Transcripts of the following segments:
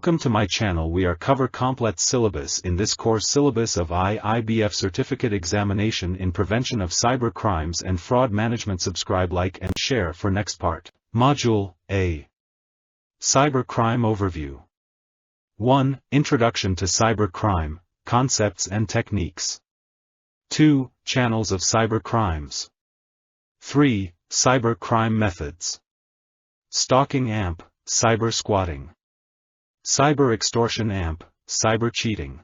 Welcome to my channel. We are cover complete syllabus in this course syllabus of IIBF certificate examination in prevention of cyber crimes and fraud management. Subscribe, like and share for next part. Module A. Cyber crime overview. 1. Introduction to cyber crime, concepts and techniques. 2. Channels of cyber crimes. 3. Cyber crime methods. Stalking AMP, cyber squatting. Cyber extortion AMP, cyber cheating.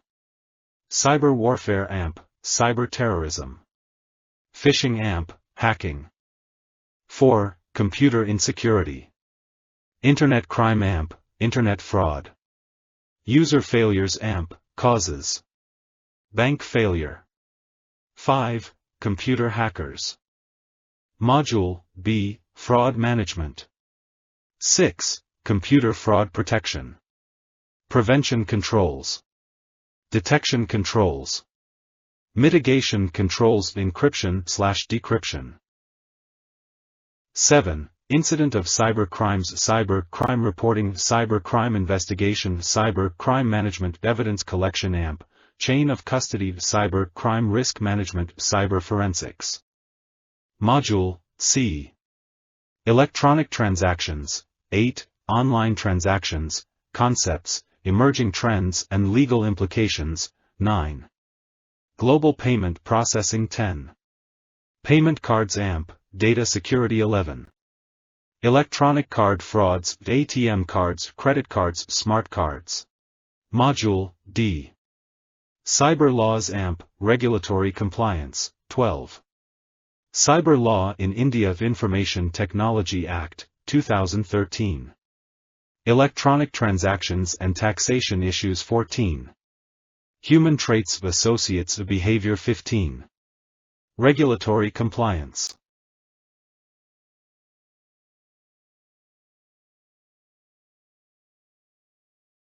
Cyber warfare AMP, cyber terrorism. Phishing AMP, hacking. 4. Computer insecurity. Internet crime AMP, internet fraud. User failures AMP, causes. Bank failure. 5. Computer hackers. Module B. Fraud management. 6. Computer fraud protection. Prevention controls. Detection controls. Mitigation controls. Encryption/decryption. 7. Incident of cyber crimes. Cyber crime reporting, cyber crime investigation, cyber crime management, evidence collection AMP, chain of custody, cyber crime risk management, cyber forensics. Module C. Electronic transactions. 8. Online transactions, concepts, emerging trends and legal implications. 9. Global payment processing. 10. Payment cards AMP, data security. 11. Electronic card frauds, ATM cards, credit cards, smart cards. Module D. Cyber laws AMP, regulatory compliance. 12. Cyber law in India. Information Technology Act, 2013. Electronic transactions and taxation issues. 14. Human traits of associates behavior. 15. Regulatory compliance.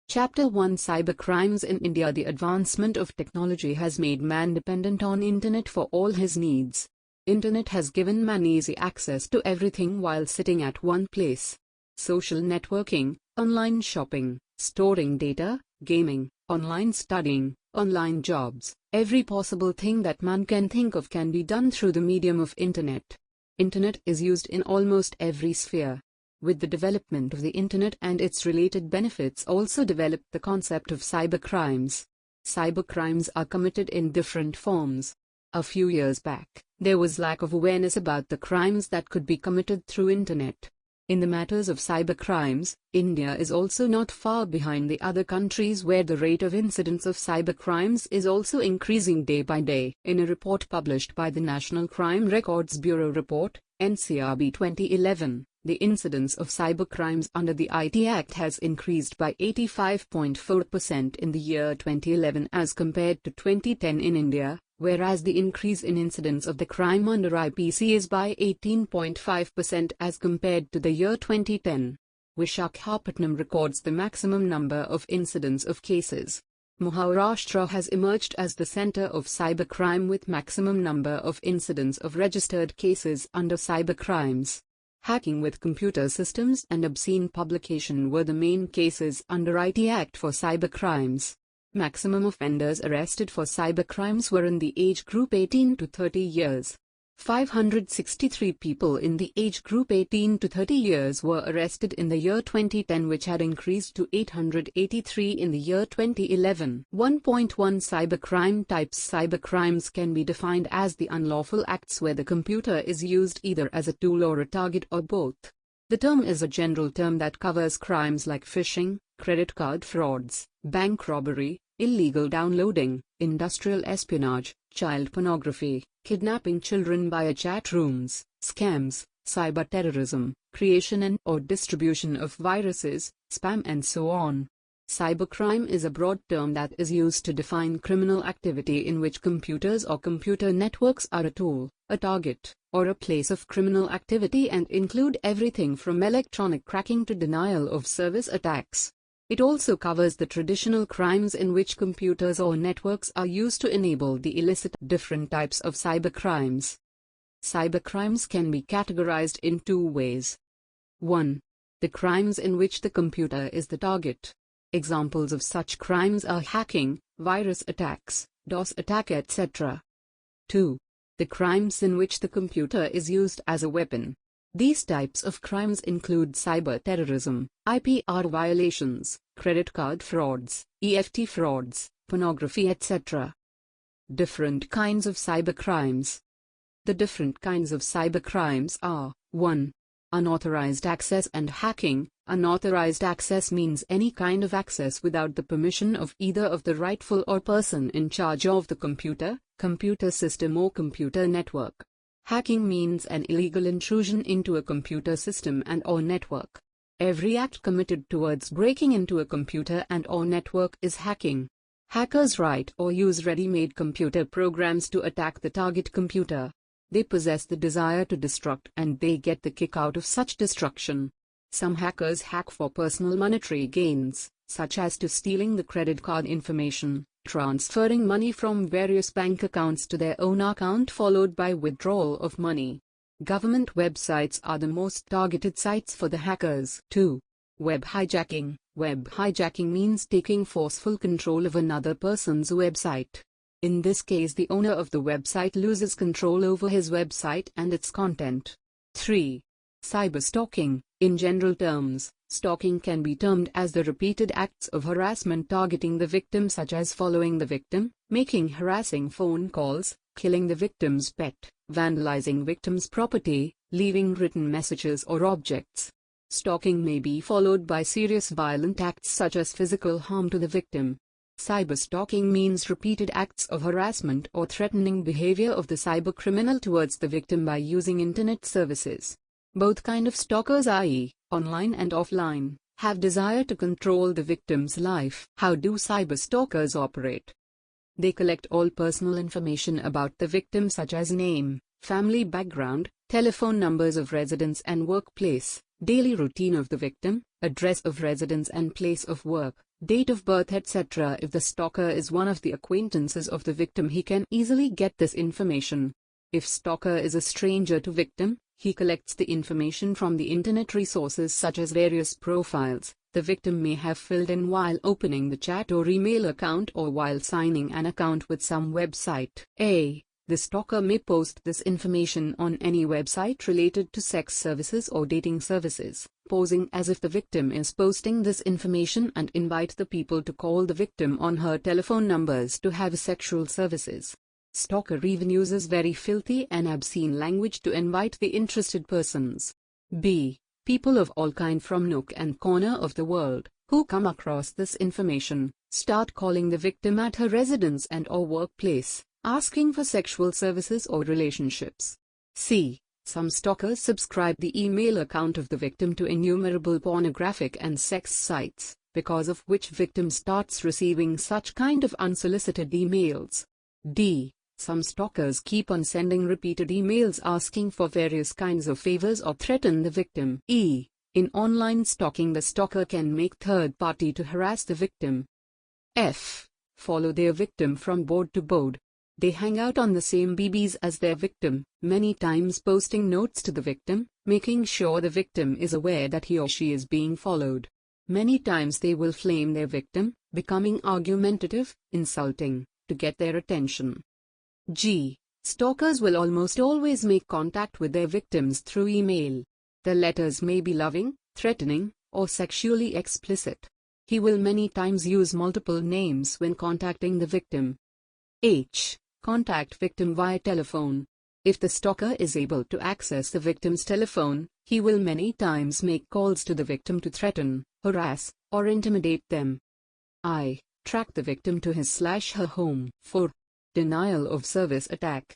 Chapter 1. Cybercrimes in India. The advancement of technology has made man dependent on Internet for all his needs. Internet has given man easy access to everything while sitting at one place. Social networking, online shopping, storing data, gaming, online studying, online jobs, every possible thing that man can think of can be done through the medium of Internet. Internet is used in almost every sphere. With the development of the Internet and its related benefits also developed the concept of cybercrimes. Cybercrimes are committed in different forms. A few years back, there was lack of awareness about the crimes that could be committed through Internet. In the matters of cybercrimes, India is also not far behind the other countries where the rate of incidence of cybercrimes is also increasing day by day. In a report published by the National Crime Records Bureau Report, NCRB 2011, the incidence of cybercrimes under the IT Act has increased by 85.4% in the year 2011 as compared to 2010 in India, whereas the increase in incidence of the crime under IPC is by 18.5% as compared to the year 2010. Visakhapatnam records the maximum number of incidents of cases. Maharashtra has emerged as the center of cybercrime with maximum number of incidents of registered cases under cybercrimes. Hacking with computer systems and obscene publication were the main cases under IT Act for cybercrimes. Maximum offenders arrested for cybercrimes were in the age group 18 to 30 years. 563 people in the age group 18 to 30 years were arrested in the year 2010, which had increased to 883 in the year 2011. 1.1 Cybercrime types. Cybercrimes can be defined as the unlawful acts where the computer is used either as a tool or a target or both. The term is a general term that covers crimes like phishing, credit card frauds, bank robbery, illegal downloading, industrial espionage, child pornography, kidnapping children via chat rooms, scams, cyber terrorism, creation and/or distribution of viruses, spam and so on. Cybercrime is a broad term that is used to define criminal activity in which computers or computer networks are a tool, a target, or a place of criminal activity and include everything from electronic cracking to denial of service attacks. It also covers the traditional crimes in which computers or networks are used to enable the illicit. Different types of cybercrimes. Cybercrimes can be categorized in two ways. 1. The crimes in which the computer is the target. Examples of such crimes are hacking, virus attacks, DOS attack, etc. 2. The crimes in which the computer is used as a weapon. These types of crimes include cyber terrorism, IPR violations, credit card frauds, EFT frauds, pornography, etc. Different kinds of cybercrimes. The different kinds of cybercrimes are: 1. Unauthorized access and hacking. Unauthorized access means any kind of access without the permission of either of the rightful or person in charge of the computer, computer system or computer network. Hacking means an illegal intrusion into a computer system and/or network. Every act committed towards breaking into a computer and/or network is hacking. Hackers write or use ready-made computer programs to attack the target computer. They possess the desire to destruct and they get the kick out of such destruction. Some hackers hack for personal monetary gains, such as to stealing the credit card information, transferring money from various bank accounts to their own account followed by withdrawal of money. Government websites are the most targeted sites for the hackers. 2. Web hijacking. Web hijacking means taking forceful control of another person's website. In this case, the owner of the website loses control over his website and its content. 3. Cyberstalking. In general terms, stalking can be termed as the repeated acts of harassment targeting the victim, such as following the victim, making harassing phone calls, killing the victim's pet, vandalizing victim's property, leaving written messages or objects. Stalking may be followed by serious violent acts such as physical harm to the victim. Cyberstalking means repeated acts of harassment or threatening behavior of the cybercriminal towards the victim by using internet services. Both kind of stalkers, i.e., online and offline, have desire to control the victim's life. How do cyberstalkers operate? They collect all personal information about the victim, such as name, family background, telephone numbers of residence and workplace, daily routine of the victim, address of residence and place of work, date of birth, etc. If the stalker is one of the acquaintances of the victim, he can easily get this information. If stalker is a stranger to victim, he collects the information from the internet resources such as various profiles the victim may have filled in while opening the chat or email account or while signing an account with some website. The stalker may post this information on any website related to sex services or dating services, posing as if the victim is posting this information and invite the people to call the victim on her telephone numbers to have sexual services. Stalker even uses very filthy and obscene language to invite the interested persons. People of all kind from nook and corner of the world, who come across this information, start calling the victim at her residence and/or workplace, asking for sexual services or relationships. Some stalkers subscribe the email account of the victim to innumerable pornographic and sex sites, because of which victim starts receiving such kind of unsolicited emails. Some stalkers keep on sending repeated emails asking for various kinds of favors or threaten the victim. In online stalking, the stalker can make third party to harass the victim. Follow their victim from board to board. They hang out on the same BBs as their victim, many times posting notes to the victim, making sure the victim is aware that he or she is being followed. Many times they will flame their victim, becoming argumentative, insulting, to get their attention. Stalkers will almost always make contact with their victims through email. The letters may be loving, threatening, or sexually explicit. He will many times use multiple names when contacting the victim. Contact victim via telephone. If the stalker is able to access the victim's telephone, he will many times make calls to the victim to threaten, harass, or intimidate them. Track the victim to his/her home. Denial of service attack.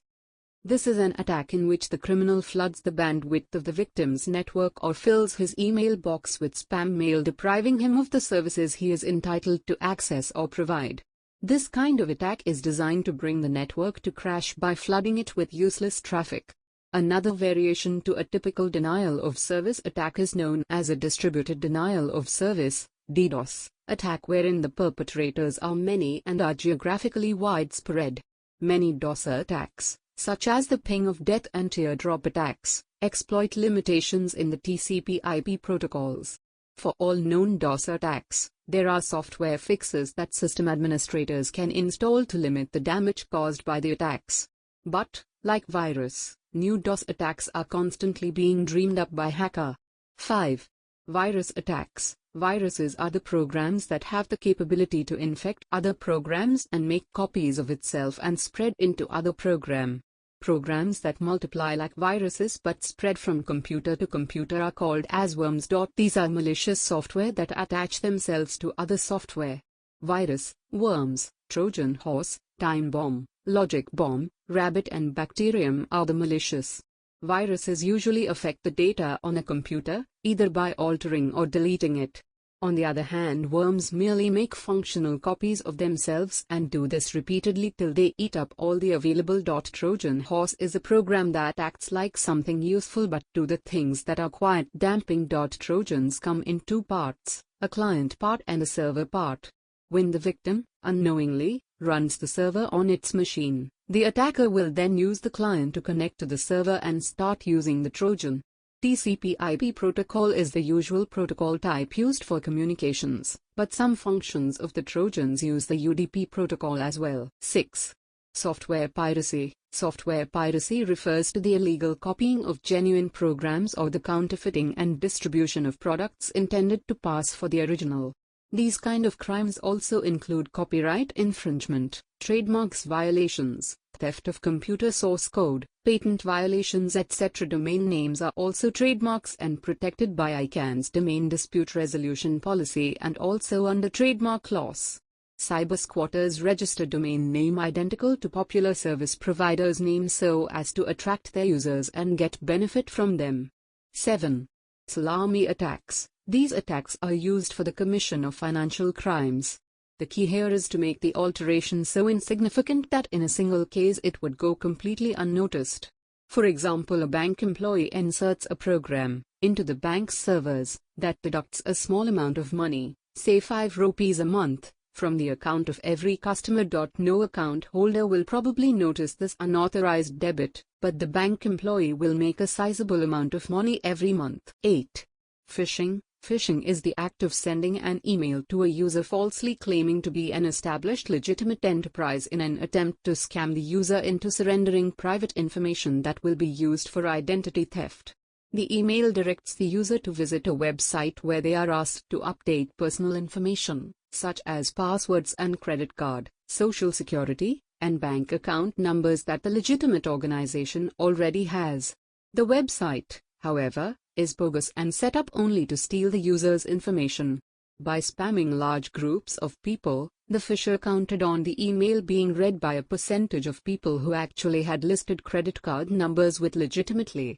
This is an attack in which the criminal floods the bandwidth of the victim's network or fills his email box with spam mail, depriving him of the services he is entitled to access or provide. This kind of attack is designed to bring the network to crash by flooding it with useless traffic. Another variation to a typical denial of service attack is known as a distributed denial of service (DDoS) attack, wherein the perpetrators are many and are geographically widespread. Many DOS attacks, such as the ping of death and teardrop attacks, exploit limitations in the TCP/IP protocols. For all known DOS attacks, There are software fixes that system administrators can install to limit the damage caused by the attacks. But, like virus, new DOS attacks are constantly being dreamed up by hacker. 5. Virus attacks. Viruses are the programs that have the capability to infect other programs and make copies of itself and spread into other programs. Programs that multiply like viruses but spread from computer to computer are called as worms. These are malicious software that attach themselves to other software. Virus, worms, Trojan horse, time bomb, logic bomb, rabbit and bacterium are the malicious. Viruses usually affect the data on a computer, either by altering or deleting it. On the other hand, worms merely make functional copies of themselves and do this repeatedly till they eat up all the available. Trojan horse is a program that acts like something useful but do the things that are quite damping. Trojans come in two parts, a client part and a server part. When the victim, unknowingly, runs the server on its machine, the attacker will then use the client to connect to the server and start using the Trojan. TCP/IP protocol is the usual protocol type used for communications, but some functions of the Trojans use the UDP protocol as well. 6. Software piracy. Software piracy refers to the illegal copying of genuine programs or the counterfeiting and distribution of products intended to pass for the original. These kind of crimes also include copyright infringement, trademarks violations, theft of computer source code, patent violations, etc. Domain names are also trademarks and protected by ICANN's domain dispute resolution policy and also under trademark laws. Cyber squatters register domain name identical to popular service providers' names so as to attract their users and get benefit from them. 7. Salami attacks. These attacks are used for the commission of financial crimes. The key here is to make the alteration so insignificant that in a single case it would go completely unnoticed. For example, a bank employee inserts a program into the bank's servers that deducts a small amount of money, say 5 rupees a month, from the account of every customer. No account holder will probably notice this unauthorized debit, but the bank employee will make a sizable amount of money every month. 8. Phishing. Phishing is the act of sending an email to a user falsely claiming to be an established legitimate enterprise in an attempt to scam the user into surrendering private information that will be used for identity theft. The email directs the user to visit a website where they are asked to update personal information, such as passwords and credit card, social security, and bank account numbers that the legitimate organization already has. The website, however, is bogus and set up only to steal the user's information. By spamming large groups of people, the phisher counted on the email being read by a percentage of people who actually had listed credit card numbers with legitimately.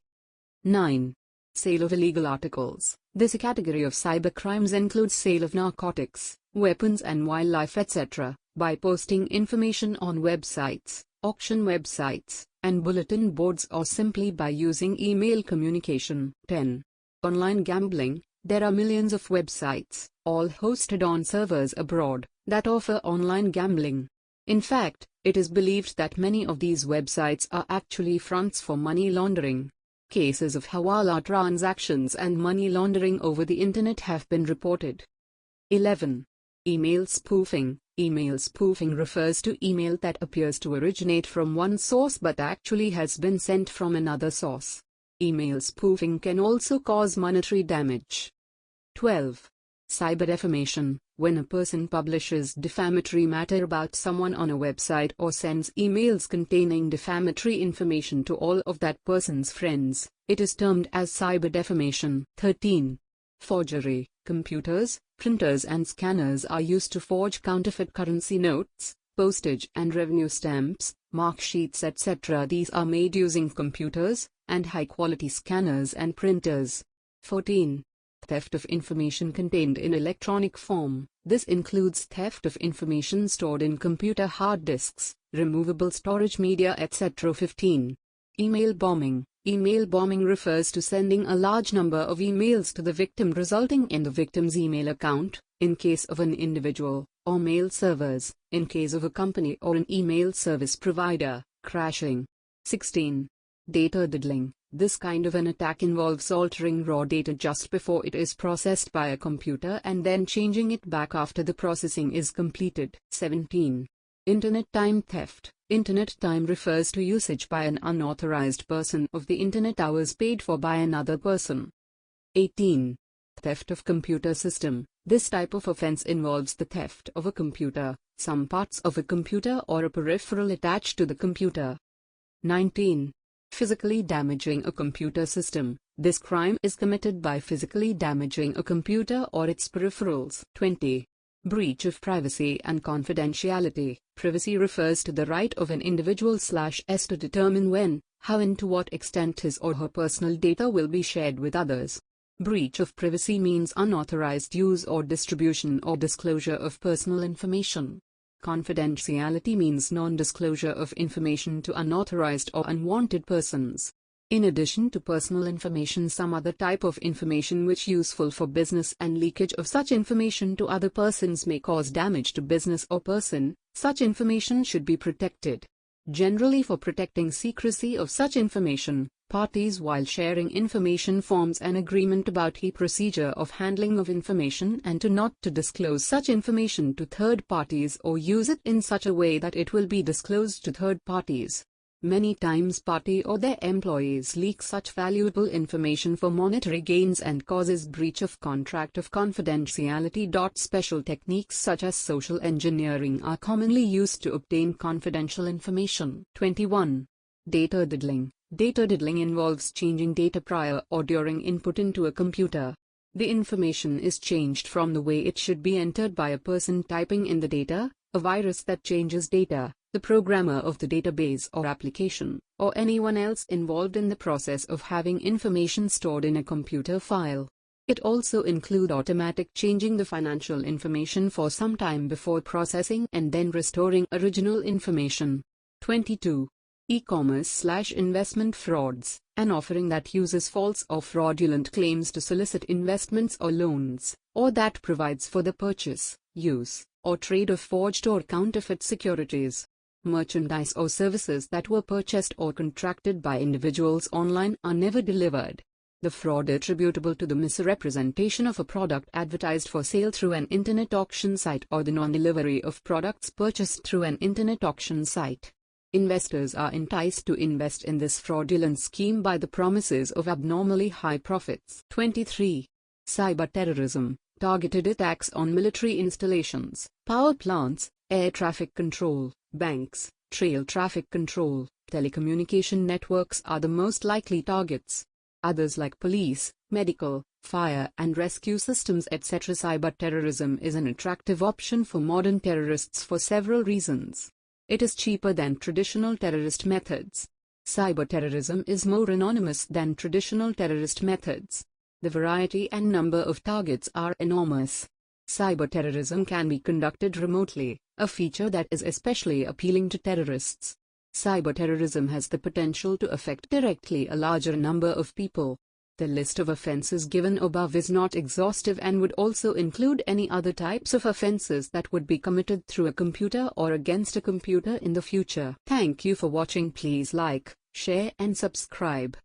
9. Sale of illegal articles. This category of cybercrimes includes sale of narcotics, weapons and wildlife etc., by posting information on websites, auction websites, and bulletin boards or simply by using email communication. 10. Online gambling. There are millions of websites, all hosted on servers abroad, that offer online gambling. In fact, it is believed that many of these websites are actually fronts for money laundering. Cases of hawala transactions and money laundering over the internet have been reported. 11. Email spoofing. Email spoofing refers to email that appears to originate from one source but actually has been sent from another source. Email spoofing can also cause monetary damage. 12. Cyber defamation. When a person publishes defamatory matter about someone on a website or sends emails containing defamatory information to all of that person's friends, it is termed as cyber defamation. 13. Forgery. Computers, printers and scanners are used to forge counterfeit currency notes, postage and revenue stamps, mark sheets etc. These are made using computers, and high-quality scanners and printers. 14. Theft of information contained in electronic form. This includes theft of information stored in computer hard disks, removable storage media etc. 15. Email bombing. Email bombing refers to sending a large number of emails to the victim resulting in the victim's email account, in case of an individual, or mail servers, in case of a company or an email service provider, crashing. 16. Data diddling. This kind of an attack involves altering raw data just before it is processed by a computer and then changing it back after the processing is completed. 17. Internet time theft. Internet time refers to usage by an unauthorized person of the internet hours paid for by another person. 18. Theft of computer system. This type of offense involves the theft of a computer, some parts of a computer or a peripheral attached to the computer. 19. Physically damaging a computer system. This crime is committed by physically damaging a computer or its peripherals. 20. Breach of privacy and confidentiality. Privacy refers to the right of an individual/s to determine when, how and to what extent his or her personal data will be shared with others. Breach of privacy means unauthorized use or distribution or disclosure of personal information. Confidentiality means non-disclosure of information to unauthorized or unwanted persons. In addition to personal information, some other type of information which useful for business and leakage of such information to other persons may cause damage to business or person, such information should be protected. Generally, for protecting secrecy of such information, parties while sharing information forms an agreement about the procedure of handling of information and to not to disclose such information to third parties or use it in such a way that it will be disclosed to third parties. Many times party or their employees leak such valuable information for monetary gains and causes breach of contract of confidentiality. Special techniques such as social engineering are commonly used to obtain confidential information. 21. Data diddling. Data diddling involves changing data prior or during input into a computer. The information is changed from the way it should be entered by a person typing in the data, a virus that changes data, the programmer of the database or application, or anyone else involved in the process of having information stored in a computer file. It also includes automatic changing the financial information for some time before processing and then restoring original information. 22. E-commerce/investment frauds. An offering that uses false or fraudulent claims to solicit investments or loans, or that provides for the purchase, use, or trade of forged or counterfeit securities. Merchandise or services that were purchased or contracted by individuals online are never delivered. The fraud attributable to the misrepresentation of a product advertised for sale through an internet auction site or the non-delivery of products purchased through an internet auction site. Investors are enticed to invest in this fraudulent scheme by the promises of abnormally high profits. 23. Cyberterrorism. Targeted attacks on military installations, power plants, air traffic control, banks, rail traffic control, telecommunication networks are the most likely targets. Others like police, medical, fire and rescue systems etc. Cyberterrorism is an attractive option for modern terrorists for several reasons. It is cheaper than traditional terrorist methods. Cyberterrorism is more anonymous than traditional terrorist methods. The variety and number of targets are enormous. Cyberterrorism can be conducted remotely, a feature that is especially appealing to terrorists. Cyberterrorism has the potential to affect directly a larger number of people. The list of offenses given above is not exhaustive and would also include any other types of offenses that would be committed through a computer or against a computer in the future. Thank you for watching. Please like, share and subscribe.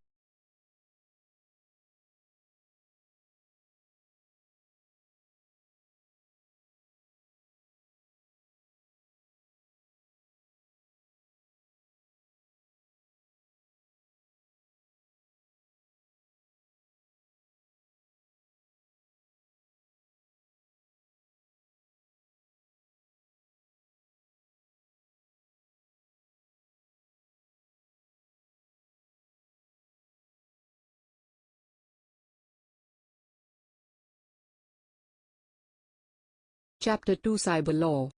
Chapter 2 Cyber Law.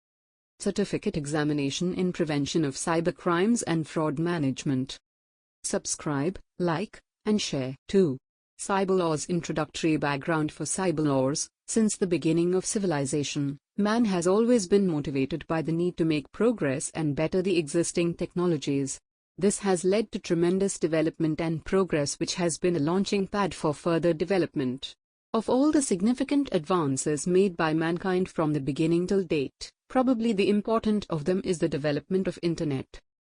Certificate Examination in Prevention of Cybercrimes and Fraud Management. Subscribe, like, and share. 2. Cyber Laws. Introductory background for cyber laws. Since the beginning of civilization, man has always been motivated by the need to make progress and better the existing technologies. This has led to tremendous development and progress, which has been a launching pad for further development. Of all the significant advances made by mankind from the beginning till date, probably the important of them is the development of Internet.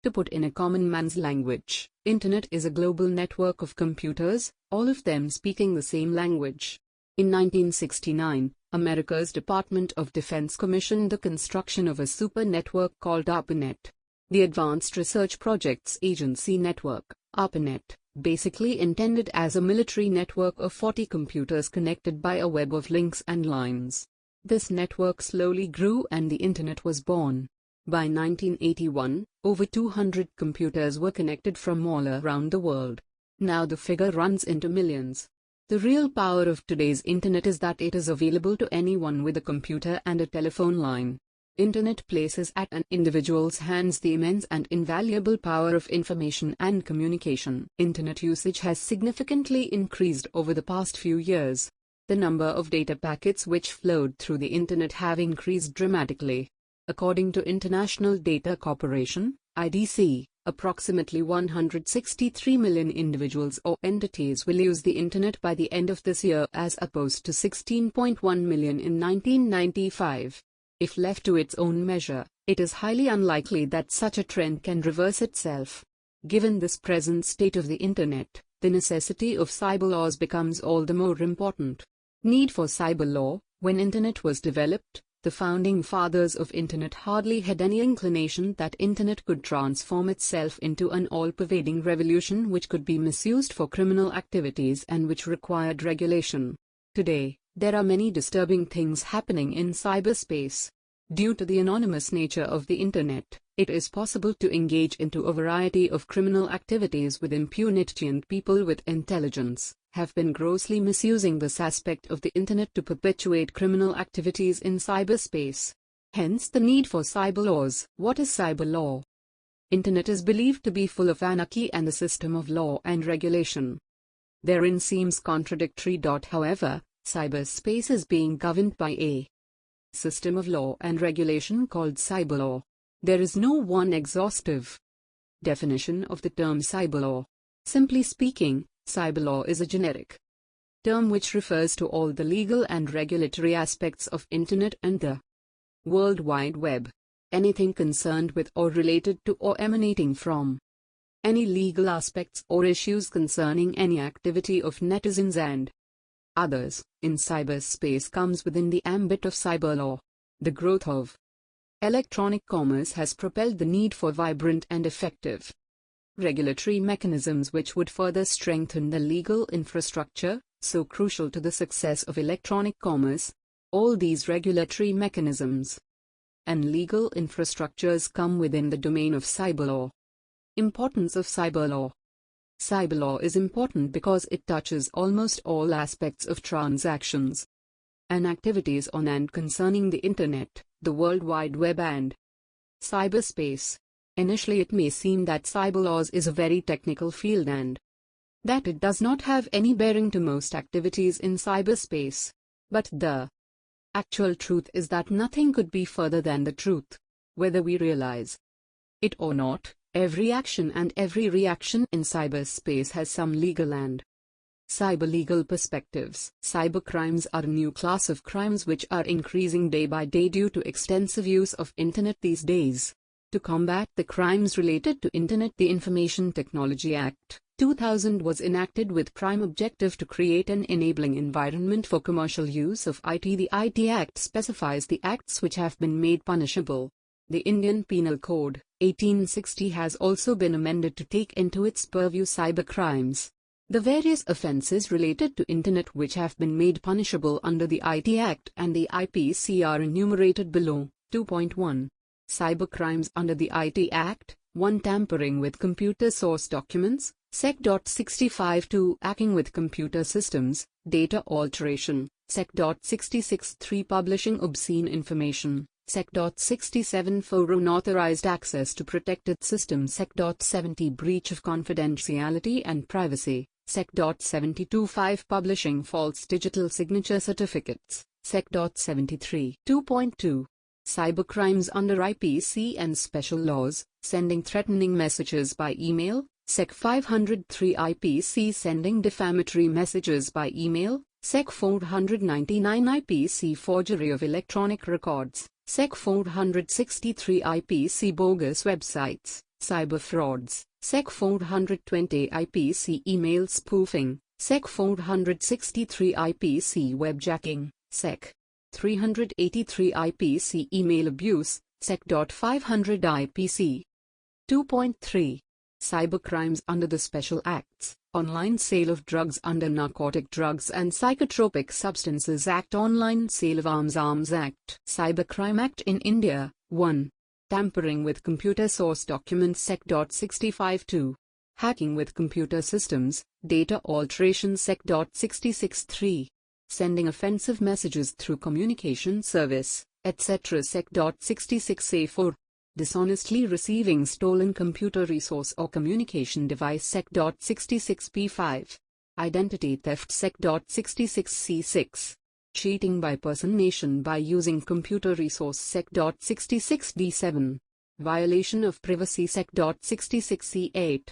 To put in a common man's language, Internet is a global network of computers, all of them speaking the same language. In 1969, America's Department of Defense commissioned the construction of a super network called ARPANET. The Advanced Research Projects Agency Network, ARPANET, basically intended as a military network of 40 computers connected by a web of links and lines. This network slowly grew and the Internet was born. By 1981, over 200 computers were connected from all around the world. Now the figure runs into millions. The real power of today's Internet is that it is available to anyone with a computer and a telephone line. Internet places at an individual's hands the immense and invaluable power of information and communication. Internet usage has significantly increased over the past few years. The number of data packets which flowed through the Internet have increased dramatically. According to International Data Corporation, IDC, approximately 163 million individuals or entities will use the Internet by the end of this year as opposed to 16.1 million in 1995. If left to its own measure, it is highly unlikely that such a trend can reverse itself. Given this present state of the Internet, the necessity of cyber laws becomes all the more important. Need for cyber law. When Internet was developed, the founding fathers of Internet hardly had any inclination that Internet could transform itself into an all-pervading revolution which could be misused for criminal activities and which required regulation. Today, there are many disturbing things happening in cyberspace. Due to the anonymous nature of the Internet, it is possible to engage into a variety of criminal activities with impunity, and people with intelligence have been grossly misusing this aspect of the Internet to perpetuate criminal activities in cyberspace. Hence the need for cyber laws. What is cyber law? Internet is believed to be full of anarchy and the system of law and regulation therein seems contradictory. However, cyberspace is being governed by a system of law and regulation called cyber law. There is no one exhaustive definition of the term cyber law. Simply speaking, cyber law is a generic term which refers to all the legal and regulatory aspects of Internet and the World Wide Web. Anything concerned with or related to or emanating from any legal aspects or issues concerning any activity of netizens and others in cyberspace comes within the ambit of cyber law. The growth of electronic commerce has propelled the need for vibrant and effective regulatory mechanisms which would further strengthen the legal infrastructure, so crucial to the success of electronic commerce. All these regulatory mechanisms and legal infrastructures come within the domain of cyber law. Importance of cyber law. Cyber law is important because it touches almost all aspects of transactions and activities on and concerning the Internet, the World Wide Web and cyberspace. Initially it may seem that cyber laws is a very technical field and that it does not have any bearing to most activities in cyberspace. But the actual truth is that nothing could be further than the truth. Whether we realize it or not, every action and every reaction in cyberspace has some legal and cyber-legal perspectives. Cybercrimes are a new class of crimes which are increasing day by day due to extensive use of Internet these days. To combat the crimes related to Internet, the Information Technology Act, 2000 was enacted with prime objective to create an enabling environment for commercial use of IT. The IT Act specifies the acts which have been made punishable. The Indian Penal Code, 1860 has also been amended to take into its purview cybercrimes. The various offences related to Internet which have been made punishable under the IT Act and the IPC are enumerated below. 2.1. Cybercrimes under the IT Act. 1. Tampering with computer source documents, Sec. 65. 2. Hacking with computer systems, data alteration, Sec. 66. 3. Publishing obscene information, Sec. 67. 4. Unauthorized access to protected systems, Sec. 70. Breach of confidentiality and privacy, Sec. 72. 5. Publishing false digital signature certificates, Sec. 73. 2.2. Cybercrimes under IPC and special laws, sending threatening messages by email, Sec. 503. IPC sending defamatory messages by email, Sec. 499. IPC forgery of electronic records, Sec. 463. IPC bogus websites, Cyber frauds, Sec 420 IPC email spoofing, Sec 463 IPC webjacking, Sec 383 IPC email abuse, Sec. 500 IPC. 2.3. Cybercrimes under the Special Acts, Online Sale of Drugs under Narcotic Drugs and Psychotropic Substances Act, Online Sale of Arms Act, Cybercrime Act in India, 1. Tampering with computer source documents Sec. 65.2. Hacking with computer systems, data alteration Sec. 66.3. Sending offensive messages through communication service, etc. Sec. 66A4. Dishonestly receiving stolen computer resource or communication device Sec. 66P5. Identity theft Sec. 66C6. Cheating by personation by using computer resource Sec. 66D7. Violation of privacy Sec. 66C8.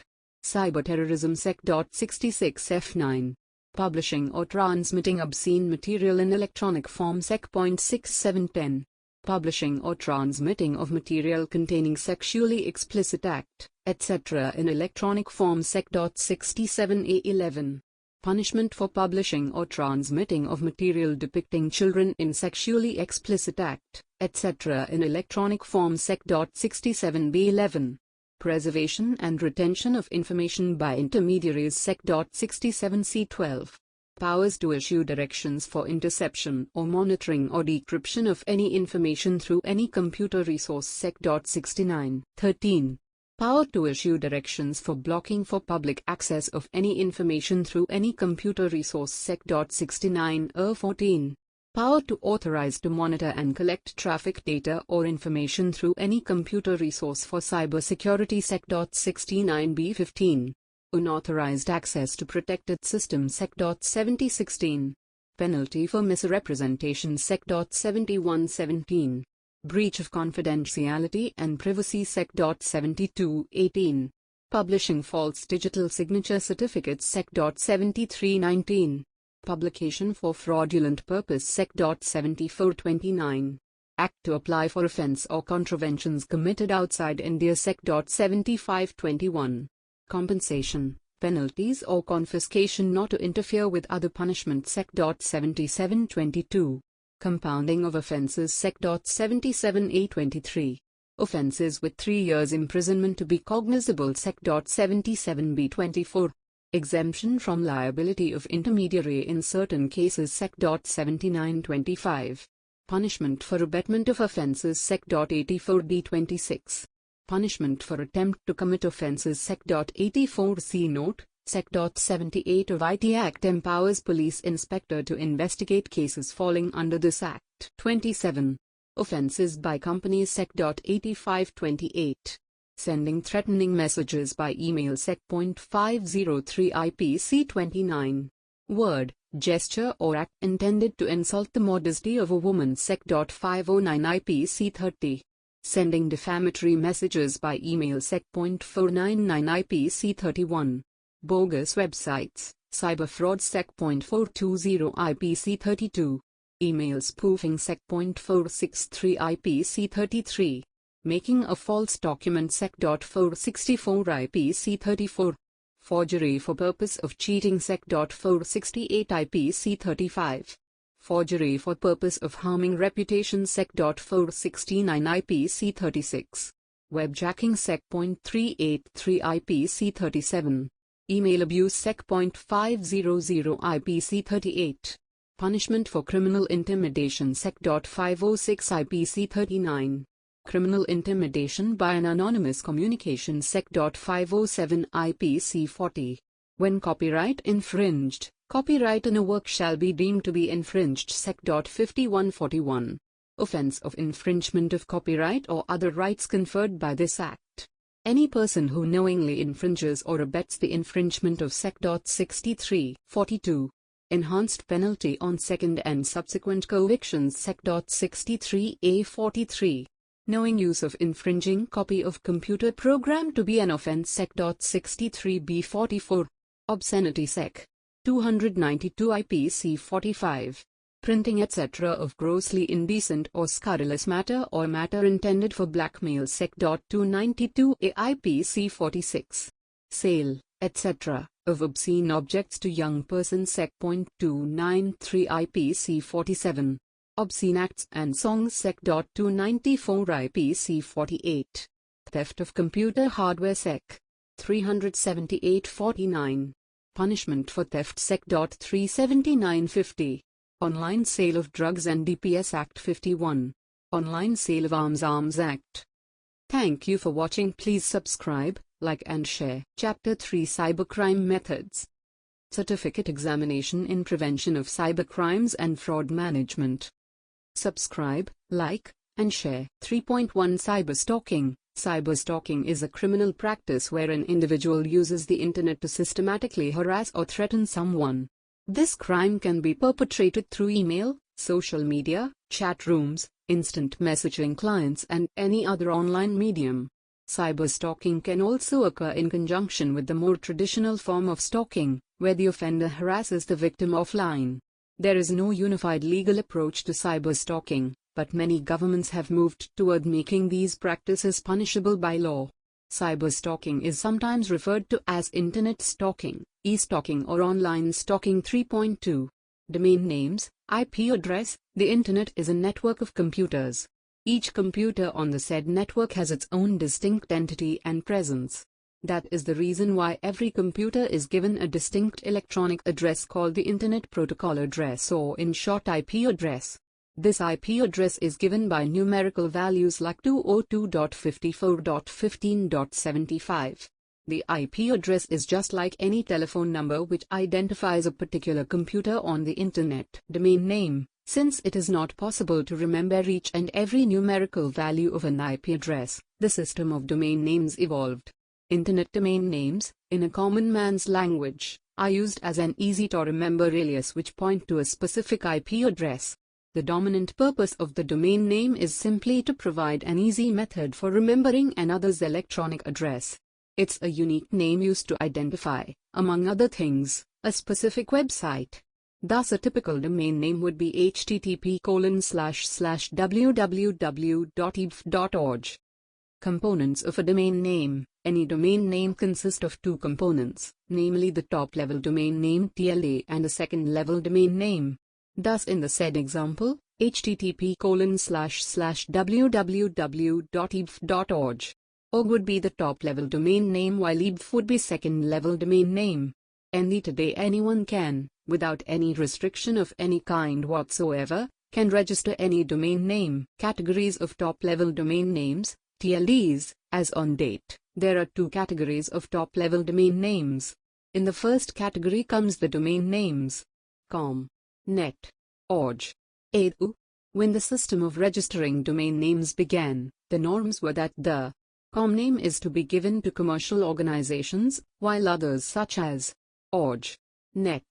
Cyberterrorism Sec. 66F9. Publishing or transmitting obscene material in electronic form Sec. 6710. Publishing or transmitting of material containing sexually explicit act, etc. in electronic form Sec. 67A11. Punishment for publishing or transmitting of material depicting children in sexually explicit act, etc. in electronic form Sec. 67B11. Preservation and retention of information by intermediaries Sec. 67C12. Powers to issue directions for interception or monitoring or decryption of any information through any computer resource Sec. 69. 13. Power to issue directions for blocking for public access of any information through any computer resource Sec. 69. 14. Power to authorize to monitor and collect traffic data or information through any computer resource for cybersecurity Sec. 69B 15. Unauthorized access to protected systems Sec. 7016. Penalty for misrepresentation Sec. 7117. Breach of confidentiality and privacy Sec. 7218. Publishing false digital signature certificates Sec. 7319. Publication for fraudulent purpose Sec. 7429. Act to apply for offence or contraventions committed outside India Sec. 7521. Compensation, penalties or confiscation not to interfere with other punishment Sec. 7722. Compounding of offences Sec. 77A23. Offences with 3 years imprisonment to be cognizable Sec. 77B24. Exemption from liability of intermediary in certain cases Sec. 7925. Punishment for abetment of offences Sec. 84D26. Punishment for attempt to commit offences Sec. 84C note, Sec. 78 of IT Act empowers police inspector to investigate cases falling under this Act. 27. Offences by companies Sec. 8528. Sending threatening messages by email Sec. 503 IPC 29. Word, gesture or act intended to insult the modesty of a woman Sec. 509 IPC 30. Sending defamatory messages by email Sec. 499 IPC 31. Bogus websites, cyber fraud Sec. 420 IPC 32. Email spoofing Sec. 463 IPC 33. Making a false document Sec. 464 IPC 34. Forgery for purpose of cheating Sec. 468 IPC 35. Forgery for purpose of harming reputation Sec. 469 IPC 36. Webjacking Sec. 383 IPC 37. Email abuse Sec. 500 IPC 38. Punishment for criminal intimidation Sec. 506 IPC 39. Criminal intimidation by an anonymous communication Sec. 507 IPC 40. When copyright infringed, copyright in a work shall be deemed to be infringed Sec. 5141. Offense of infringement of copyright or other rights conferred by this Act. Any person who knowingly infringes or abets the infringement of Sec. 63. 42. Enhanced penalty on second and subsequent convictions Sec. 63A 43. Knowing use of infringing copy of computer program to be an offense Sec. 63B 44. Obscenity Sec. 292 IPC 45. printing etc. of grossly indecent or scurrilous matter or matter intended for blackmail. Sec. 292 AIPC 46. Sale, etc., of obscene objects to young persons. Sec. 293 IPC 47. Obscene acts and songs. Sec. 294 IPC 48. Theft of computer hardware. Sec. 378-49. Punishment for theft. Sec. 379-50. Online sale of drugs and DPS Act 51. Online sale of Arms Act. Thank you for watching. Please subscribe, like and share. Chapter 3 Cybercrime Methods. Certificate Examination in Prevention of Cybercrimes and Fraud Management. Subscribe, like, and share. 3.1 Cyberstalking. Cyberstalking is a criminal practice where an individual uses the internet to systematically harass or threaten someone. This crime can be perpetrated through email, social media, chat rooms, instant messaging clients, and any other online medium. Cyberstalking can also occur in conjunction with the more traditional form of stalking, where the offender harasses the victim offline. There is no unified legal approach to cyberstalking, but many governments have moved toward making these practices punishable by law. Cyberstalking is sometimes referred to as internet stalking, e-stalking, or online stalking. 3.2 Domain names, IP address. The internet is a network of computers. Each computer on the said network has its own distinct entity and presence. That is the reason why every computer is given a distinct electronic address called the Internet Protocol address, or in short IP address. This IP address is given by numerical values like 202.54.15.75. The IP address is just like any telephone number which identifies a particular computer on the internet. Domain name. Since it is not possible to remember each and every numerical value of an IP address, the system of domain names evolved. Internet domain names, in a common man's language, are used as an easy-to-remember alias which point to a specific IP address. The dominant purpose of the domain name is simply to provide an easy method for remembering another's electronic address. It's a unique name used to identify, among other things, a specific website. Thus a typical domain name would be http://www.ev.org. Components of a domain name. Any domain name consists of two components, namely the top-level domain name TLD and a second-level domain name. Thus in the said example, http://www.ev.org. org would be the top-level domain name while ev would be second-level domain name. Today anyone can, without any restriction of any kind whatsoever, can register any domain name. Categories of top-level domain names, TLDs. As on date, there are two categories of top-level domain names. In the first category comes the domain names com, net, org, edu. When the system of registering domain names began, the norms were that the com name is to be given to commercial organizations, while others such as org, net,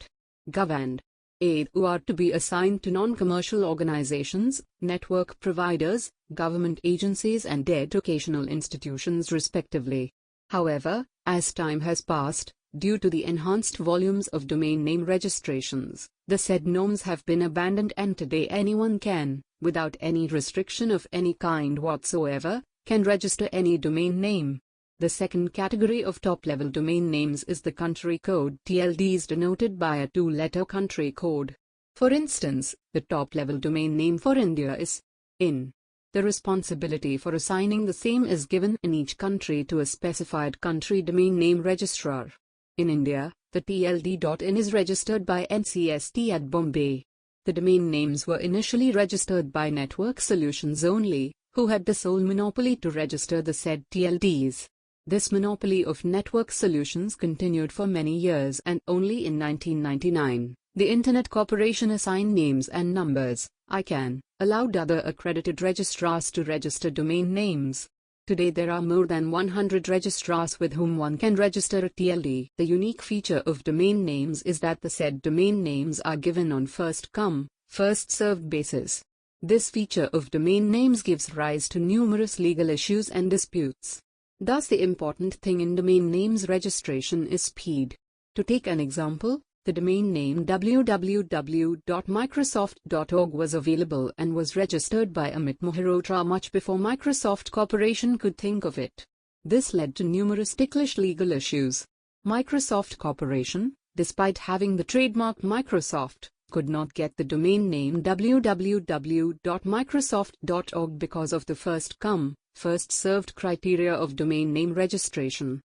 gov and edu are to be assigned to non-commercial organizations, network providers, government agencies and educational institutions respectively. However, as time has passed, due to the enhanced volumes of domain name registrations, the said norms have been abandoned and today anyone can, without any restriction of any kind whatsoever, can register any domain name. The second category of top-level domain names is the country code TLDs, denoted by a two-letter country code. For instance, the top-level domain name for India is IN. The responsibility for assigning the same is given in each country to a specified country domain name registrar. In India, the TLD.in is registered by NCST at Bombay. The domain names were initially registered by Network Solutions only, who had the sole monopoly to register the said TLDs. This monopoly of Network Solutions continued for many years, and only in 1999, the Internet Corporation assigned names and numbers, ICANN, allowed other accredited registrars to register domain names. Today there are more than 100 registrars with whom one can register a TLD. The unique feature of domain names is that the said domain names are given on first-come, first-served basis. This feature of domain names gives rise to numerous legal issues and disputes. Thus the important thing in domain names registration is speed. To take an example, The domain name www.microsoft.org was available and was registered by Amit Mehrotra much before Microsoft Corporation could think of it. This led to numerous ticklish legal issues. Microsoft Corporation, despite having the trademark Microsoft, could not get the domain name www.microsoft.org because of the first-come, first-served criteria of domain name registration.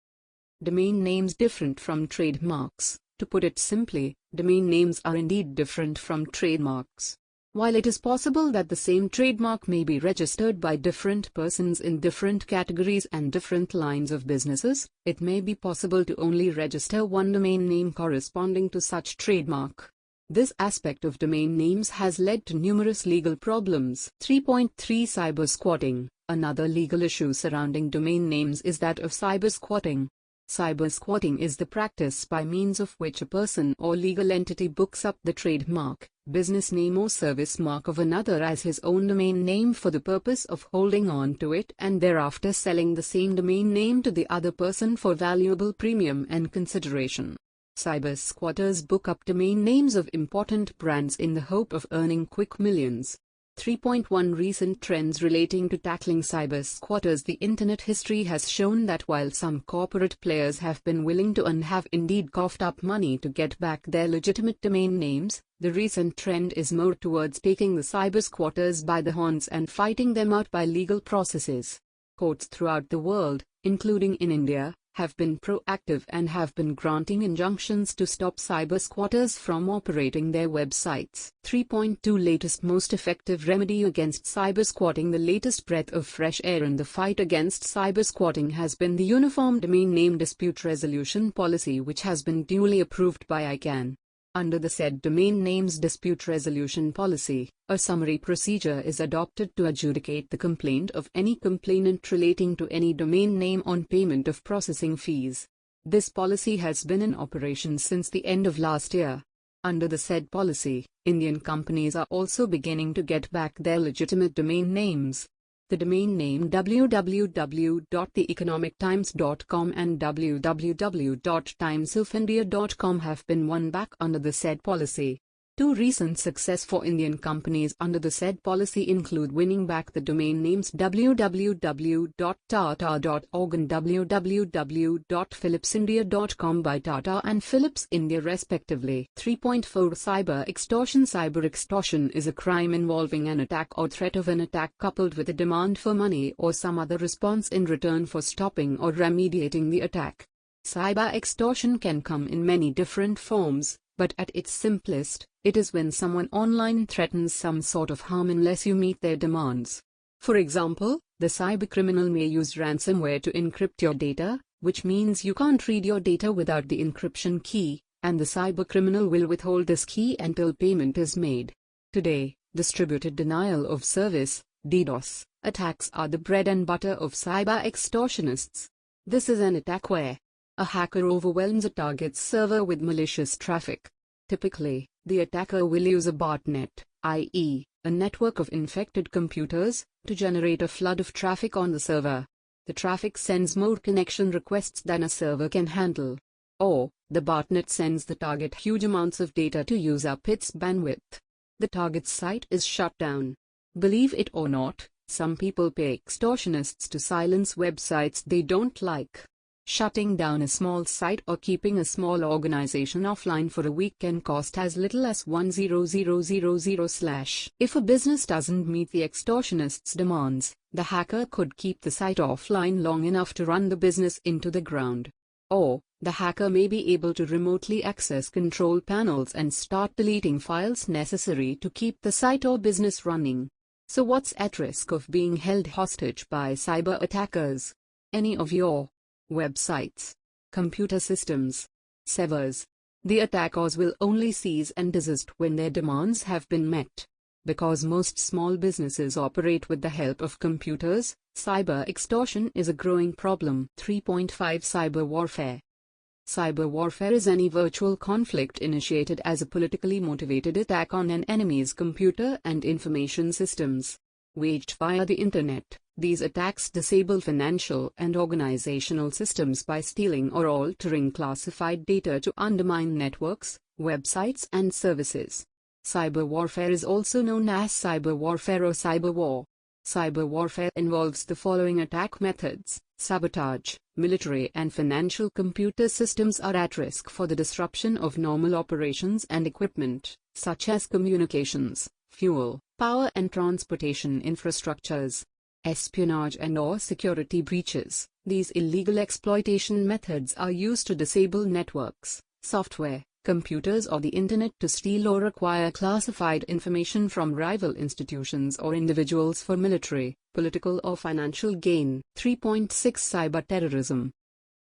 Domain names different from trademarks. To put it simply, domain names are indeed different from trademarks. While it is possible that the same trademark may be registered by different persons in different categories and different lines of businesses, it may be possible to only register one domain name corresponding to such trademark. This aspect of domain names has led to numerous legal problems. 3.3 Cyber squatting. Another legal issue surrounding domain names is that of cyber squatting. Cyber squatting is the practice by means of which a person or legal entity books up the trademark, business name or service mark of another as his own domain name for the purpose of holding on to it and thereafter selling the same domain name to the other person for valuable premium and consideration. Cyber squatters book up domain names of important brands in the hope of earning quick millions. 3.1 Recent trends relating to tackling cyber squatters. The internet history has shown that while some corporate players have been willing to and have indeed coughed up money to get back their legitimate domain names, the recent trend is more towards taking the cyber squatters by the horns and fighting them out by legal processes. Courts throughout the world, including in India, have been proactive and have been granting injunctions to stop cyber squatters from operating their websites. 3.2 Latest most effective remedy against cyber squatting. The latest breath of fresh air in the fight against cyber squatting has been the Uniform Domain Name Dispute Resolution Policy, which has been duly approved by ICANN. Under the said Domain Names Dispute Resolution Policy, a summary procedure is adopted to adjudicate the complaint of any complainant relating to any domain name on payment of processing fees. This policy has been in operation since the end of last year. Under the said policy, Indian companies are also beginning to get back their legitimate domain names. The domain name www.theeconomictimes.com and www.timesofindia.com have been won back under the said policy. Two recent success for Indian companies under the said policy include winning back the domain names www.tata.org and www.philipsindia.com by Tata and Philips India respectively. 3.4 Cyber extortion. Cyber extortion is a crime involving an attack or threat of an attack coupled with a demand for money or some other response in return for stopping or remediating the attack. Cyber extortion can come in many different forms, but at its simplest, it is when someone online threatens some sort of harm unless you meet their demands. For example, the cybercriminal may use ransomware to encrypt your data, which means you can't read your data without the encryption key, and the cybercriminal will withhold this key until payment is made. Today, distributed denial of service, DDoS, attacks are the bread and butter of cyber extortionists. This is an attack where a hacker overwhelms a target's server with malicious traffic. Typically, the attacker will use a botnet, i.e., a network of infected computers, to generate a flood of traffic on the server. The traffic sends more connection requests than a server can handle. Or, the botnet sends the target huge amounts of data to use up its bandwidth. The target's site is shut down. Believe it or not, some people pay extortionists to silence websites they don't like. Shutting down a small site or keeping a small organization offline for a week can cost as little as $1,000/. If a business doesn't meet the extortionist's demands, the hacker could keep the site offline long enough to run the business into the ground. Or, the hacker may be able to remotely access control panels and start deleting files necessary to keep the site or business running. So what's at risk of being held hostage by cyber attackers? Any of your websites, computer systems, servers. The attackers will only seize and desist when their demands have been met. Because most small businesses operate with the help of computers, cyber extortion is a growing problem. 3.5 Cyber warfare. Cyber warfare is any virtual conflict initiated as a politically motivated attack on an enemy's computer and information systems. Waged via the Internet, these attacks disable financial and organizational systems by stealing or altering classified data to undermine networks, websites and services. Cyber warfare is also known as cyber warfare or cyber war. Cyber warfare involves the following attack methods: sabotage. Military and financial computer systems are at risk for the disruption of normal operations and equipment, such as communications, fuel, power and transportation infrastructures. Espionage and/or security breaches. These illegal exploitation methods are used to disable networks, software, computers or the Internet to steal or acquire classified information from rival institutions or individuals for military, political or financial gain. 3.6 Cyber terrorism.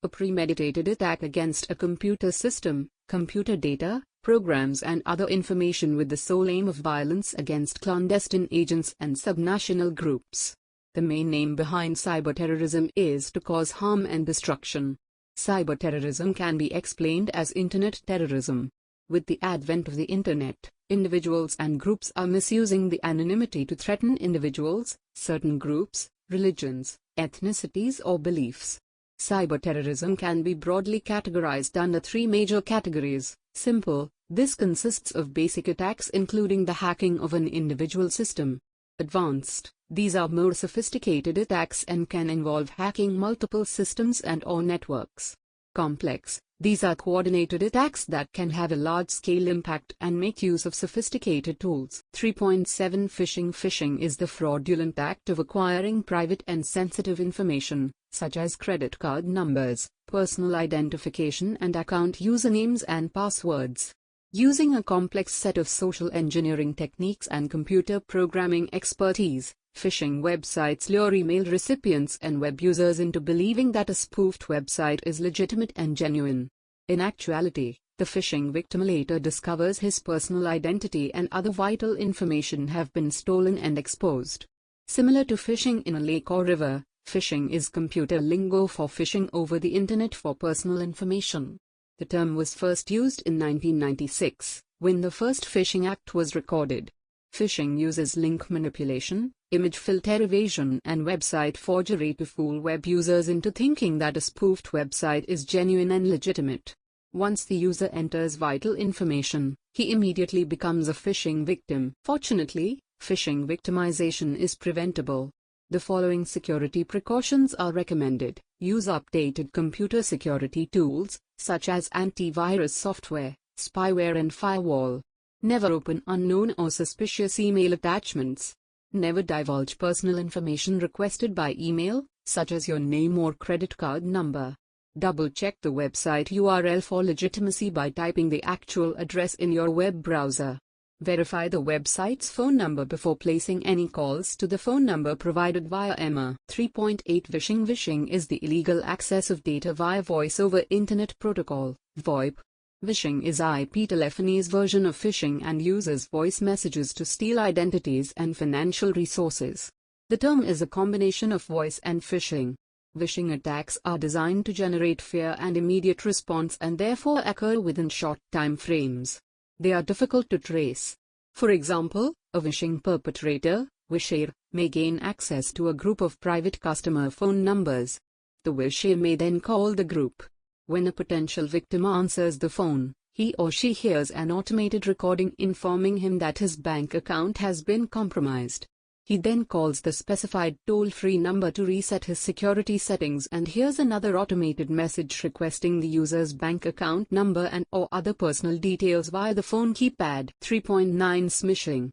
A premeditated attack against a computer system, computer data, programs and other information with the sole aim of violence against clandestine agents and subnational groups. The main aim behind cyberterrorism is to cause harm and destruction. Cyberterrorism can be explained as Internet terrorism. With the advent of the Internet, individuals and groups are misusing the anonymity to threaten individuals, certain groups, religions, ethnicities or beliefs. Cyberterrorism can be broadly categorized under three major categories. Simple, this consists of basic attacks including the hacking of an individual system. Advanced, these are more sophisticated attacks and can involve hacking multiple systems and/or networks. Complex, these are coordinated attacks that can have a large-scale impact and make use of sophisticated tools. 3.7 Phishing. Phishing is the fraudulent act of acquiring private and sensitive information, such as credit card numbers, personal identification and account usernames and passwords. Using a complex set of social engineering techniques and computer programming expertise, phishing websites lure email recipients and web users into believing that a spoofed website is legitimate and genuine. In actuality, the phishing victim later discovers his personal identity and other vital information have been stolen and exposed. Similar to fishing in a lake or river, phishing is computer lingo for phishing over the Internet for personal information. The term was first used in 1996, when the first Phishing Act was recorded. Phishing uses link manipulation, image filter evasion and website forgery to fool web users into thinking that a spoofed website is genuine and legitimate. Once the user enters vital information, he immediately becomes a phishing victim. Fortunately, phishing victimization is preventable. The following security precautions are recommended. Use updated computer security tools, such as antivirus software, spyware and firewall. Never open unknown or suspicious email attachments. Never divulge personal information requested by email, such as your name or credit card number. Double-check the website URL for legitimacy by typing the actual address in your web browser. Verify the website's phone number before placing any calls to the phone number provided via EMA. 3.8 Phishing. Phishing is the illegal access of data via Voice over Internet Protocol, VoIP. Phishing is IP telephony's version of phishing and uses voice messages to steal identities and financial resources. The term is a combination of voice and phishing. Phishing attacks are designed to generate fear and immediate response and therefore occur within short time frames. They are difficult to trace. For example, a phishing perpetrator, wisher, may gain access to a group of private customer phone numbers. The wisher may then call the group. When a potential victim answers the phone, he or she hears an automated recording informing him that his bank account has been compromised. He then calls the specified toll-free number to reset his security settings and hears another automated message requesting the user's bank account number and/or other personal details via the phone keypad. 3.9 Smishing.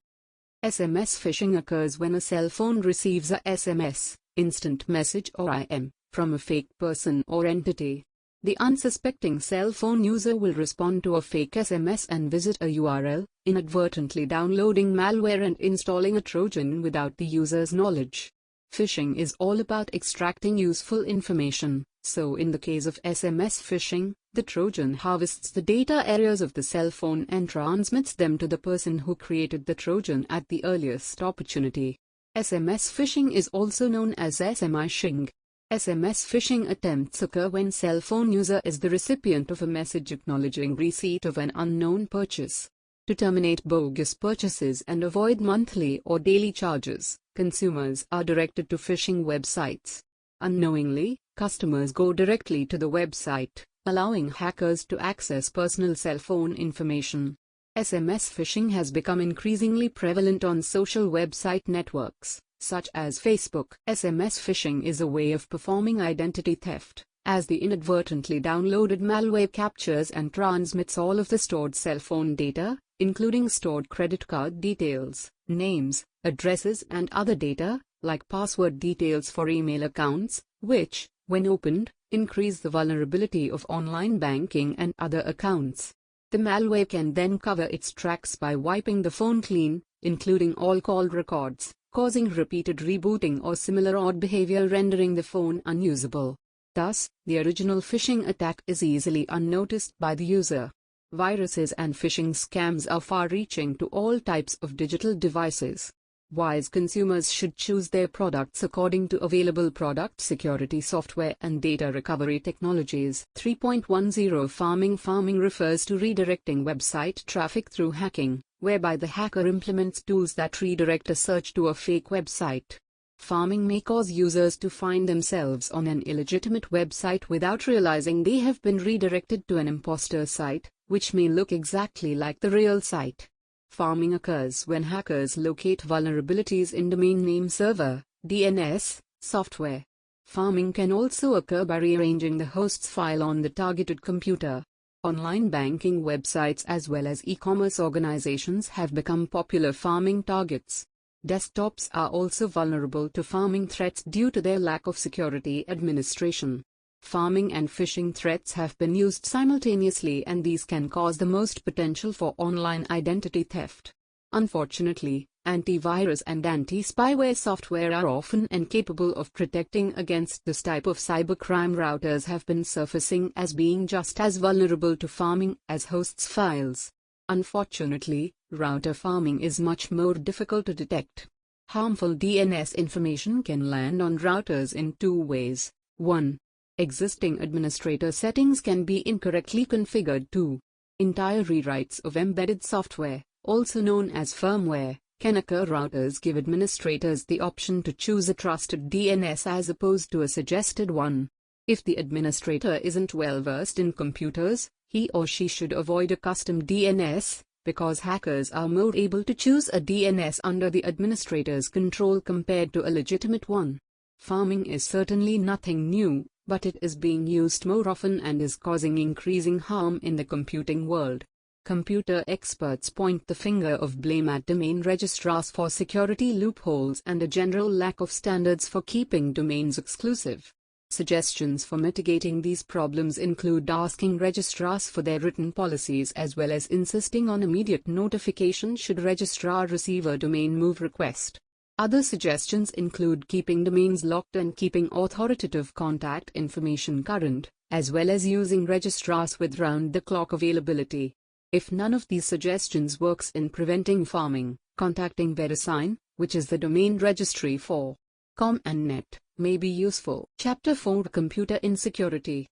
SMS phishing occurs when a cell phone receives a SMS, instant message or IM, from a fake person or entity. The unsuspecting cell phone user will respond to a fake SMS and visit a URL, inadvertently downloading malware and installing a Trojan without the user's knowledge. Phishing is all about extracting useful information, so in the case of SMS phishing, the Trojan harvests the data areas of the cell phone and transmits them to the person who created the Trojan at the earliest opportunity. SMS phishing is also known as SMS-shing. SMS phishing attempts occur when cell phone user is the recipient of a message acknowledging receipt of an unknown purchase. To terminate bogus purchases and avoid monthly or daily charges, consumers are directed to phishing websites. Unknowingly, customers go directly to the website, allowing hackers to access personal cell phone information. SMS phishing has become increasingly prevalent on social website networks, such as Facebook. SMS phishing is a way of performing identity theft, as the inadvertently downloaded malware captures and transmits all of the stored cell phone data, including stored credit card details, names, addresses and other data, like password details for email accounts, which, when opened, increase the vulnerability of online banking and other accounts. The malware can then cover its tracks by wiping the phone clean, including all call records, causing repeated rebooting or similar odd behavior, rendering the phone unusable. Thus, the original phishing attack is easily unnoticed by the user. Viruses and phishing scams are far-reaching to all types of digital devices. Wise consumers should choose their products according to available product security software and data recovery technologies. 3.10 Farming refers to redirecting website traffic through hacking, whereby the hacker implements tools that redirect a search to a fake website. Farming may cause users to find themselves on an illegitimate website without realizing they have been redirected to an imposter site, which may look exactly like the real site. Farming occurs when hackers locate vulnerabilities in domain name server (DNS) software. Farming can also occur by rearranging the host's file on the targeted computer. Online banking websites as well as e-commerce organizations have become popular farming targets. Desktops are also vulnerable to farming threats due to their lack of security administration. Farming and phishing threats have been used simultaneously, and these can cause the most potential for online identity theft. Unfortunately, antivirus and anti-spyware software are often incapable of protecting against this type of cybercrime. Routers have been surfacing as being just as vulnerable to farming as hosts' files. Unfortunately, router farming is much more difficult to detect. Harmful DNS information can land on routers in two ways. 1. Existing administrator settings can be incorrectly configured. 2. Entire rewrites of embedded software, also known as firmware, can occur. Routers give administrators the option to choose a trusted DNS as opposed to a suggested one. If the administrator isn't well versed in computers, he or she should avoid a custom DNS, because hackers are more able to choose a DNS under the administrator's control compared to a legitimate one. Farming is certainly nothing new, but it is being used more often and is causing increasing harm in the computing world. Computer experts point the finger of blame at domain registrars for security loopholes and a general lack of standards for keeping domains exclusive. Suggestions for mitigating these problems include asking registrars for their written policies as well as insisting on immediate notification should registrar receive a domain move request. Other suggestions include keeping domains locked and keeping authoritative contact information current, as well as using registrars with round-the-clock availability. If none of these suggestions works in preventing farming, contacting VeriSign, which is the domain registry for .com and .net, may be useful. Chapter 4 Computer Insecurity.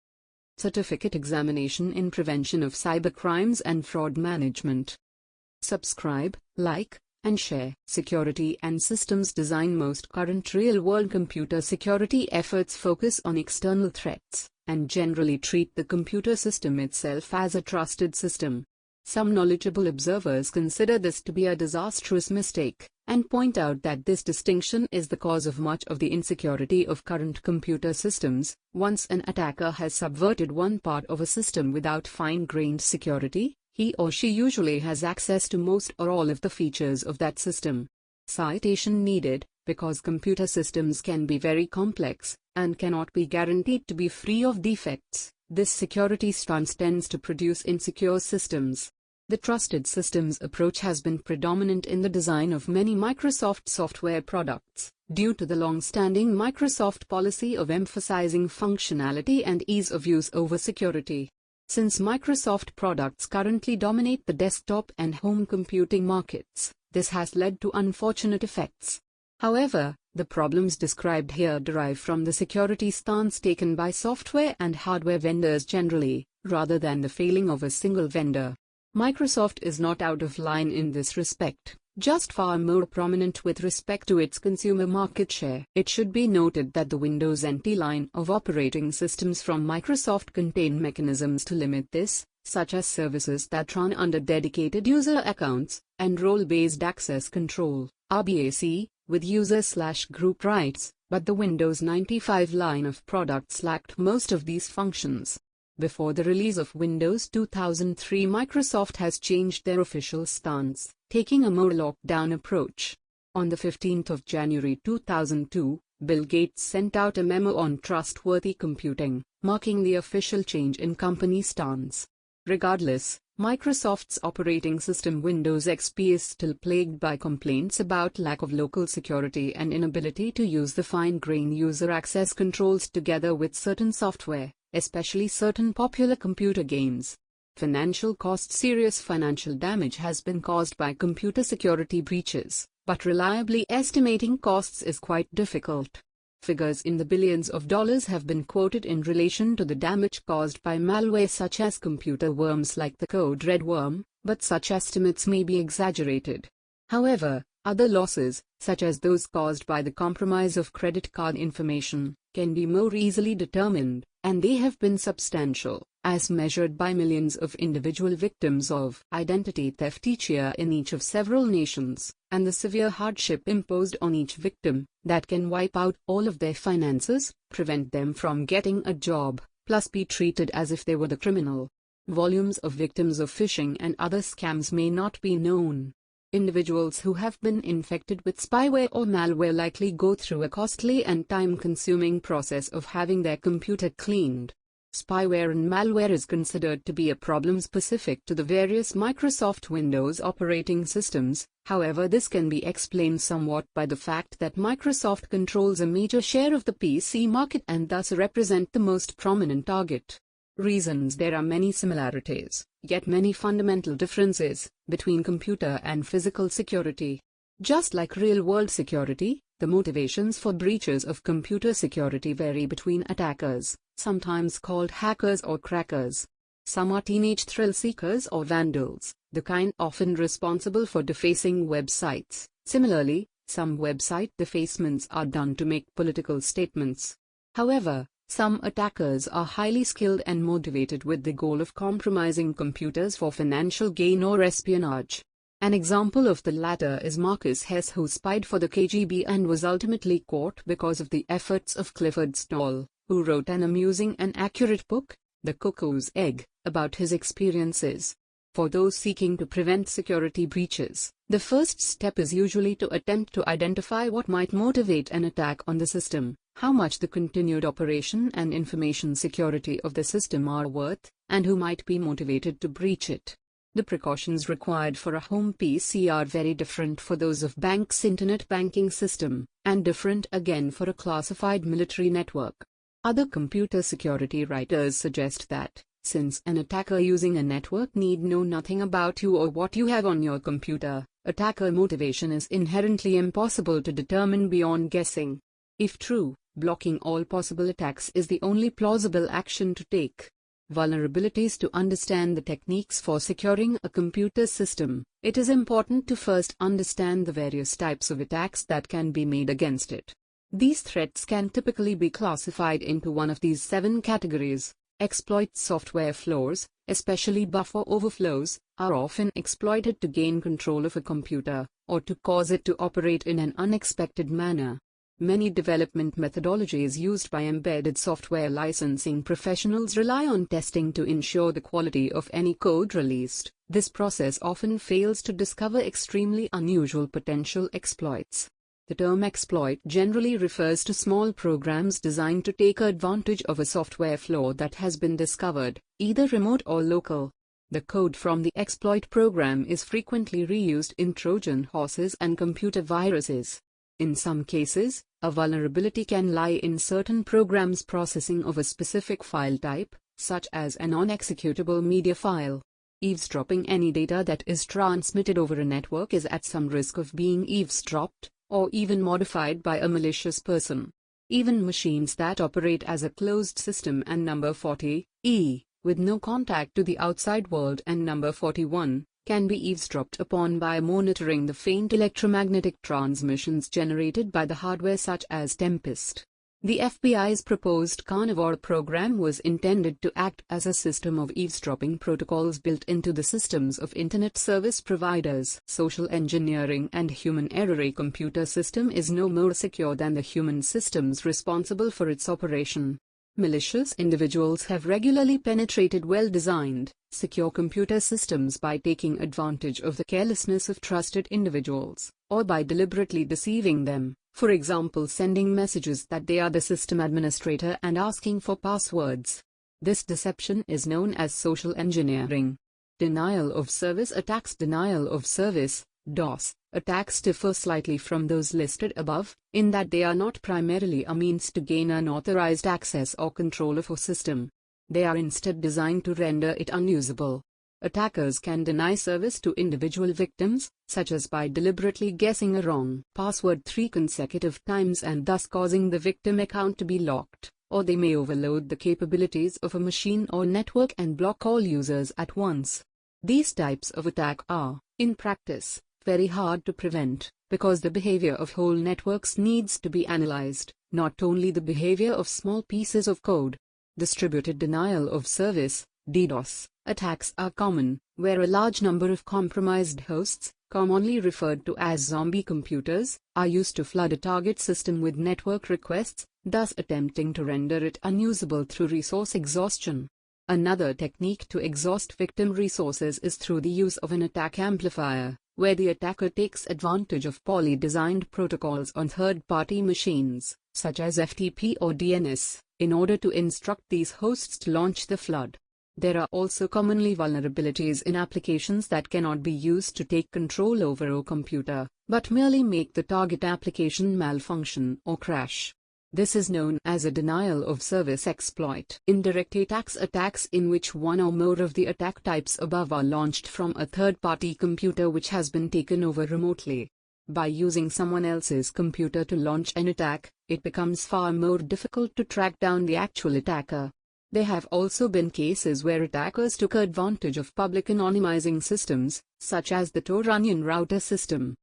Certificate Examination in Prevention of Cybercrimes and Fraud Management. Subscribe, like, and share. Security and systems design. Most current real-world computer security efforts focus on external threats, and generally treat the computer system itself as a trusted system. Some knowledgeable observers consider this to be a disastrous mistake, and point out that this distinction is the cause of much of the insecurity of current computer systems. Once an attacker has subverted one part of a system without fine-grained security, he or she usually has access to most or all of the features of that system. Citation needed, because computer systems can be very complex, and cannot be guaranteed to be free of defects. This security stance tends to produce insecure systems. The trusted systems approach has been predominant in the design of many Microsoft software products, due to the long-standing Microsoft policy of emphasizing functionality and ease of use over security. Since Microsoft products currently dominate the desktop and home computing markets, this has led to unfortunate effects. However, the problems described here derive from the security stance taken by software and hardware vendors generally, rather than the failing of a single vendor. Microsoft is not out of line in this respect, just far more prominent with respect to its consumer market share. It should be noted that the Windows NT line of operating systems from Microsoft contain mechanisms to limit this, such as services that run under dedicated user accounts, and role-based access control, RBAC, with user/group rights, but the Windows 95 line of products lacked most of these functions. Before the release of Windows 2003, Microsoft has changed their official stance, taking a more lockdown approach. On the 15th of January 2002, Bill Gates sent out a memo on trustworthy computing, marking the official change in company stance. Regardless, Microsoft's operating system Windows XP is still plagued by complaints about lack of local security and inability to use the fine-grained user access controls together with certain software, especially certain popular computer games. Financial costs. Serious financial damage has been caused by computer security breaches, but reliably estimating costs is quite difficult. Figures in the billions of dollars have been quoted in relation to the damage caused by malware such as computer worms like the Code Red worm, but such estimates may be exaggerated. However, other losses, such as those caused by the compromise of credit card information, can be more easily determined, and they have been substantial, as measured by millions of individual victims of identity theft each year in each of several nations, and the severe hardship imposed on each victim, that can wipe out all of their finances, prevent them from getting a job, plus be treated as if they were the criminal. Volumes of victims of phishing and other scams may not be known. Individuals who have been infected with spyware or malware likely go through a costly and time-consuming process of having their computer cleaned. Spyware and malware is considered to be a problem specific to the various Microsoft Windows operating systems. However, this can be explained somewhat by the fact that Microsoft controls a major share of the PC market and thus represent the most prominent target. Reasons. There are many similarities, yet many fundamental differences, between computer and physical security. Just like real-world security, the motivations for breaches of computer security vary between attackers, sometimes called hackers or crackers. Some are teenage thrill-seekers or vandals, the kind often responsible for defacing websites. Similarly, some website defacements are done to make political statements. However, some attackers are highly skilled and motivated with the goal of compromising computers for financial gain or espionage. An example of the latter is Marcus Hess, who spied for the KGB and was ultimately caught because of the efforts of Clifford Stoll, who wrote an amusing and accurate book, The Cuckoo's Egg, about his experiences. For those seeking to prevent security breaches, the first step is usually to attempt to identify what might motivate an attack on the system, how much the continued operation and information security of the system are worth, and who might be motivated to breach it. The precautions required for a home PC are very different for those of bank's internet banking system, and different again for a classified military network. Other computer security writers suggest that, since an attacker using a network need know nothing about you or what you have on your computer, attacker motivation is inherently impossible to determine beyond guessing. If true, blocking all possible attacks is the only plausible action to take. Vulnerabilities. To understand the techniques for securing a computer system, it is important to first understand the various types of attacks that can be made against it. These threats can typically be classified into one of these 7 categories. Exploit. Software flaws, especially buffer overflows, are often exploited to gain control of a computer, or to cause it to operate in an unexpected manner. Many development methodologies used by embedded software licensing professionals rely on testing to ensure the quality of any code released. This process often fails to discover extremely unusual potential exploits. The term exploit generally refers to small programs designed to take advantage of a software flaw that has been discovered, either remote or local. The code from the exploit program is frequently reused in Trojan horses and computer viruses. In some cases, a vulnerability can lie in certain programs' processing of a specific file type, such as a non-executable media file. Eavesdropping. Any data that is transmitted over a network is at some risk of being eavesdropped, or even modified by a malicious person. Even machines that operate as a closed system and number 40E with no contact to the outside world, and number 41, can be eavesdropped upon by monitoring the faint electromagnetic transmissions generated by the hardware such as Tempest. The FBI's proposed Carnivore program was intended to act as a system of eavesdropping protocols built into the systems of Internet service providers. Social engineering and human error. A computer system is no more secure than the human systems responsible for its operation. Malicious individuals have regularly penetrated well-designed, secure computer systems by taking advantage of the carelessness of trusted individuals, or by deliberately deceiving them, for example sending messages that they are the system administrator and asking for passwords. This deception is known as social engineering. Denial of service attacks. Denial of service (DOS) attacks differ slightly from those listed above, in that they are not primarily a means to gain unauthorized access or control of a system. They are instead designed to render it unusable. Attackers can deny service to individual victims, such as by deliberately guessing a wrong password 3 consecutive times and thus causing the victim account to be locked, or they may overload the capabilities of a machine or network and block all users at once. These types of attack are, in practice, very hard to prevent, because the behavior of whole networks needs to be analyzed, not only the behavior of small pieces of code. Distributed denial of service (DDoS) attacks are common, where a large number of compromised hosts, commonly referred to as zombie computers, are used to flood a target system with network requests, thus attempting to render it unusable through resource exhaustion. Another technique to exhaust victim resources is through the use of an attack amplifier, where the attacker takes advantage of poorly designed protocols on third-party machines, such as FTP or DNS, in order to instruct these hosts to launch the flood. There are also commonly vulnerabilities in applications that cannot be used to take control over a computer, but merely make the target application malfunction or crash. This is known as a denial of service exploit. Indirect attacks in which one or more of the attack types above are launched from a third-party computer which has been taken over remotely. By using someone else's computer to launch an attack, it becomes far more difficult to track down the actual attacker. There have also been cases where attackers took advantage of public anonymizing systems, such as the Tor Onion router system.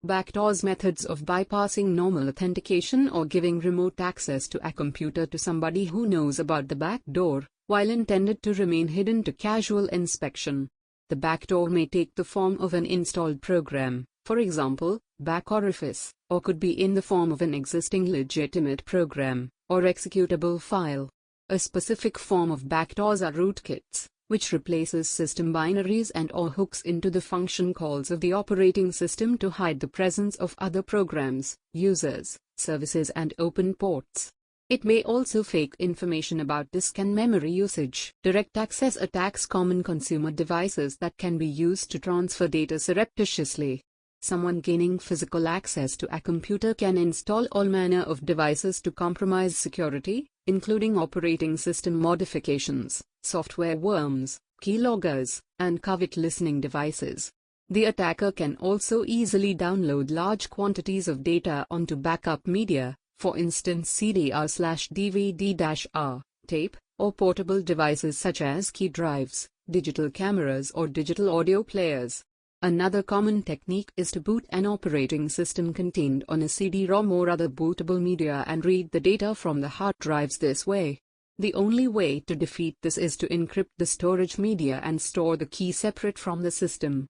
Backdoors. Methods of bypassing normal authentication or giving remote access to a computer to somebody who knows about the backdoor, while intended to remain hidden to casual inspection. The backdoor may take the form of an installed program, for example, backorifice, or could be in the form of an existing legitimate program, or executable file. A specific form of backdoors are rootkits, which replaces system binaries and/or hooks into the function calls of the operating system to hide the presence of other programs, users, services and open ports. It may also fake information about disk and memory usage. Direct access attacks. Common consumer devices that can be used to transfer data surreptitiously. Someone gaining physical access to a computer can install all manner of devices to compromise security, including operating system modifications, software worms, keyloggers, and covert listening devices. The attacker can also easily download large quantities of data onto backup media, for instance CDR/DVD-R, tape, or portable devices such as key drives, digital cameras or digital audio players. Another common technique is to boot an operating system contained on a CD-ROM or other bootable media and read the data from the hard drives this way. The only way to defeat this is to encrypt the storage media and store the key separate from the system.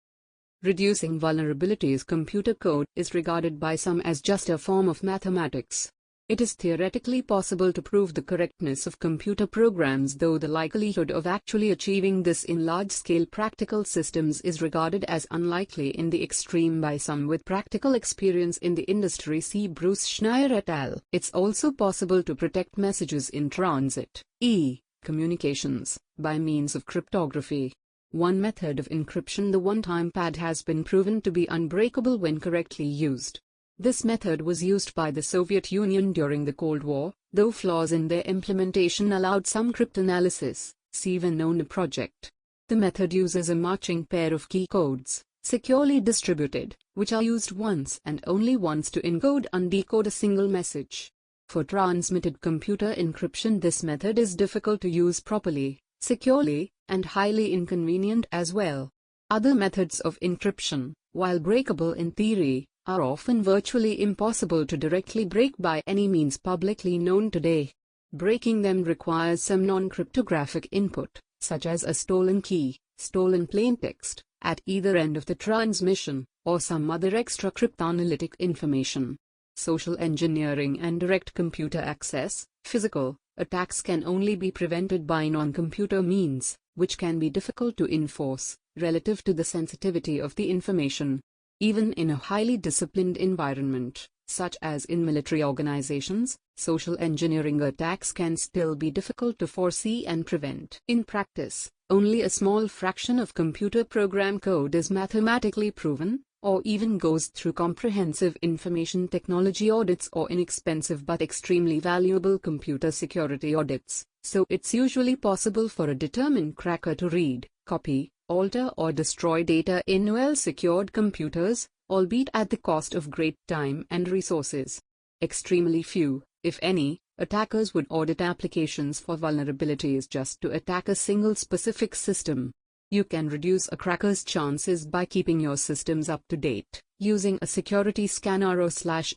Reducing vulnerabilities. Computer code is regarded by some as just a form of mathematics. It is theoretically possible to prove the correctness of computer programs, though the likelihood of actually achieving this in large-scale practical systems is regarded as unlikely in the extreme by some with practical experience in the industry. See Bruce Schneier et al. It's also possible to protect messages in transit, communications, by means of cryptography. One method of encryption, the one-time pad, has been proven to be unbreakable when correctly used. This method was used by the Soviet Union during the Cold War, though flaws in their implementation allowed some cryptanalysis. See Venona project. The method uses a matching pair of key codes, securely distributed, which are used once and only once to encode and decode a single message. For transmitted computer encryption, this method is difficult to use properly, securely, and highly inconvenient as well. Other methods of encryption, while breakable in theory, are often virtually impossible to directly break by any means publicly known today. Breaking them requires some non-cryptographic input, such as a stolen key, stolen plaintext, at either end of the transmission, or some other extra cryptanalytic information. Social engineering and direct computer access, physical attacks can only be prevented by non-computer means, which can be difficult to enforce, relative to the sensitivity of the information. Even in a highly disciplined environment, such as in military organizations, social engineering attacks can still be difficult to foresee and prevent. In practice, only a small fraction of computer program code is mathematically proven, or even goes through comprehensive information technology audits or inexpensive but extremely valuable computer security audits, so it's usually possible for a determined cracker to read, copy, alter or destroy data in well-secured computers, albeit at the cost of great time and resources. Extremely few, if any, attackers would audit applications for vulnerabilities just to attack a single specific system. You can reduce a cracker's chances by keeping your systems up to date, using a security scanner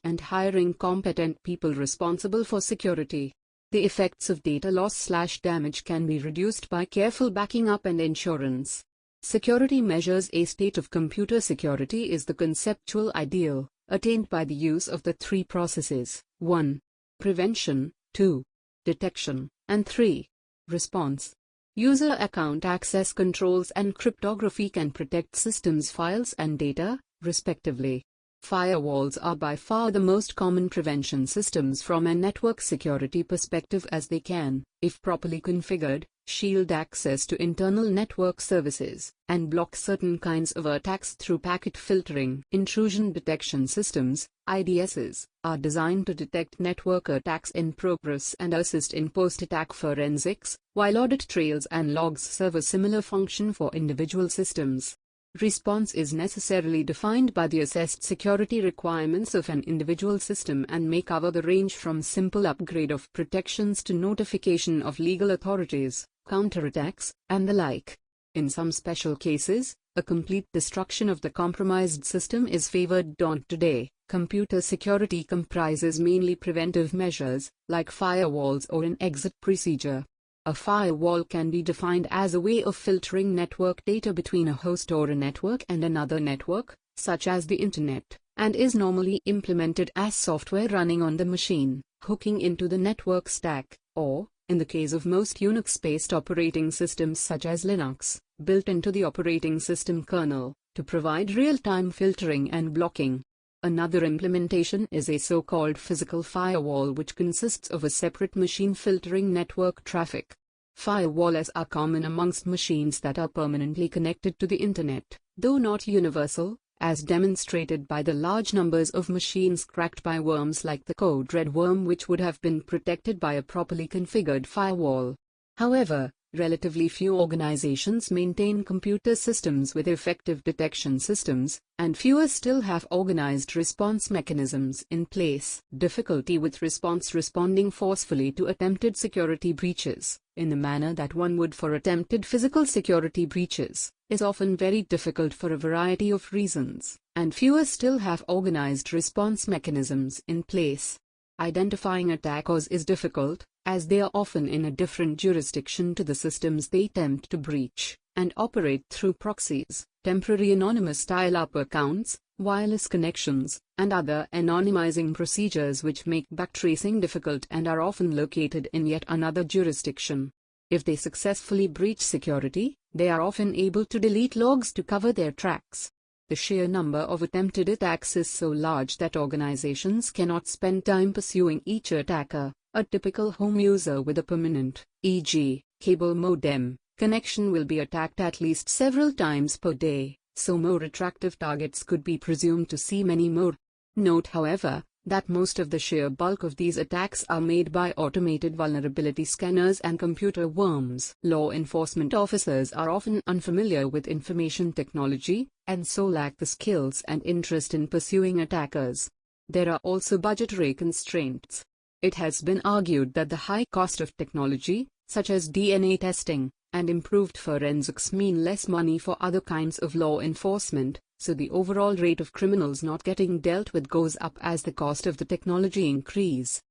and hiring competent people responsible for security. The effects of data loss/damage can be reduced by careful backing up and insurance. Security measures. A state of computer security is the conceptual ideal, attained by the use of the three processes: 1. Prevention, 2. Detection, and 3. Response. User account access controls and cryptography can protect systems, files and data, respectively. Firewalls are by far the most common prevention systems from a network security perspective, as they can, if properly configured, shield access to internal network services, and block certain kinds of attacks through packet filtering. Intrusion detection systems, IDSs, are designed to detect network attacks in progress and assist in post-attack forensics, while audit trails and logs serve a similar function for individual systems. Response is necessarily defined by the assessed security requirements of an individual system and may cover the range from simple upgrade of protections to notification of legal authorities, counterattacks, and the like. In some special cases, a complete destruction of the compromised system is favored. Today, computer security comprises mainly preventive measures, like firewalls or an exit procedure. A firewall can be defined as a way of filtering network data between a host or a network and another network, such as the Internet, and is normally implemented as software running on the machine, hooking into the network stack, or, in the case of most Unix-based operating systems such as Linux, built into the operating system kernel, to provide real-time filtering and blocking. Another implementation is a so-called physical firewall, which consists of a separate machine filtering network traffic. Firewalls are common amongst machines that are permanently connected to the Internet, though not universal, as demonstrated by the large numbers of machines cracked by worms like the Code Red worm, which would have been protected by a properly configured firewall. However, relatively few organizations maintain computer systems with effective detection systems, and fewer still have organized response mechanisms in place. Difficulty with responding forcefully to attempted security breaches, in the manner that one would for attempted physical security breaches, is often very difficult for a variety of reasons, and fewer still have organized response mechanisms in place. Identifying attackers is difficult, as they are often in a different jurisdiction to the systems they attempt to breach, and operate through proxies, temporary anonymous dial-up accounts, wireless connections, and other anonymizing procedures which make backtracing difficult and are often located in yet another jurisdiction. If they successfully breach security, they are often able to delete logs to cover their tracks. The sheer number of attempted attacks is so large that organizations cannot spend time pursuing each attacker. A typical home user with a permanent, e.g., cable modem, connection will be attacked at least several times per day, so more attractive targets could be presumed to see many more. Note, however, that most of the sheer bulk of these attacks are made by automated vulnerability scanners and computer worms. Law enforcement officers are often unfamiliar with information technology, and so lack the skills and interest in pursuing attackers. There are also budgetary constraints. It has been argued that the high cost of technology, such as DNA testing, and improved forensics mean less money for other kinds of law enforcement, so the overall rate of criminals not getting dealt with goes up as the cost of the technology increase.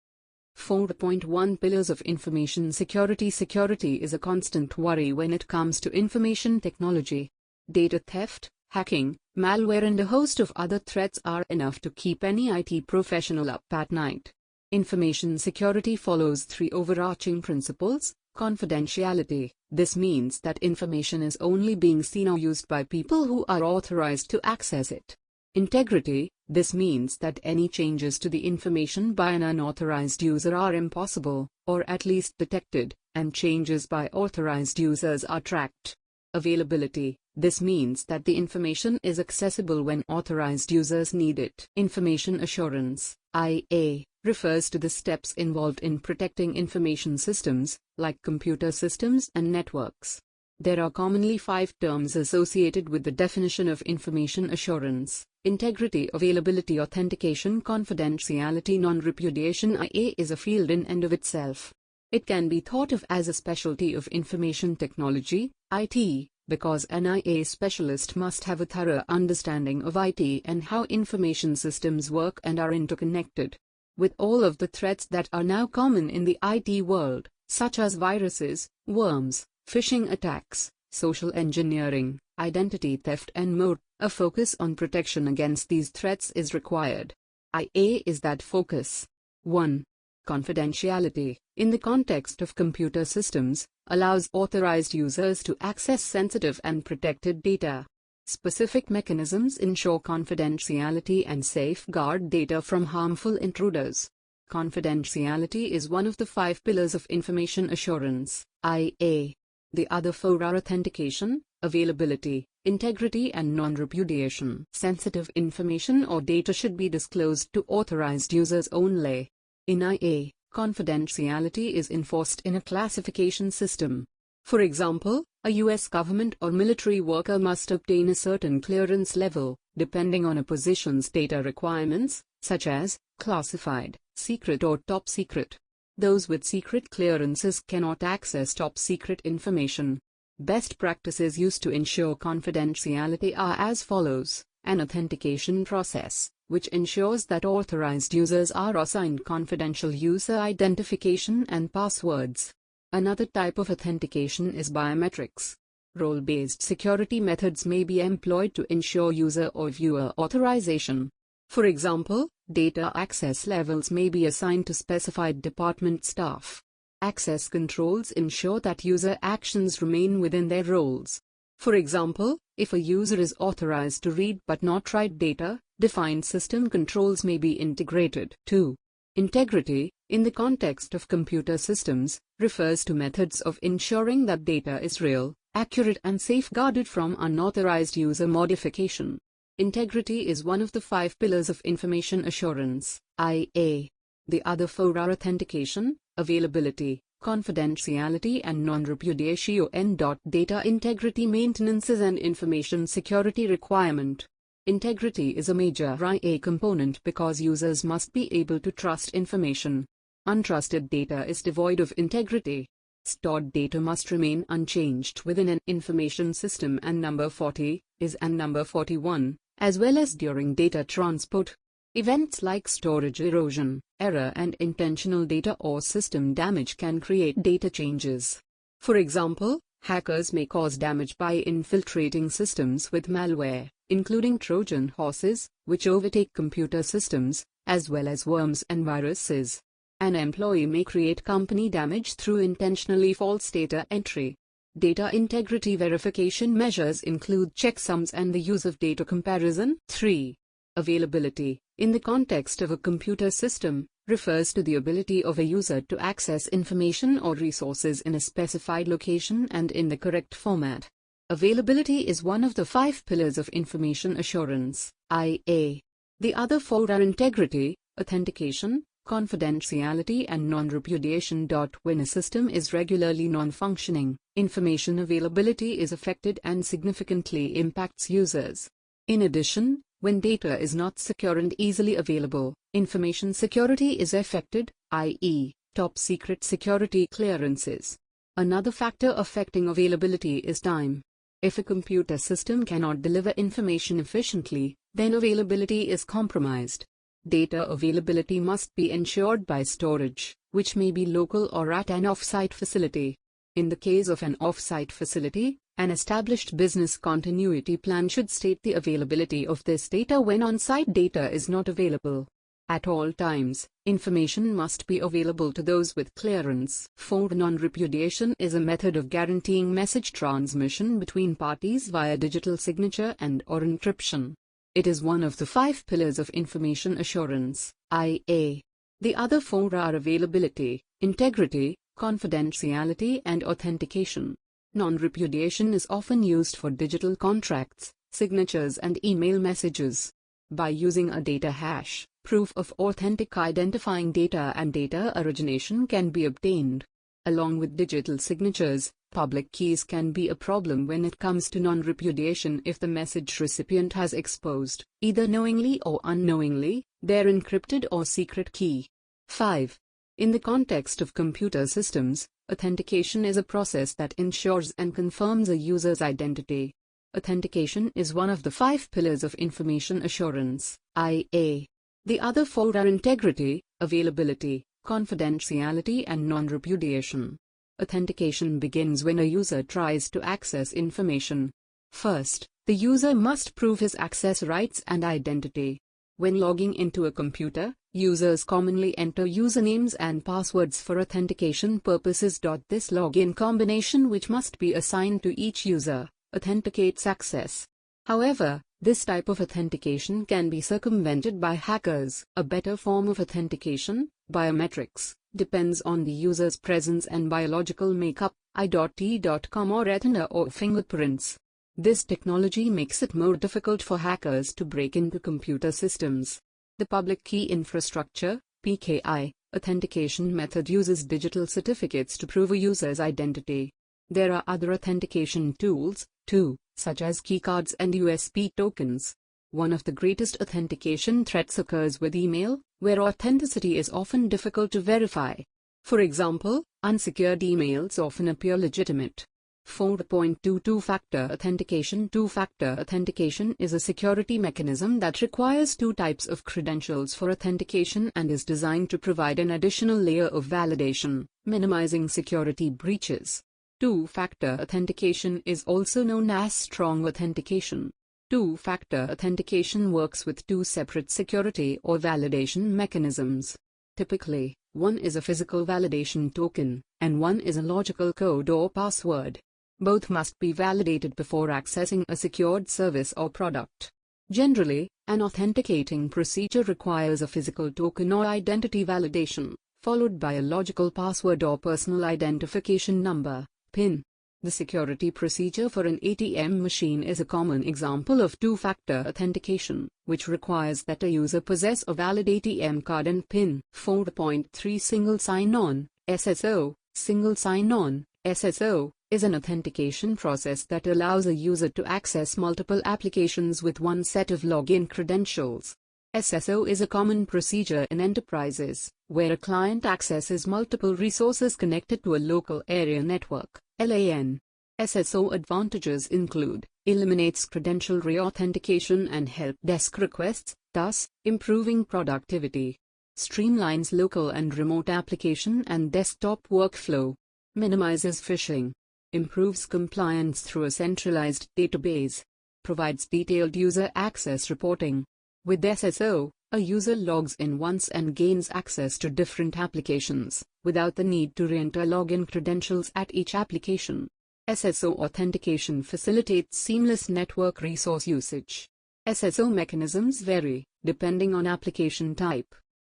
4.1 Pillars of Information Security. Security is a constant worry when it comes to information technology. Data theft, hacking, malware and a host of other threats are enough to keep any IT professional up at night. Information security follows three overarching principles. Confidentiality. This means that information is only being seen or used by people who are authorized to access it. Integrity. This means that any changes to the information by an unauthorized user are impossible, or at least detected, and changes by authorized users are tracked. Availability. This means that the information is accessible when authorized users need it. Information assurance, IA, refers to the steps involved in protecting information systems, like computer systems and networks. There are commonly 5 terms associated with the definition of information assurance: integrity, availability, authentication, confidentiality, non-repudiation. IA is a field in and of itself. It can be thought of as a specialty of information technology, IT, because an IA specialist must have a thorough understanding of IT and how information systems work and are interconnected. With all of the threats that are now common in the IT world, such as viruses, worms, phishing attacks, social engineering, identity theft and more, a focus on protection against these threats is required. IA is that focus. 1. Confidentiality, in the context of computer systems, allows authorized users to access sensitive and protected data. Specific mechanisms ensure confidentiality and safeguard data from harmful intruders. Confidentiality is one of the 5 pillars of information assurance, IA. The other 4 are authentication, availability, integrity and non-repudiation. Sensitive information or data should be disclosed to authorized users only. In IA, confidentiality is enforced in a classification system. For example, a US government or military worker must obtain a certain clearance level, depending on a position's data requirements, such as classified, secret or top secret. Those with secret clearances cannot access top secret information. Best practices used to ensure confidentiality are as follows: an authentication process, which ensures that authorized users are assigned confidential user identification and passwords. Another type of authentication is biometrics. Role-based security methods may be employed to ensure user or viewer authorization. For example, data access levels may be assigned to specified department staff. Access controls ensure that user actions remain within their roles. For example, if a user is authorized to read but not write data, defined system controls may be integrated. 2. Integrity, in the context of computer systems, refers to methods of ensuring that data is real, accurate and safeguarded from unauthorized user modification. Integrity is one of the 5 pillars of information assurance, IA. The other 4 are authentication, availability, confidentiality and non-repudiation. Data integrity maintenance is an information security requirement. Integrity is a major IA component because users must be able to trust information. Untrusted data is devoid of integrity. Stored data must remain unchanged within an information system, and number 40 is and number 41, as well as during data transport. Events like storage erosion, error and intentional data or system damage can create data changes. For example, hackers may cause damage by infiltrating systems with malware, including Trojan horses, which overtake computer systems, as well as worms and viruses. An employee may create company damage through intentionally false data entry. Data integrity verification measures include checksums and the use of data comparison. 3. Availability, in the context of a computer system, refers to the ability of a user to access information or resources in a specified location and in the correct format. Availability is one of the 5 pillars of information assurance, IA. The other 4 are integrity, authentication, confidentiality and non-repudiation. When a system is regularly non-functioning, information availability is affected and significantly impacts users. In addition, when data is not secure and easily available, information security is affected, i.e., top secret security clearances. Another factor affecting availability is time. If a computer system cannot deliver information efficiently, then availability is compromised. Data availability must be ensured by storage, which may be local or at an off-site facility. In the case of an off-site facility, an established business continuity plan should state the availability of this data when on-site data is not available. At all times, information must be available to those with clearance. 4. Non-repudiation is a method of guaranteeing message transmission between parties via digital signature and/or encryption. It is one of the 5 pillars of information assurance, IA. The other 4 are availability, integrity, confidentiality, and authentication. Non-repudiation is often used for digital contracts, signatures, and email messages. By using a data hash, proof of authentic identifying data and data origination can be obtained. Along with digital signatures, public keys can be a problem when it comes to non-repudiation if the message recipient has exposed, either knowingly or unknowingly, their encrypted or secret key. 5. In the context of computer systems, authentication is a process that ensures and confirms a user's identity. Authentication is one of the 5 pillars of information assurance, IA. The other 4 are integrity, availability, confidentiality, and non-repudiation. Authentication begins when a user tries to access information. First, the user must prove his access rights and identity. When logging into a computer, users commonly enter usernames and passwords for authentication purposes. This login combination, which must be assigned to each user, authenticates access. However, this type of authentication can be circumvented by hackers. A better form of authentication, biometrics, depends on the user's presence and biological makeup, i.t.com or retina or fingerprints. This technology makes it more difficult for hackers to break into computer systems. The public key infrastructure, PKI, authentication method uses digital certificates to prove a user's identity. There are other authentication tools, too, such as keycards and USB tokens. One of the greatest authentication threats occurs with email, where authenticity is often difficult to verify. For example, unsecured emails often appear legitimate. 4.2 Two-factor authentication. Two-factor authentication is a security mechanism that requires 2 types of credentials for authentication and is designed to provide an additional layer of validation, minimizing security breaches. Two-factor authentication is also known as strong authentication. Two-factor authentication works with 2 separate security or validation mechanisms. Typically, one is a physical validation token, and one is a logical code or password. Both must be validated before accessing a secured service or product. Generally, an authenticating procedure requires a physical token or identity validation, followed by a logical password or personal identification number, PIN. The security procedure for an ATM machine is a common example of two-factor authentication, which requires that a user possess a valid ATM card and PIN. 4.3 Single sign-on, SSO. Single sign-on, SSO, is an authentication process that allows a user to access multiple applications with one set of login credentials. SSO is a common procedure in enterprises, where a client accesses multiple resources connected to a local area network, LAN. SSO advantages include, eliminates credential re-authentication and help desk requests, thus, improving productivity. Streamlines local and remote application and desktop workflow. Minimizes phishing. Improves compliance through a centralized database. Provides detailed user access reporting. With SSO, a user logs in once and gains access to different applications, without the need to re-enter login credentials at each application. SSO authentication facilitates seamless network resource usage. SSO mechanisms vary, depending on application type.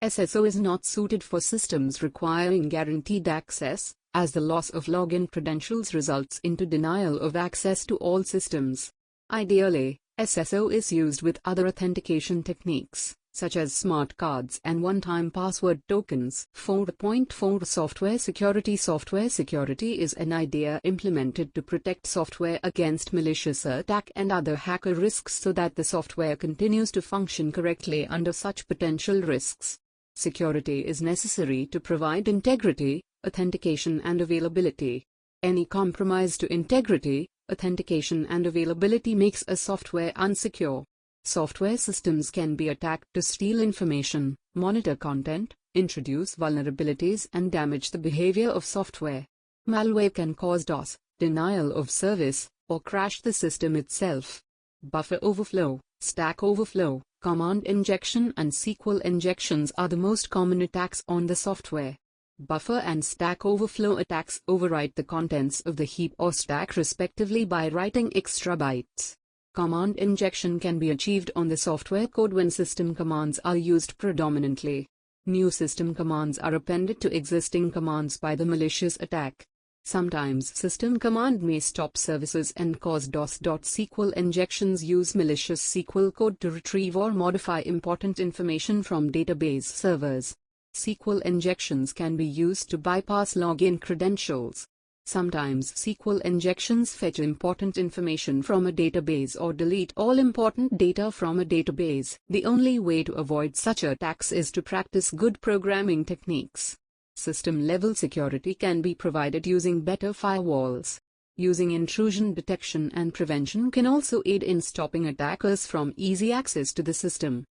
SSO is not suited for systems requiring guaranteed access, as the loss of login credentials results into denial of access to all systems. Ideally, SSO is used with other authentication techniques, such as smart cards and one-time password tokens. 4.4 Software security. Software security is an idea implemented to protect software against malicious attack and other hacker risks so that the software continues to function correctly under such potential risks. Security is necessary to provide integrity, authentication and availability. Any compromise to integrity, authentication and availability makes a software unsecure. Software systems can be attacked to steal information, monitor content, introduce vulnerabilities and damage the behavior of software. Malware can cause DOS, denial of service, or crash the system itself. Buffer overflow, stack overflow, command injection and SQL injections are the most common attacks on the software. Buffer and stack overflow attacks overwrite the contents of the heap or stack respectively by writing extra bytes. Command injection can be achieved on the software code when system commands are used predominantly. New system commands are appended to existing commands by the malicious attack. Sometimes system command may stop services and cause DOS. SQL injections use malicious SQL code to retrieve or modify important information from database servers. SQL injections can be used to bypass login credentials. Sometimes SQL injections fetch important information from a database or delete all important data from a database. The only way to avoid such attacks is to practice good programming techniques. System-level security can be provided using better firewalls. Using intrusion detection and prevention can also aid in stopping attackers from easy access to the system.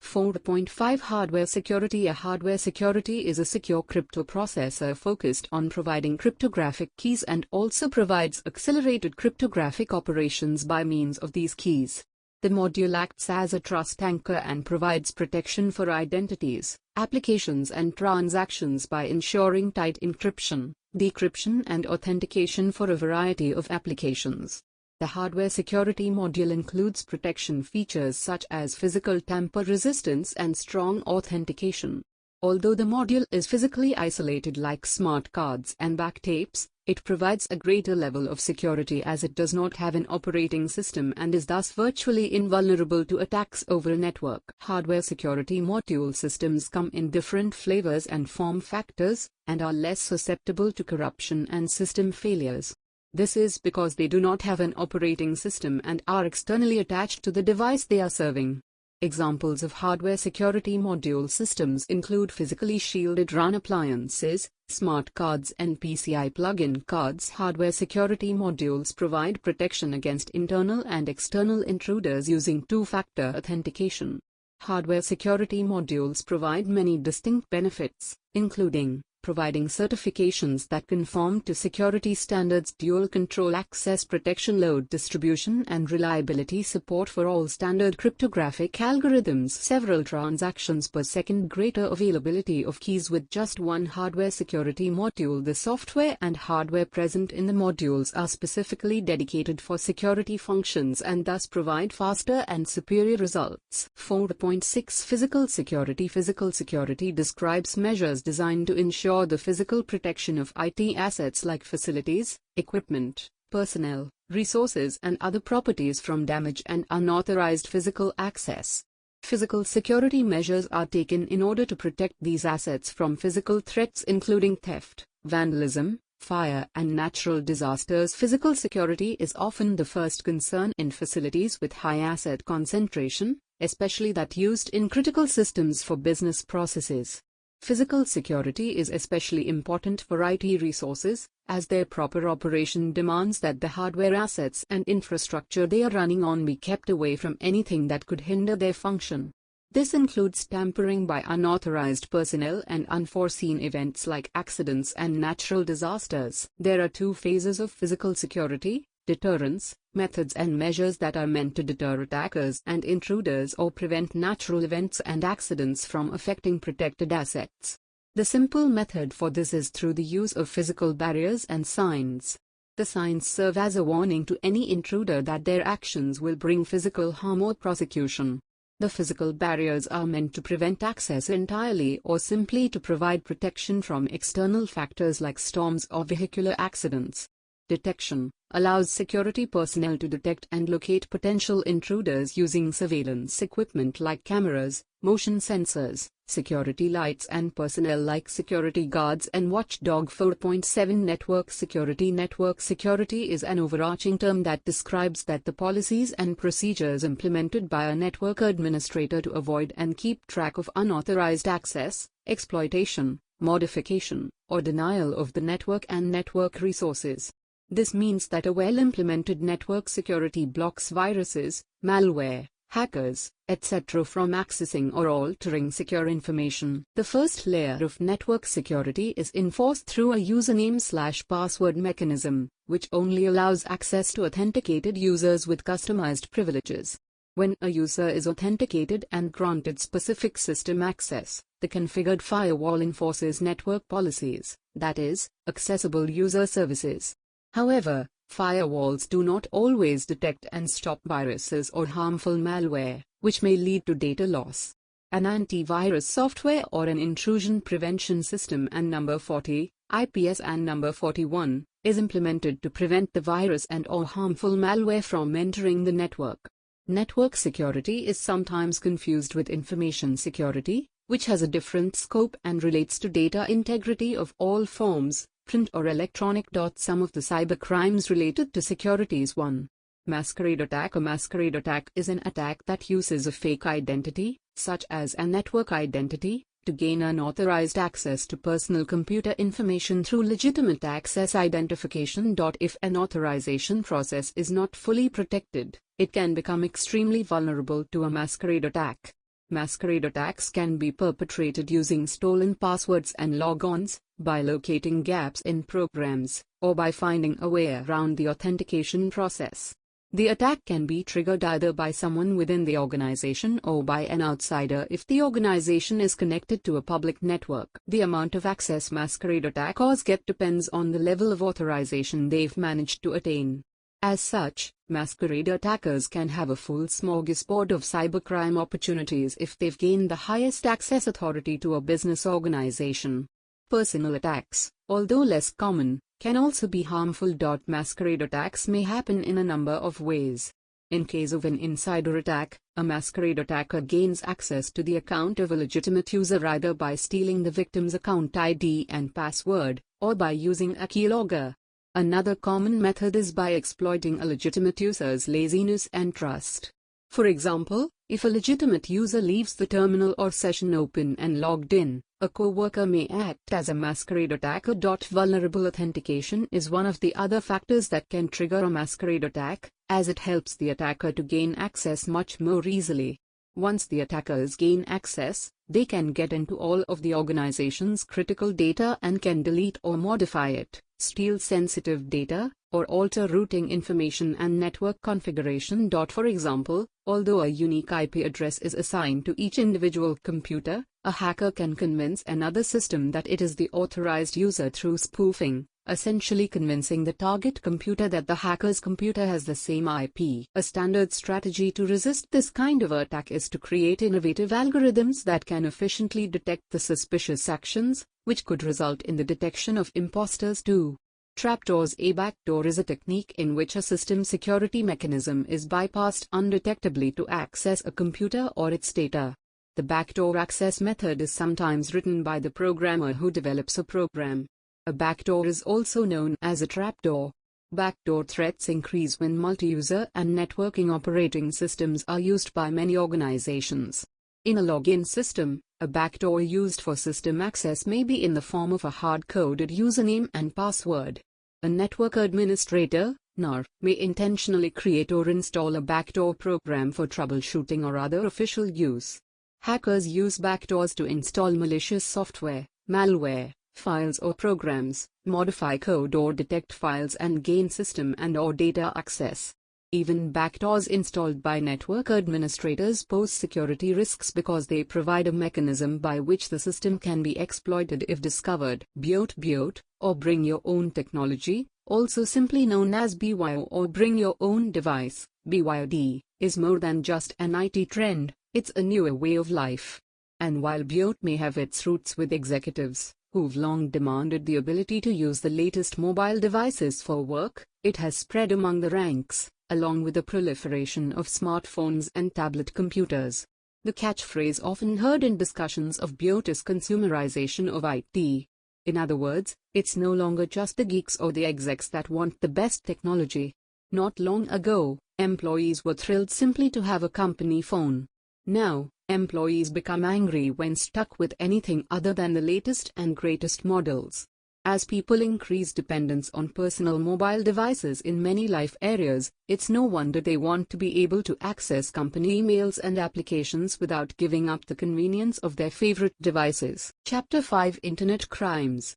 4.5 Hardware security. A hardware security is a secure crypto processor focused on providing cryptographic keys and also provides accelerated cryptographic operations by means of these keys. The module acts as a trust anchor and provides protection for identities, applications and transactions by ensuring tight encryption, decryption and authentication for a variety of applications. The hardware security module includes protection features such as physical tamper resistance and strong authentication. Although the module is physically isolated like smart cards and backtapes, it provides a greater level of security as it does not have an operating system and is thus virtually invulnerable to attacks over a network. Hardware security module systems come in different flavors and form factors, and are less susceptible to corruption and system failures. This is because they do not have an operating system and are externally attached to the device they are serving. Examples of hardware security module systems include physically shielded RAN appliances, smart cards and PCI plug-in cards. Hardware security modules provide protection against internal and external intruders using two-factor authentication. Hardware security modules provide many distinct benefits, including providing certifications that conform to security standards, dual control access protection, load distribution and reliability support for all standard cryptographic algorithms, several transactions per second, greater availability of keys with just one hardware security module. The software and hardware present in the modules are specifically dedicated for security functions and thus provide faster and superior results. 4.6 Physical security. Physical security describes measures designed to ensure the physical protection of IT assets like facilities, equipment, personnel, resources and other properties from damage and unauthorized physical access. Physical security measures are taken in order to protect these assets from physical threats including theft, vandalism, fire and natural disasters. Physical security is often the first concern in facilities with high asset concentration, especially that used in critical systems for business processes. Physical security is especially important for IT resources, as their proper operation demands that the hardware assets and infrastructure they are running on be kept away from anything that could hinder their function. This includes tampering by unauthorized personnel and unforeseen events like accidents and natural disasters. There are two phases of physical security: deterrence, methods and measures that are meant to deter attackers and intruders or prevent natural events and accidents from affecting protected assets. The simple method for this is through the use of physical barriers and signs. The signs serve as a warning to any intruder that their actions will bring physical harm or prosecution. The physical barriers are meant to prevent access entirely or simply to provide protection from external factors like storms or vehicular accidents. Detection allows security personnel to detect and locate potential intruders using surveillance equipment like cameras, motion sensors, security lights and personnel like security guards and watchdog. 4.7 Network security. Network security is an overarching term that describes that the policies and procedures implemented by a network administrator to avoid and keep track of unauthorized access, exploitation, modification, or denial of the network and network resources. This means that a well-implemented network security blocks viruses, malware, hackers, etc. from accessing or altering secure information. The first layer of network security is enforced through a username/password mechanism, which only allows access to authenticated users with customized privileges. When a user is authenticated and granted specific system access, the configured firewall enforces network policies, that is, accessible user services. However, firewalls do not always detect and stop viruses or harmful malware, which may lead to data loss. An antivirus software or an intrusion prevention system and number 40, IPS and number 41, is implemented to prevent the virus and/or harmful malware from entering the network. Network security is sometimes confused with information security, which has a different scope and relates to data integrity of all forms, print or electronic. Some of the cybercrimes related to security is 1. Masquerade attack. A masquerade attack is an attack that uses a fake identity, such as a network identity, to gain unauthorized access to personal computer information through legitimate access identification. If an authorization process is not fully protected, it can become extremely vulnerable to a masquerade attack. Masquerade attacks can be perpetrated using stolen passwords and logons, by locating gaps in programs, or by finding a way around the authentication process. The attack can be triggered either by someone within the organization or by an outsider if the organization is connected to a public network. The amount of access masquerade attackers get depends on the level of authorization they've managed to attain. As such, masquerade attackers can have a full smorgasbord of cybercrime opportunities if they've gained the highest access authority to a business organization. Personal attacks, although less common, can also be harmful. Masquerade attacks may happen in a number of ways. In case of an insider attack, a masquerade attacker gains access to the account of a legitimate user either by stealing the victim's account ID and password, or by using a keylogger. Another common method is by exploiting a legitimate user's laziness and trust. For example, if a legitimate user leaves the terminal or session open and logged in, a coworker may act as a masquerade attacker. Vulnerable authentication is one of the other factors that can trigger a masquerade attack, as it helps the attacker to gain access much more easily. Once the attackers gain access, they can get into all of the organization's critical data and can delete or modify it, steal sensitive data, or alter routing information and network configuration. For example, although a unique IP address is assigned to each individual computer, a hacker can convince another system that it is the authorized user through spoofing, essentially convincing the target computer that the hacker's computer has the same IP. A standard strategy to resist this kind of attack is to create innovative algorithms that can efficiently detect the suspicious actions, which could result in the detection of imposters too. Trapdoors. A backdoor is a technique in which a system security mechanism is bypassed undetectably to access a computer or its data. The backdoor access method is sometimes written by the programmer who develops a program. A backdoor is also known as a trapdoor. Backdoor threats increase when multi-user and networking operating systems are used by many organizations. In a login system, a backdoor used for system access may be in the form of a hard-coded username and password. A network administrator, NAR, may intentionally create or install a backdoor program for troubleshooting or other official use. Hackers use backdoors to install malicious software, malware, files or programs, modify code or detect files and gain system and/or data access. Even backdoors installed by network administrators pose security risks because they provide a mechanism by which the system can be exploited if discovered. BYOD, or Bring Your Own Technology, also simply known as BYO or Bring Your Own Device, BYOD, is more than just an IT trend, it's a newer way of life. And while BYOD may have its roots with executives, who've long demanded the ability to use the latest mobile devices for work, it has spread among the ranks, along with the proliferation of smartphones and tablet computers. The catchphrase often heard in discussions of BYOD is consumerization of IT. In other words, it's no longer just the geeks or the execs that want the best technology. Not long ago, employees were thrilled simply to have a company phone. Now, employees become angry when stuck with anything other than the latest and greatest models. As people increase dependence on personal mobile devices in many life areas, it's no wonder they want to be able to access company emails and applications without giving up the convenience of their favorite devices. Chapter 5: Internet Crimes.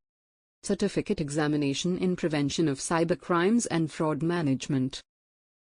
Certificate Examination in Prevention of Cybercrimes and Fraud Management.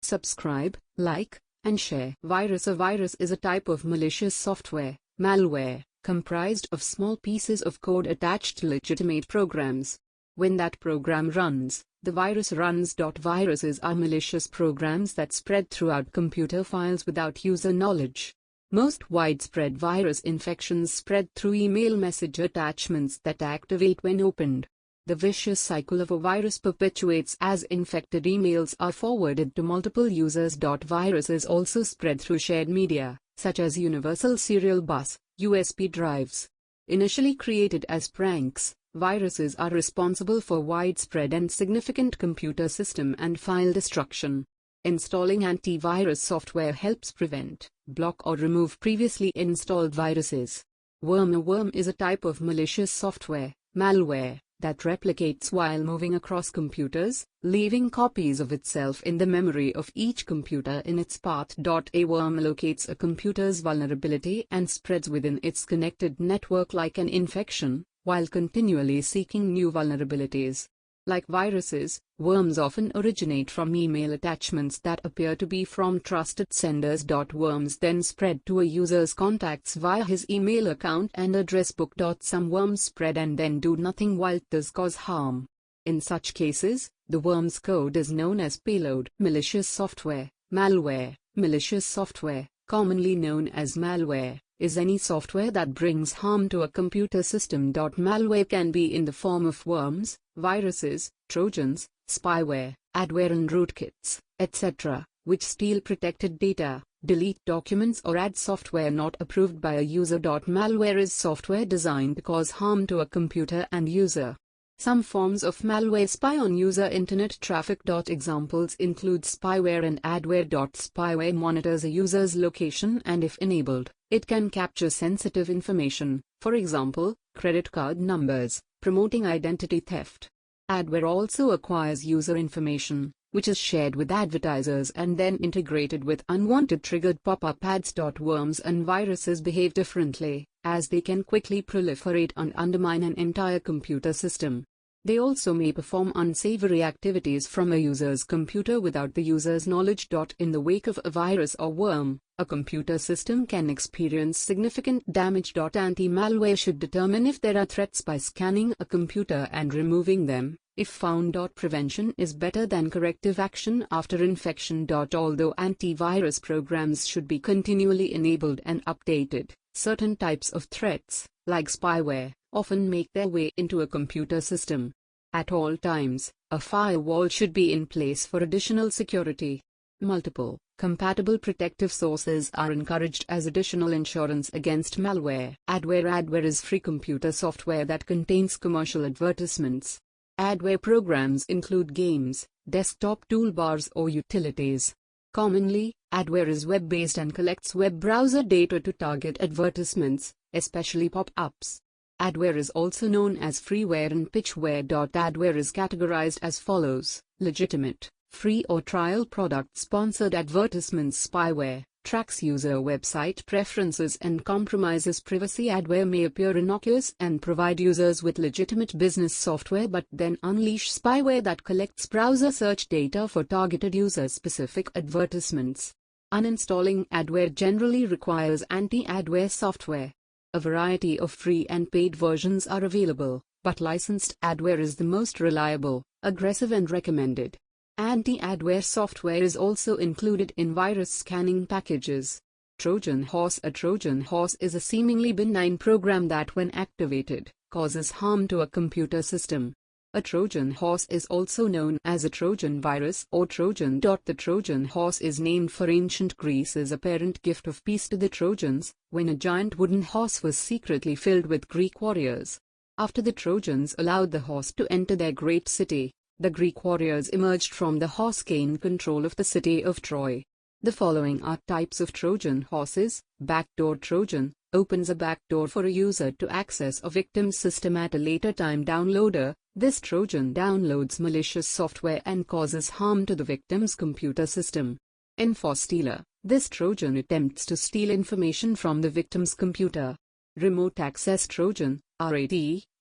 Subscribe, like, and share. Virus. A virus is a type of malicious software, malware, comprised of small pieces of code attached to legitimate programs. When that program runs, the virus runs. Viruses are malicious programs that spread throughout computer files without user knowledge. Most widespread virus infections spread through email message attachments that activate when opened. The vicious cycle of a virus perpetuates as infected emails are forwarded to multiple users. Viruses also spread through shared media, such as universal serial bus, USB drives. Initially created as pranks, viruses are responsible for widespread and significant computer system and file destruction. Installing antivirus software helps prevent, block or remove previously installed viruses. Worm. A worm is a type of malicious software, malware, that replicates while moving across computers, leaving copies of itself in the memory of each computer in its path. A worm locates a computer's vulnerability and spreads within its connected network like an infection, while continually seeking new vulnerabilities. Like viruses, worms often originate from email attachments that appear to be from trusted senders. Worms then spread to a user's contacts via his email account and address book. Some worms spread and then do nothing while others cause harm. In such cases, the worm's code is known as payload. Malicious software, malware. Malicious software, commonly known as malware, is any software that brings harm to a computer system. Malware can be in the form of worms, viruses, trojans, spyware, adware and rootkits, etc., which steal protected data, delete documents or add software not approved by a user. Malware is software designed to cause harm to a computer and user. Some forms of malware spy on user internet traffic. Examples include spyware and adware. Spyware monitors a user's location and if enabled, it can capture sensitive information, for example, credit card numbers, promoting identity theft. Adware also acquires user information, which is shared with advertisers and then integrated with unwanted triggered pop-up ads. Worms and viruses behave differently, as they can quickly proliferate and undermine an entire computer system. They also may perform unsavory activities from a user's computer without the user's knowledge. In the wake of a virus or worm, a computer system can experience significant damage. Anti-malware should determine if there are threats by scanning a computer and removing them, if found. Prevention is better than corrective action after infection. Although antivirus programs should be continually enabled and updated, certain types of threats, like spyware, often make their way into a computer system. At all times, a firewall should be in place for additional security. Multiple, compatible protective sources are encouraged as additional insurance against malware. Adware. Adware is free computer software that contains commercial advertisements. Adware programs include games, desktop toolbars or utilities. Commonly, adware is web-based and collects web browser data to target advertisements, especially pop-ups. Adware is also known as freeware and pitchware. Adware is categorized as follows: legitimate, free or trial product sponsored advertisements. Spyware tracks user website preferences and compromises privacy. Adware may appear innocuous and provide users with legitimate business software but then unleash spyware that collects browser search data for targeted user-specific advertisements. Uninstalling adware generally requires anti-adware software. A variety of free and paid versions are available, but licensed adware is the most reliable, aggressive and recommended. Anti-adware software is also included in virus scanning packages. Trojan horse. A Trojan horse is a seemingly benign program that, when activated, causes harm to a computer system. A Trojan horse is also known as a Trojan virus or Trojan. The Trojan horse is named for ancient Greece's apparent gift of peace to the Trojans, when a giant wooden horse was secretly filled with Greek warriors. After the Trojans allowed the horse to enter their great city, the Greek warriors emerged from the horse gained control of the city of Troy. The following are types of Trojan horses. Backdoor Trojan opens a backdoor for a user to access a victim's system at a later time. Downloader. This Trojan downloads malicious software and causes harm to the victim's computer system. Info-stealer. This Trojan attempts to steal information from the victim's computer. Remote access Trojan, RAT.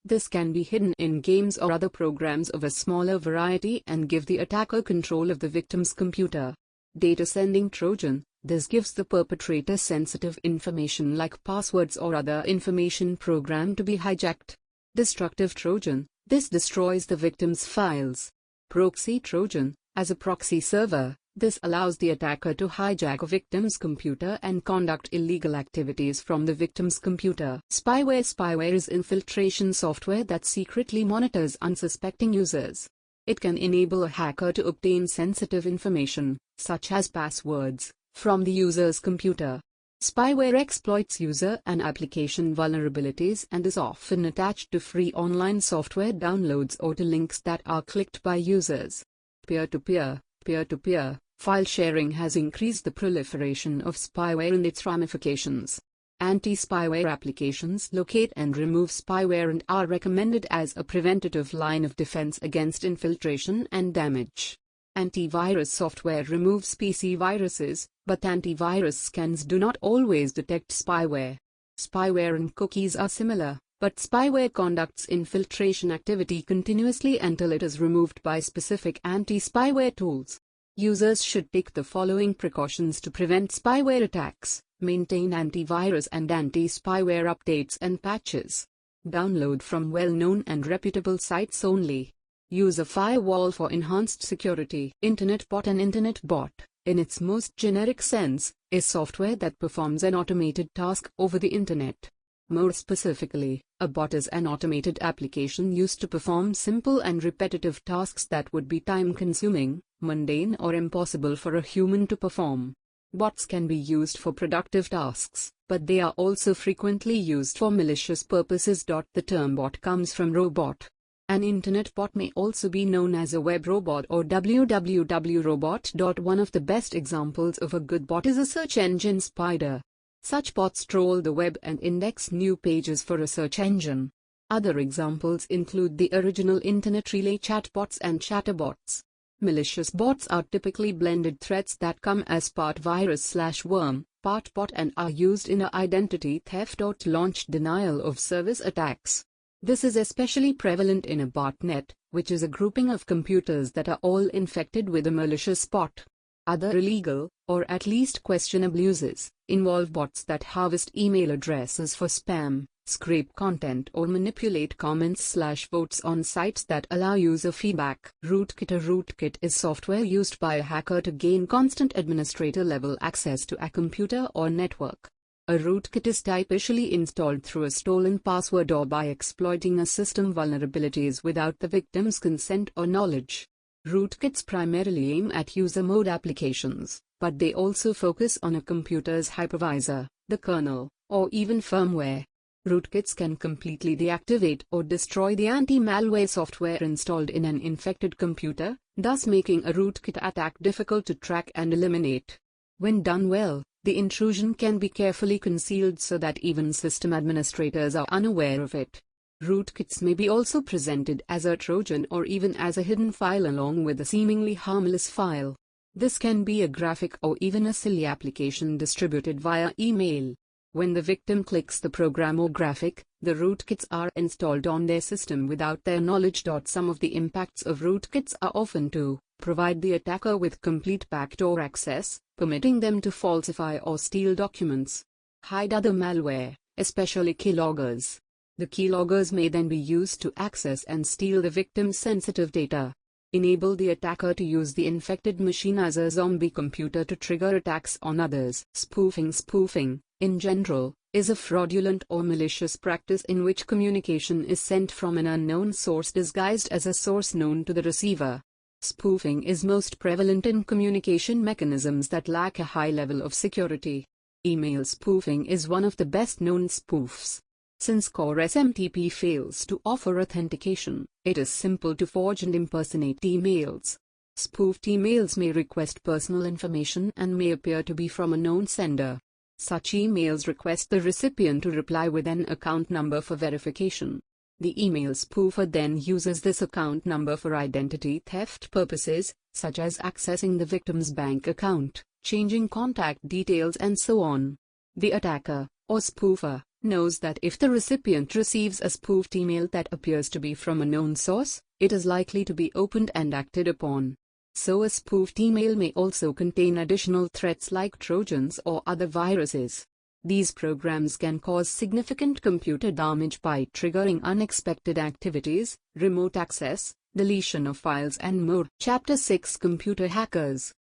This can be hidden in games or other programs of a smaller variety and give the attacker control of the victim's computer. Data sending Trojan. This gives the perpetrator sensitive information like passwords or other information programmed to be hijacked. Destructive Trojan. This destroys the victim's files. Proxy Trojan. As a proxy server, this allows the attacker to hijack a victim's computer and conduct illegal activities from the victim's computer. Spyware. Spyware is infiltration software that secretly monitors unsuspecting users. It can enable a hacker to obtain sensitive information, such as passwords, from the user's computer. Spyware exploits user and application vulnerabilities and is often attached to free online software downloads or to links that are clicked by users. Peer-to-peer. Peer-to-peer file sharing has increased the proliferation of spyware and its ramifications. Anti-spyware applications locate and remove spyware and are recommended as a preventative line of defense against infiltration and damage. Antivirus software removes PC viruses, but antivirus scans do not always detect spyware. Spyware and cookies are similar, but spyware conducts infiltration activity continuously until it is removed by specific anti-spyware tools. Users should take the following precautions to prevent spyware attacks. Maintain antivirus and anti-spyware updates and patches. Download from well-known and reputable sites only. Use a firewall for enhanced security. Internet bot. An internet bot, in its most generic sense, is software that performs an automated task over the internet. More specifically, a bot is an automated application used to perform simple and repetitive tasks that would be time-consuming, mundane or impossible for a human to perform. Bots can be used for productive tasks, but they are also frequently used for malicious purposes. The term bot comes from robot. An internet bot may also be known as a web robot or www.robot. One of the best examples of a good bot is a search engine spider. Such bots troll the web and index new pages for a search engine. Other examples include the original internet relay chatbots and chatterbots. Malicious bots are typically blended threats that come as part virus/worm, part bot and are used in identity theft or to launch denial-of-service attacks. This is especially prevalent in a botnet, which is a grouping of computers that are all infected with a malicious bot. Other illegal, or at least questionable uses, involve bots that harvest email addresses for spam, scrape content or manipulate comments/votes on sites that allow user feedback. Rootkit. A rootkit is software used by a hacker to gain constant administrator-level access to a computer or network. A rootkit is typically installed through a stolen password or by exploiting a system vulnerabilities without the victim's consent or knowledge. Rootkits primarily aim at user mode applications, but they also focus on a computer's hypervisor, the kernel, or even firmware. Rootkits can completely deactivate or destroy the anti-malware software installed in an infected computer, thus making a rootkit attack difficult to track and eliminate. When done well, the intrusion can be carefully concealed so that even system administrators are unaware of it. Rootkits may be also presented as a Trojan or even as a hidden file along with a seemingly harmless file. This can be a graphic or even a silly application distributed via email. When the victim clicks the program or graphic, the rootkits are installed on their system without their knowledge. Some of the impacts of rootkits are often to provide the attacker with complete backdoor access, permitting them to falsify or steal documents. Hide other malware, especially keyloggers. The keyloggers may then be used to access and steal the victim's sensitive data. Enable the attacker to use the infected machine as a zombie computer to trigger attacks on others. Spoofing. Spoofing, in general, is a fraudulent or malicious practice in which communication is sent from an unknown source disguised as a source known to the receiver. Spoofing is most prevalent in communication mechanisms that lack a high level of security. Email spoofing is one of the best-known spoofs. Since core SMTP fails to offer authentication, it is simple to forge and impersonate emails. Spoofed emails may request personal information and may appear to be from a known sender. Such emails request the recipient to reply with an account number for verification. The email spoofer then uses this account number for identity theft purposes, such as accessing the victim's bank account, changing contact details and so on. The attacker, or spoofer, knows that if the recipient receives a spoofed email that appears to be from a known source, it is likely to be opened and acted upon. So a spoofed email may also contain additional threats like Trojans or other viruses. These programs can cause significant computer damage by triggering unexpected activities, remote access, deletion of files and more. Chapter 6: Computer Hackers.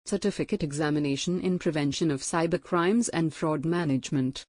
Certificate Examination in Prevention of Cybercrimes and Fraud Management.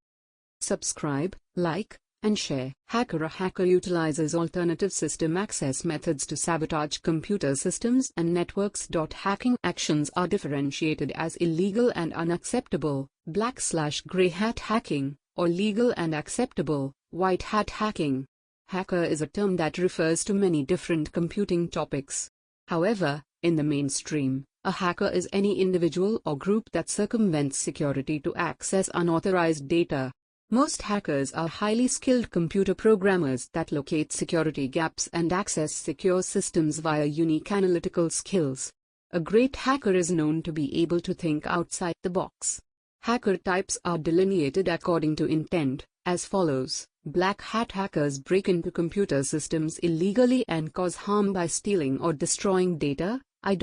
Subscribe, like, and share. A hacker utilizes alternative system access methods to sabotage computer systems and networks. Hacking actions are differentiated as illegal and unacceptable, black/gray hat hacking, or legal and acceptable, white hat hacking. Hacker is a term that refers to many different computing topics. However, in the mainstream, a hacker is any individual or group that circumvents security to access unauthorized data. Most hackers are highly skilled computer programmers that locate security gaps and access secure systems via unique analytical skills. A great hacker is known to be able to think outside the box. Hacker types are delineated according to intent, as follows. Black hat hackers break into computer systems illegally and cause harm by stealing or destroying data, a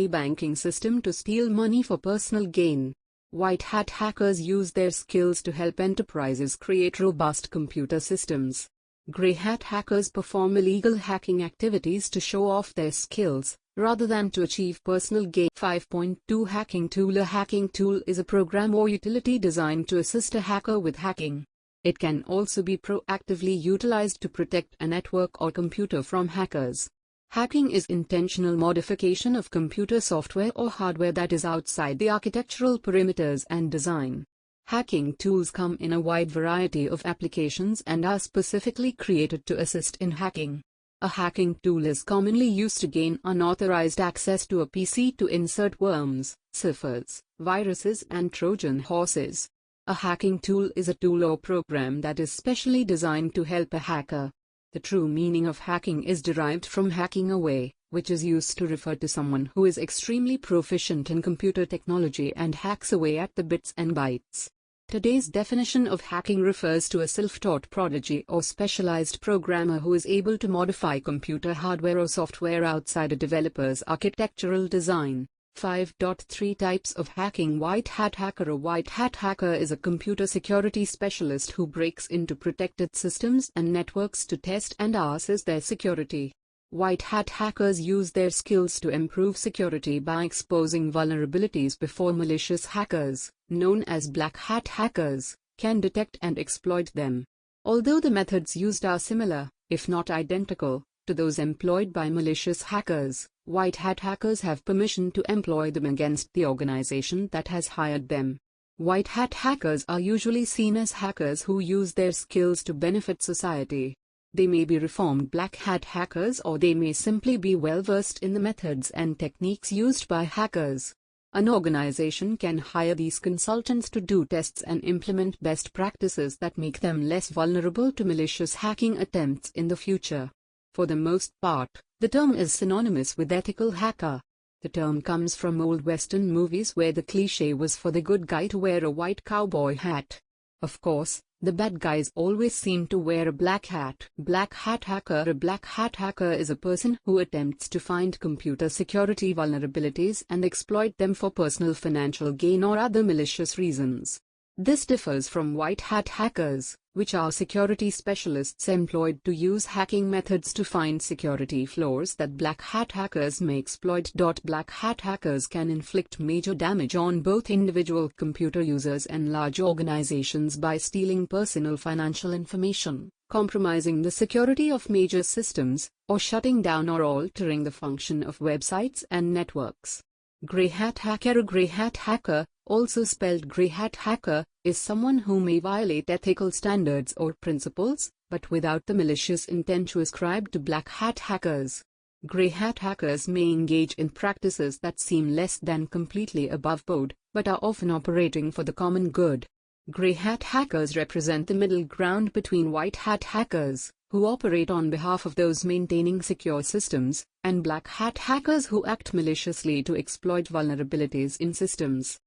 banking system to steal money for personal gain. White hat hackers use their skills to help enterprises create robust computer systems. Gray hat hackers perform illegal hacking activities to show off their skills, rather than to achieve personal gain. 5.2 Hacking Tool. A hacking tool is a program or utility designed to assist a hacker with hacking. It can also be proactively utilized to protect a network or computer from hackers. Hacking is intentional modification of computer software or hardware that is outside the architectural perimeters and design. Hacking tools come in a wide variety of applications and are specifically created to assist in hacking. A hacking tool is commonly used to gain unauthorized access to a PC to insert worms, ciphers, viruses and Trojan horses. A hacking tool is a tool or program that is specially designed to help a hacker. The true meaning of hacking is derived from hacking away, which is used to refer to someone who is extremely proficient in computer technology and hacks away at the bits and bytes. Today's definition of hacking refers to a self-taught prodigy or specialized programmer who is able to modify computer hardware or software outside a developer's architectural design. 5.3 Types of hacking. White hat hacker. A white hat hacker is a computer security specialist who breaks into protected systems and networks to test and assess their security. White hat hackers use their skills to improve security by exposing vulnerabilities before malicious hackers, known as black hat hackers, can detect and exploit them. Although the methods used are similar, if not identical, to those employed by malicious hackers, white hat hackers have permission to employ them against the organization that has hired them. White hat hackers are usually seen as hackers who use their skills to benefit society. They may be reformed black hat hackers, or they may simply be well versed in the methods and techniques used by hackers. An organization can hire these consultants to do tests and implement best practices that make them less vulnerable to malicious hacking attempts in the future. For the most part, the term is synonymous with ethical hacker. The term comes from old Western movies where the cliché was for the good guy to wear a white cowboy hat. Of course, the bad guys always seem to wear a black hat. Black hat hacker. A black hat hacker is a person who attempts to find computer security vulnerabilities and exploit them for personal financial gain or other malicious reasons. This differs from white hat hackers, which are security specialists employed to use hacking methods to find security flaws that black hat hackers may exploit. Black hat hackers can inflict major damage on both individual computer users and large organizations by stealing personal financial information, compromising the security of major systems, or shutting down or altering the function of websites and networks. Grey hat hacker. A grey hat hacker, also spelled grey hat hacker, is someone who may violate ethical standards or principles, but without the malicious intent to ascribe to black hat hackers. Grey hat hackers may engage in practices that seem less than completely above board, but are often operating for the common good. Grey hat hackers represent the middle ground between white hat hackers, who operate on behalf of those maintaining secure systems, and black hat hackers who act maliciously to exploit vulnerabilities in systems.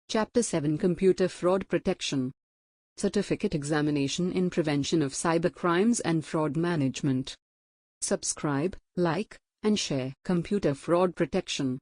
Chapter 7 Computer Fraud Protection. Certificate Examination in Prevention of Cybercrimes and Fraud Management. Subscribe, like, and share. Computer Fraud Protection.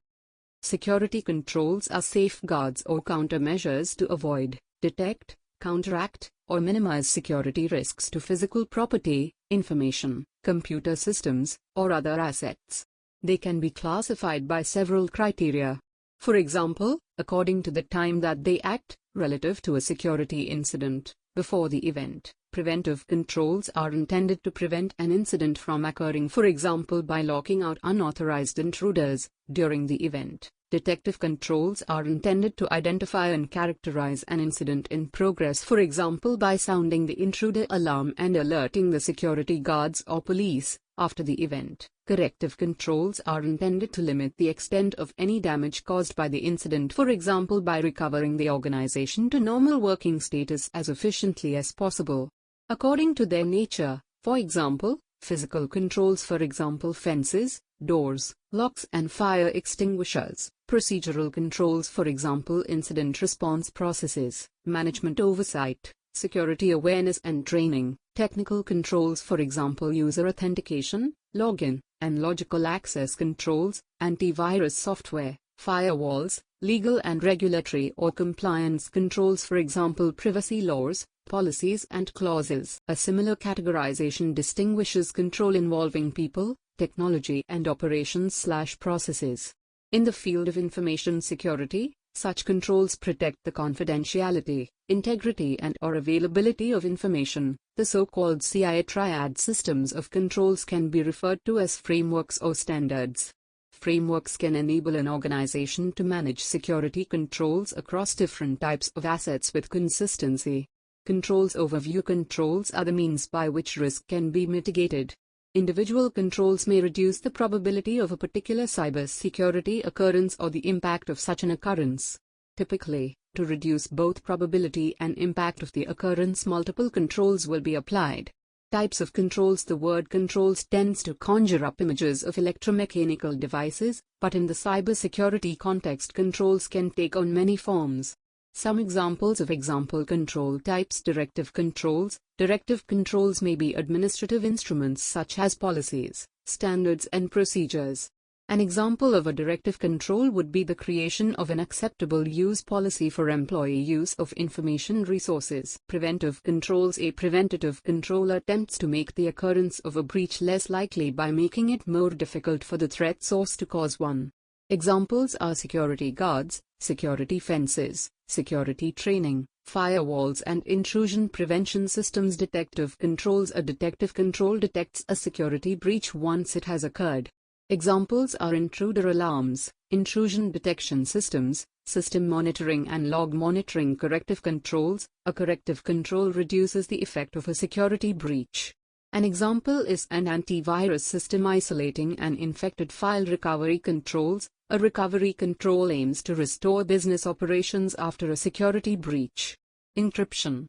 Security controls are safeguards or countermeasures to avoid, detect, counteract, or minimize security risks to physical property, information, computer systems, or other assets. They can be classified by several criteria. For example, according to the time that they act, relative to a security incident, before the event. Preventive controls are intended to prevent an incident from occurring, for example by locking out unauthorized intruders, during the event. Detective controls are intended to identify and characterize an incident in progress, for example by sounding the intruder alarm and alerting the security guards or police, after the event. Corrective controls are intended to limit the extent of any damage caused by the incident, for example by recovering the organization to normal working status as efficiently as possible. According to their nature, for example, physical controls, for example fences, doors, locks and fire extinguishers. Procedural controls, for example incident response processes, management oversight, security awareness and training. Technical controls, for example user authentication, login, and logical access controls, antivirus software, firewalls. Legal and regulatory or compliance controls, for example privacy laws, policies and clauses. A similar categorization distinguishes control involving people, technology and operations/processes. In the field of information security, such controls protect the confidentiality, integrity and/or availability of information. The so-called CIA triad systems of controls can be referred to as frameworks or standards. Frameworks can enable an organization to manage security controls across different types of assets with consistency. Controls overview. Controls are the means by which risk can be mitigated. Individual controls may reduce the probability of a particular cybersecurity occurrence or the impact of such an occurrence. Typically, to reduce both probability and impact of the occurrence, multiple controls will be applied. Types of controls. The word controls tends to conjure up images of electromechanical devices, but in the cybersecurity context controls can take on many forms. Some examples of example control types. Directive controls. Directive controls may be administrative instruments such as policies, standards and procedures. An example of a directive control would be the creation of an acceptable use policy for employee use of information resources. Preventive controls. A preventative control attempts to make the occurrence of a breach less likely by making it more difficult for the threat source to cause one. Examples are security guards, security fences, security training, firewalls and intrusion prevention systems. Detective controls. A detective control detects a security breach once it has occurred. Examples are intruder alarms, intrusion detection systems, system monitoring and log monitoring. Corrective controls. A corrective control reduces the effect of a security breach. An example is an antivirus system isolating an infected file. Recovery controls. A recovery control aims to restore business operations after a security breach. Encryption.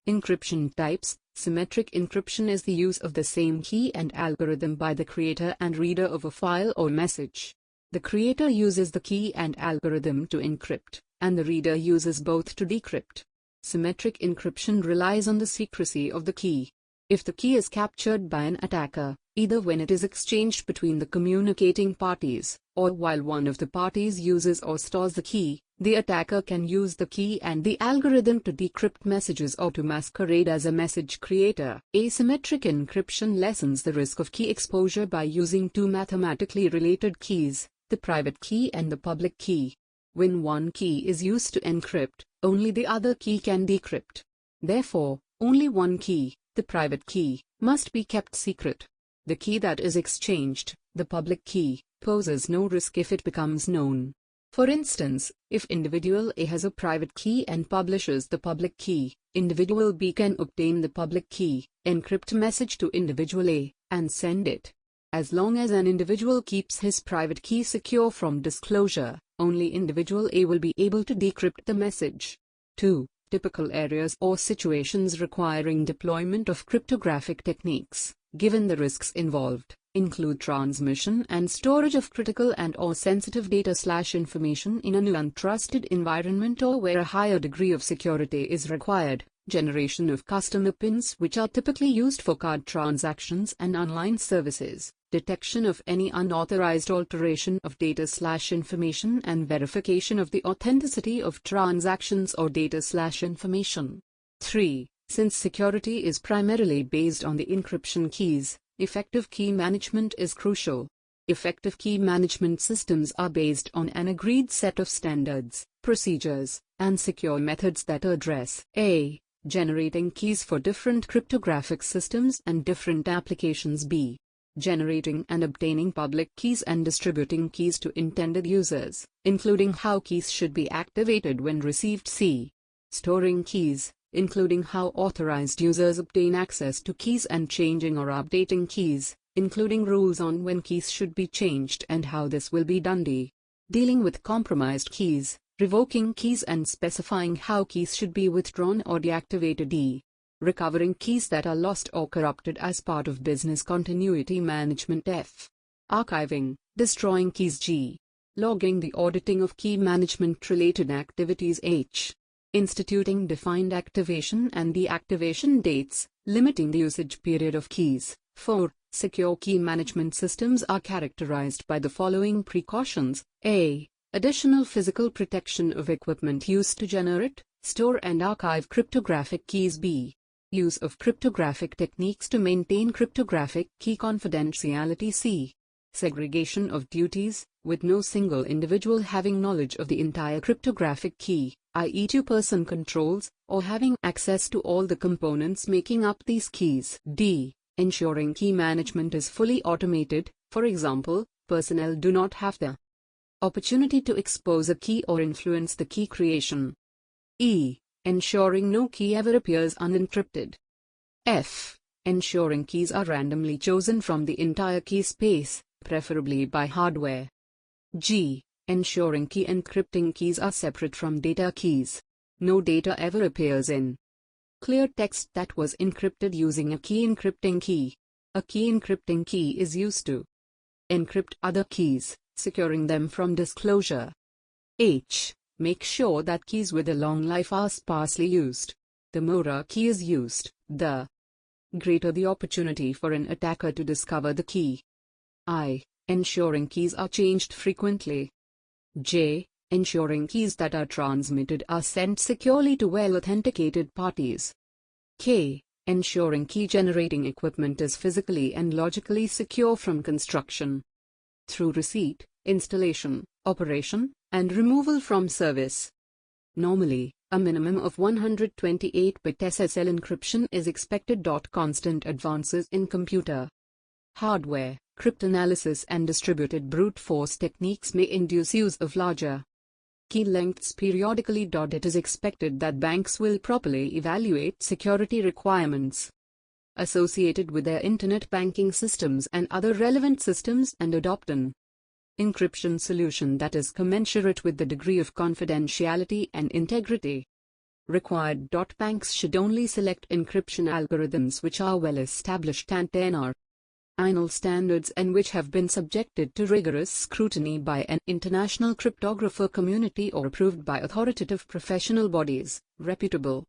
Encryption types. Symmetric encryption is the use of the same key and algorithm by the creator and reader of a file or message. The creator uses the key and algorithm to encrypt, and the reader uses both to decrypt. Symmetric encryption relies on the secrecy of the key. If the key is captured by an attacker, either when it is exchanged between the communicating parties, or while one of the parties uses or stores the key, the attacker can use the key and the algorithm to decrypt messages or to masquerade as a message creator. Asymmetric encryption lessens the risk of key exposure by using two mathematically related keys, the private key and the public key. When one key is used to encrypt, only the other key can decrypt. Therefore, only one key, the private key, must be kept secret. The key that is exchanged, the public key, poses no risk if it becomes known. For instance, if individual A has a private key and publishes the public key, individual B can obtain the public key, encrypt message to individual A, and send it. As long as an individual keeps his private key secure from disclosure, only individual A will be able to decrypt the message. 2. Typical areas or situations requiring deployment of cryptographic techniques, given the risks involved, include transmission and storage of critical and/or sensitive data/information in an untrusted environment or where a higher degree of security is required, generation of customer PINs which are typically used for card transactions and online services, detection of any unauthorized alteration of data/information and verification of the authenticity of transactions or data/information. 3. Since security is primarily based on the encryption keys, effective key management is crucial. Effective key management systems are based on an agreed set of standards, procedures, and secure methods that address a. Generating keys for different cryptographic systems and different applications. B. Generating and obtaining public keys and distributing keys to intended users, including how keys should be activated when received. C. Storing keys, including how authorized users obtain access to keys and changing or updating keys, including rules on when keys should be changed and how this will be done. D. Dealing with compromised keys, revoking keys and specifying how keys should be withdrawn or deactivated. D. Recovering keys that are lost or corrupted as part of business continuity management. F. Archiving, destroying keys. G. Logging the auditing of key management-related activities. H. Instituting defined activation and deactivation dates, limiting the usage period of keys. 4. Secure key management systems are characterized by the following precautions. A. Additional physical protection of equipment used to generate, store and archive cryptographic keys. B. Use of cryptographic techniques to maintain cryptographic key confidentiality. C. Segregation of duties, with no single individual having knowledge of the entire cryptographic key, i.e. two-person controls, or having access to all the components making up these keys. D. Ensuring key management is fully automated, for example, personnel do not have the opportunity to expose a key or influence the key creation. E. Ensuring no key ever appears unencrypted. F. Ensuring keys are randomly chosen from the entire key space, preferably by hardware. G. Ensuring key encrypting keys are separate from data keys. No data ever appears in clear text that was encrypted using a key encrypting key. A key encrypting key is used to encrypt other keys, securing them from disclosure. H. Make sure that keys with a long life are sparsely used. The more a key is used, the greater the opportunity for an attacker to discover the key. I. Ensuring keys are changed frequently. J. Ensuring keys that are transmitted are sent securely to well-authenticated parties. K. Ensuring key generating equipment is physically and logically secure from construction through receipt, installation, operation, and removal from service. Normally, a minimum of 128-bit SSL encryption is expected. Constant advances in computer hardware, cryptanalysis and distributed brute force techniques may induce use of larger key lengths periodically. It is expected that banks will properly evaluate security requirements associated with their internet banking systems and other relevant systems and adopt an encryption solution that is commensurate with the degree of confidentiality and integrity required. Banks should only select encryption algorithms which are well established and are INL standards and which have been subjected to rigorous scrutiny by an international cryptographer community or approved by authoritative professional bodies, reputable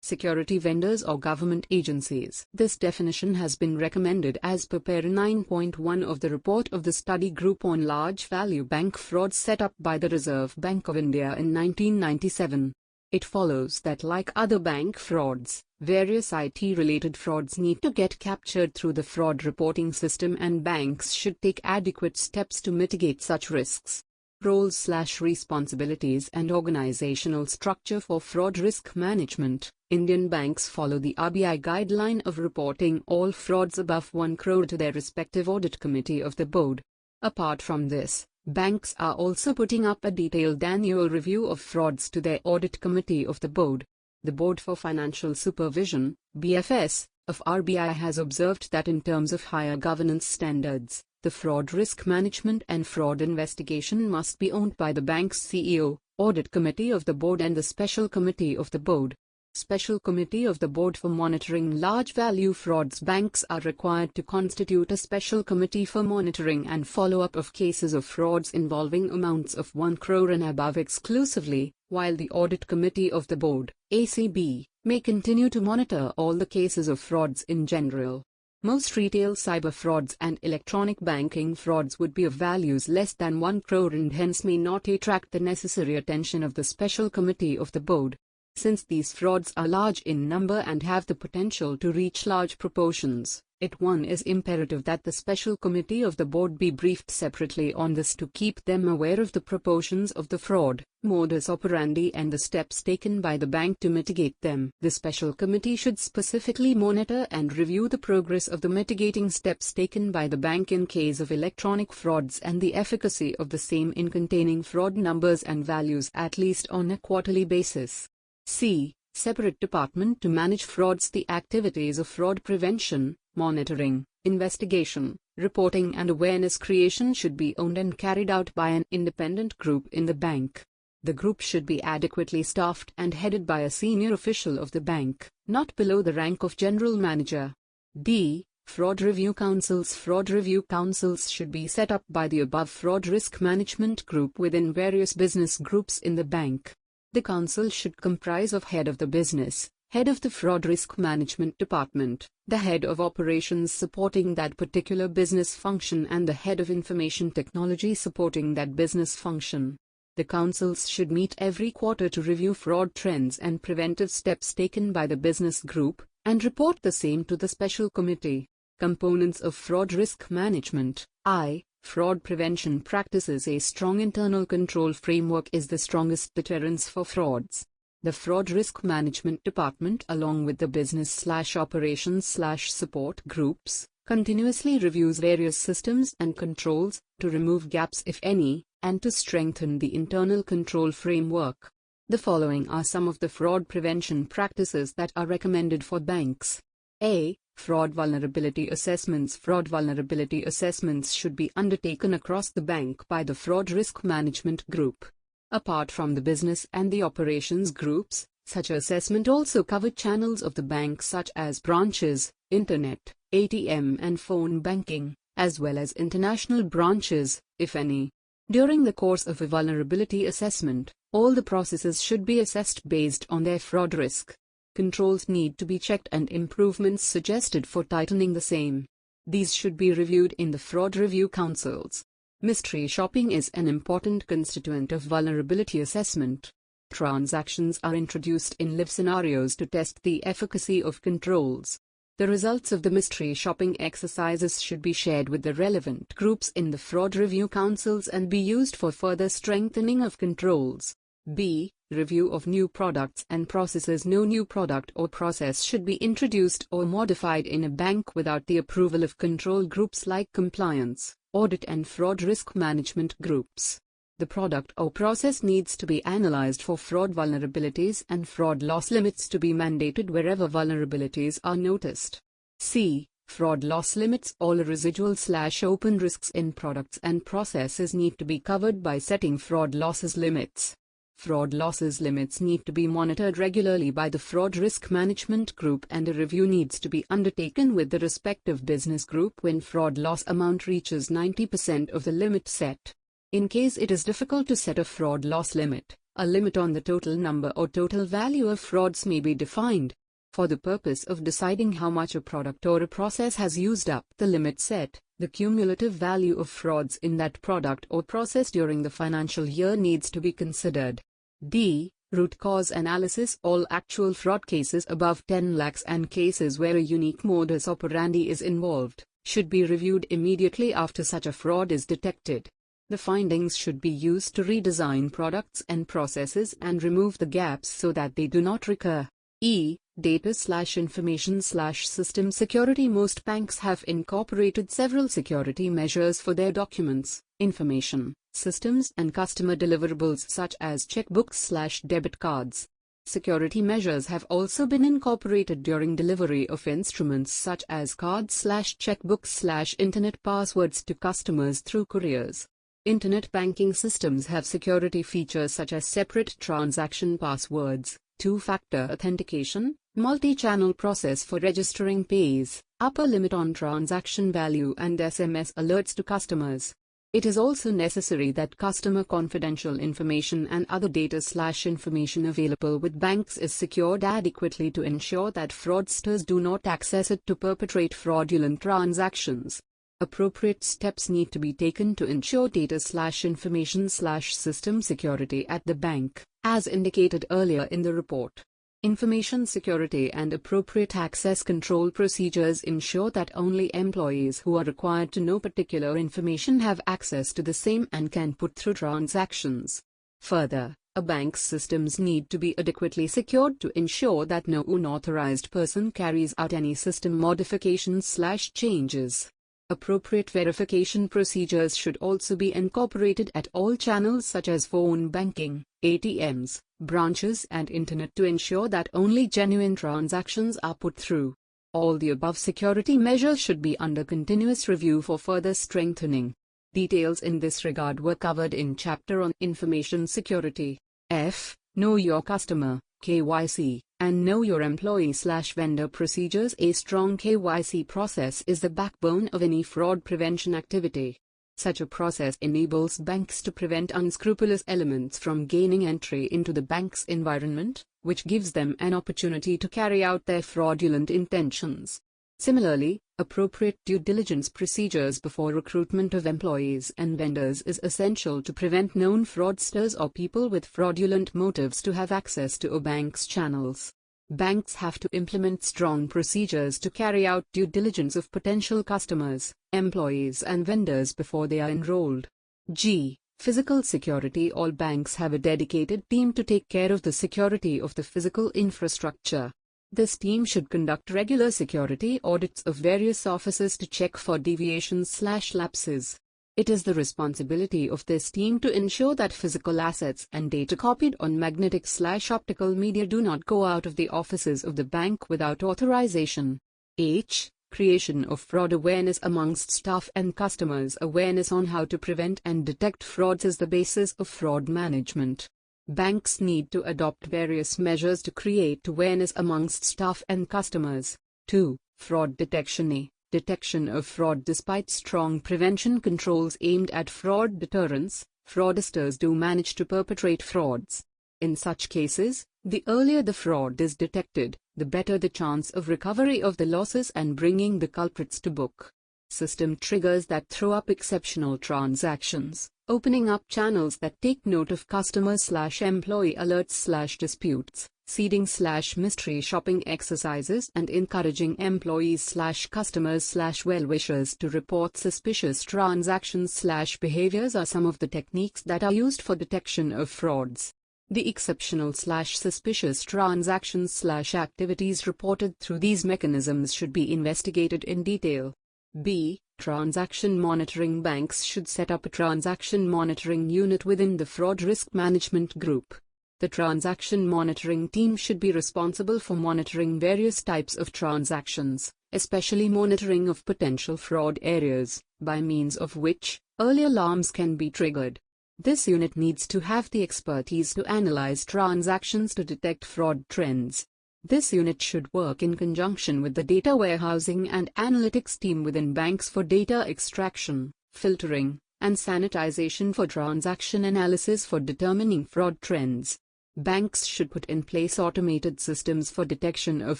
security vendors or government agencies. This definition has been recommended as per Para 9.1 of the report of the study group on large value bank fraud set up by the Reserve Bank of India in 1997. It follows that like other bank frauds, various IT-related frauds need to get captured through the fraud reporting system and banks should take adequate steps to mitigate such risks. Roles/responsibilities and organizational structure for fraud risk management. Indian banks follow the RBI guideline of reporting all frauds above 1 crore to their respective audit committee of the board. Apart from this, banks are also putting up a detailed annual review of frauds to their audit committee of the board. The Board for Financial Supervision, BFS, of RBI has observed that in terms of higher governance standards, the fraud risk management and fraud investigation must be owned by the bank's CEO, Audit Committee of the Board and the Special Committee of the Board. Special Committee of the Board for monitoring large value frauds. Banks are required to constitute a special committee for monitoring and follow-up of cases of frauds involving amounts of 1 crore and above exclusively, while the Audit Committee of the Board, ACB, may continue to monitor all the cases of frauds in general. Most retail cyber frauds and electronic banking frauds would be of values less than 1 crore and hence may not attract the necessary attention of the Special Committee of the Board. Since these frauds are large in number and have the potential to reach large proportions, it is imperative that the Special Committee of the Board be briefed separately on this to keep them aware of the proportions of the fraud, modus operandi and the steps taken by the bank to mitigate them. The Special Committee should specifically monitor and review the progress of the mitigating steps taken by the bank in case of electronic frauds and the efficacy of the same in containing fraud numbers and values at least on a quarterly basis. C. Separate department to manage frauds. The activities of fraud prevention, monitoring, investigation, reporting and awareness creation should be owned and carried out by an independent group in the bank. The group should be adequately staffed and headed by a senior official of the bank, not below the rank of general manager. D. Fraud Review Councils. Fraud Review Councils should be set up by the above fraud risk management group within various business groups in the bank. The council should comprise of head of the business, head of the fraud risk management department, the head of operations supporting that particular business function and the head of information technology supporting that business function. The councils should meet every quarter to review fraud trends and preventive steps taken by the business group, and report the same to the special committee. Components of fraud risk management. I. Fraud prevention practices. A strong internal control framework is the strongest deterrence for frauds. The Fraud Risk Management Department, along with the business/operations/support groups, continuously reviews various systems and controls to remove gaps if any, and to strengthen the internal control framework. The following are some of the fraud prevention practices that are recommended for banks. A. Fraud vulnerability assessments. Fraud vulnerability assessments should be undertaken across the bank by the Fraud Risk Management Group. Apart from the business and the operations groups, such assessment also cover channels of the bank such as branches, internet, ATM and phone banking, as well as international branches, if any. During the course of a vulnerability assessment, all the processes should be assessed based on their fraud risk. Controls need to be checked and improvements suggested for tightening the same. These should be reviewed in the fraud review councils. Mystery shopping is an important constituent of vulnerability assessment. Transactions are introduced in live scenarios to test the efficacy of controls. The results of the mystery shopping exercises should be shared with the relevant groups in the fraud review councils and be used for further strengthening of controls. B. Review of new products and processes. No new product or process should be introduced or modified in a bank without the approval of control groups like compliance, audit and fraud risk management groups. The product or process needs to be analyzed for fraud vulnerabilities and fraud loss limits to be mandated wherever vulnerabilities are noticed. C. Fraud loss limits. All residual/open risks in products and processes need to be covered by setting fraud losses limits. Fraud losses limits need to be monitored regularly by the Fraud Risk Management Group and a review needs to be undertaken with the respective business group when fraud loss amount reaches 90% of the limit set. In case it is difficult to set a fraud loss limit, a limit on the total number or total value of frauds may be defined. For the purpose of deciding how much a product or a process has used up the limit set, the cumulative value of frauds in that product or process during the financial year needs to be considered. D. Root cause analysis. All actual fraud cases above 10 lakhs and cases where a unique modus operandi is involved should be reviewed immediately after such a fraud is detected. The findings should be used to redesign products and processes and remove the gaps so that they do not recur. E. Data/information/system security. Most banks have incorporated several security measures for their documents, information, systems and customer deliverables such as checkbooks/debit cards. Security measures have also been incorporated during delivery of instruments such as cards/checkbooks/internet passwords to customers through couriers. Internet banking systems have security features such as separate transaction passwords, two-factor authentication, multi-channel process for registering pays, upper limit on transaction value and SMS alerts to customers. It is also necessary that customer confidential information and other data/information available with banks is secured adequately to ensure that fraudsters do not access it to perpetrate fraudulent transactions. Appropriate steps need to be taken to ensure data/information/system security at the bank, as indicated earlier in the report. Information security and appropriate access control procedures ensure that only employees who are required to know particular information have access to the same and can put through transactions. Further, a bank's systems need to be adequately secured to ensure that no unauthorized person carries out any system modifications/changes. Appropriate verification procedures should also be incorporated at all channels such as phone banking, ATMs, branches and internet to ensure that only genuine transactions are put through. All the above security measures should be under continuous review for further strengthening. Details in this regard were covered in chapter on information security. F. Know your customer, KYC, and know your employee/vendor procedures. A strong KYC process is the backbone of any fraud prevention activity. Such a process enables banks to prevent unscrupulous elements from gaining entry into the bank's environment, which gives them an opportunity to carry out their fraudulent intentions. Similarly, appropriate due diligence procedures before recruitment of employees and vendors is essential to prevent known fraudsters or people with fraudulent motives to have access to a bank's channels. Banks have to implement strong procedures to carry out due diligence of potential customers, employees and vendors before they are enrolled. G. Physical security. All banks have a dedicated team to take care of the security of the physical infrastructure. This team should conduct regular security audits of various offices to check for deviations/lapses. It is the responsibility of this team to ensure that physical assets and data copied on magnetic/optical media do not go out of the offices of the bank without authorization. H. Creation of fraud awareness amongst staff and customers. Awareness on how to prevent and detect frauds is the basis of fraud management. Banks need to adopt various measures to create awareness amongst staff and customers. 2. Fraud detection. Detection of fraud. Despite strong prevention controls aimed at fraud deterrence, fraudsters do manage to perpetrate frauds. In such cases, the earlier the fraud is detected, the better the chance of recovery of the losses and bringing the culprits to book. System triggers that throw up exceptional transactions, opening up channels that take note of customer/employee alerts/disputes, seeding/mystery shopping exercises and encouraging employees/customers/well-wishers to report suspicious transactions/behaviors are some of the techniques that are used for detection of frauds. The exceptional/suspicious transactions/activities reported through these mechanisms should be investigated in detail. B. Transaction monitoring. Banks should set up a transaction monitoring unit within the fraud risk management group. The transaction monitoring team should be responsible for monitoring various types of transactions, especially monitoring of potential fraud areas, by means of which early alarms can be triggered. This unit needs to have the expertise to analyze transactions to detect fraud trends. This unit should work in conjunction with the data warehousing and analytics team within banks for data extraction, filtering, and sanitization for transaction analysis for determining fraud trends. Banks should put in place automated systems for detection of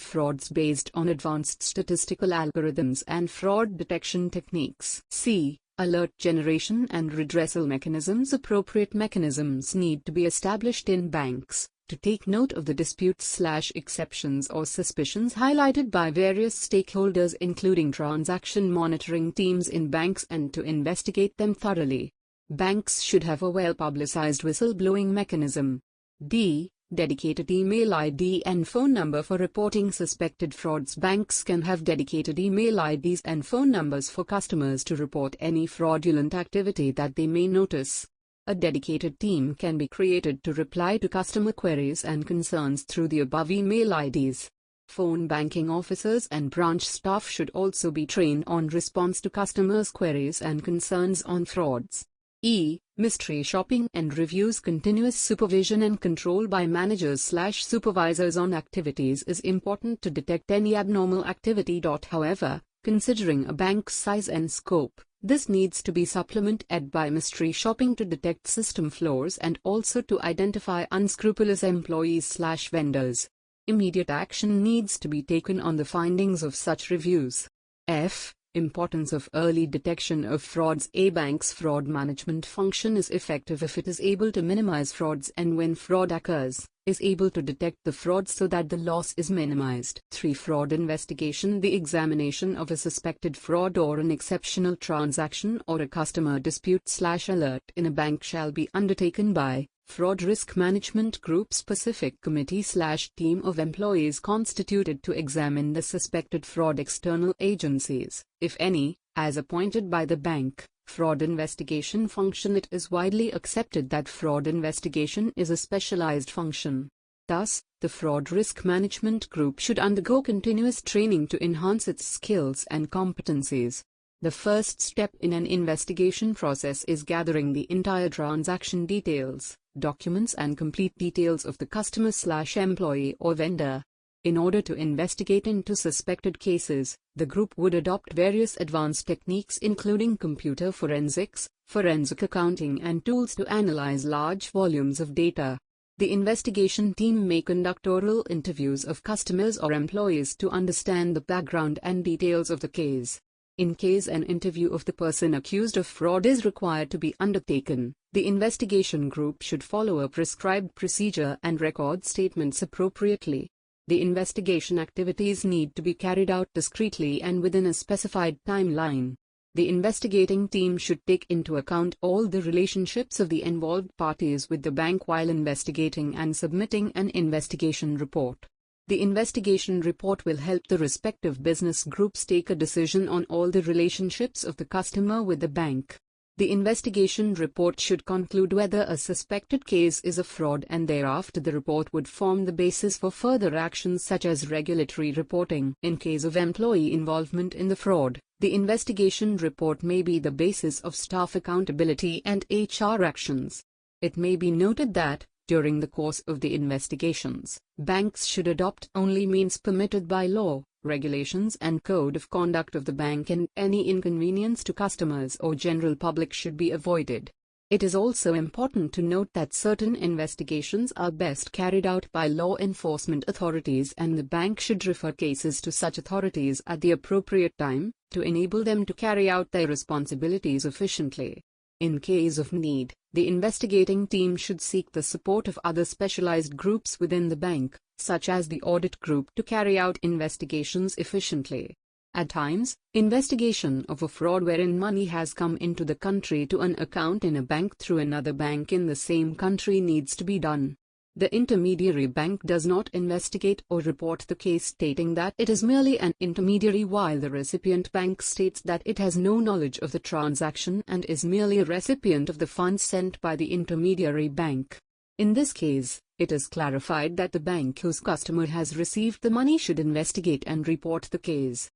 frauds based on advanced statistical algorithms and fraud detection techniques. C. Alert generation and redressal mechanisms. Appropriate mechanisms need to be established in banks to take note of the disputes/exceptions or suspicions highlighted by various stakeholders including transaction monitoring teams in banks and to investigate them thoroughly. Banks should have a well-publicized whistleblowing mechanism. D. Dedicated email ID and phone number for reporting suspected frauds. Banks can have dedicated email IDs and phone numbers for customers to report any fraudulent activity that they may notice. A dedicated team can be created to reply to customer queries and concerns through the above email IDs. Phone banking officers and branch staff should also be trained on response to customers' queries and concerns on frauds. Mystery shopping and reviews. Continuous supervision and control by managers/supervisors on activities is important to detect any abnormal activity. However, considering a bank's size and scope, this needs to be supplemented by mystery shopping to detect system flaws and also to identify unscrupulous employees/vendors. Immediate action needs to be taken on the findings of such reviews. Importance of early detection of frauds. A bank's fraud management function is effective if it is able to minimize frauds and when fraud occurs, is able to detect the fraud so that the loss is minimized. 3. Fraud investigation. The examination of a suspected fraud or an exceptional transaction or a customer dispute/alert in a bank shall be undertaken by Fraud Risk Management Group specific committee/team of employees constituted to examine the suspected fraud. External agencies, if any, as appointed by the bank. Fraud investigation function. It is widely accepted that fraud investigation is a specialized function. Thus, the Fraud Risk Management Group should undergo continuous training to enhance its skills and competencies. The first step in an investigation process is gathering the entire transaction details, documents and complete details of the customer/employee or vendor. In order to investigate into suspected cases, the group would adopt various advanced techniques including computer forensics, forensic accounting and tools to analyze large volumes of data. The investigation team may conduct oral interviews of customers or employees to understand the background and details of the case. In case an interview of the person accused of fraud is required to be undertaken, the investigation group should follow a prescribed procedure and record statements appropriately. The investigation activities need to be carried out discreetly and within a specified timeline. The investigating team should take into account all the relationships of the involved parties with the bank while investigating and submitting an investigation report. The investigation report will help the respective business groups take a decision on all the relationships of the customer with the bank. The investigation report should conclude whether a suspected case is a fraud, and thereafter the report would form the basis for further actions such as regulatory reporting. In case of employee involvement in the fraud, the investigation report may be the basis of staff accountability and HR actions. It may be noted that, during the course of the investigations, banks should adopt only means permitted by law, regulations and code of conduct of the bank, and any inconvenience to customers or general public should be avoided. It is also important to note that certain investigations are best carried out by law enforcement authorities, and the bank should refer cases to such authorities at the appropriate time, to enable them to carry out their responsibilities efficiently. In case of need, the investigating team should seek the support of other specialized groups within the bank, such as the audit group, to carry out investigations efficiently. At times, investigation of a fraud wherein money has come into the country to an account in a bank through another bank in the same country needs to be done. The intermediary bank does not investigate or report the case, stating that it is merely an intermediary, while the recipient bank states that it has no knowledge of the transaction and is merely a recipient of the funds sent by the intermediary bank. In this case, it is clarified that the bank whose customer has received the money should investigate and report the case.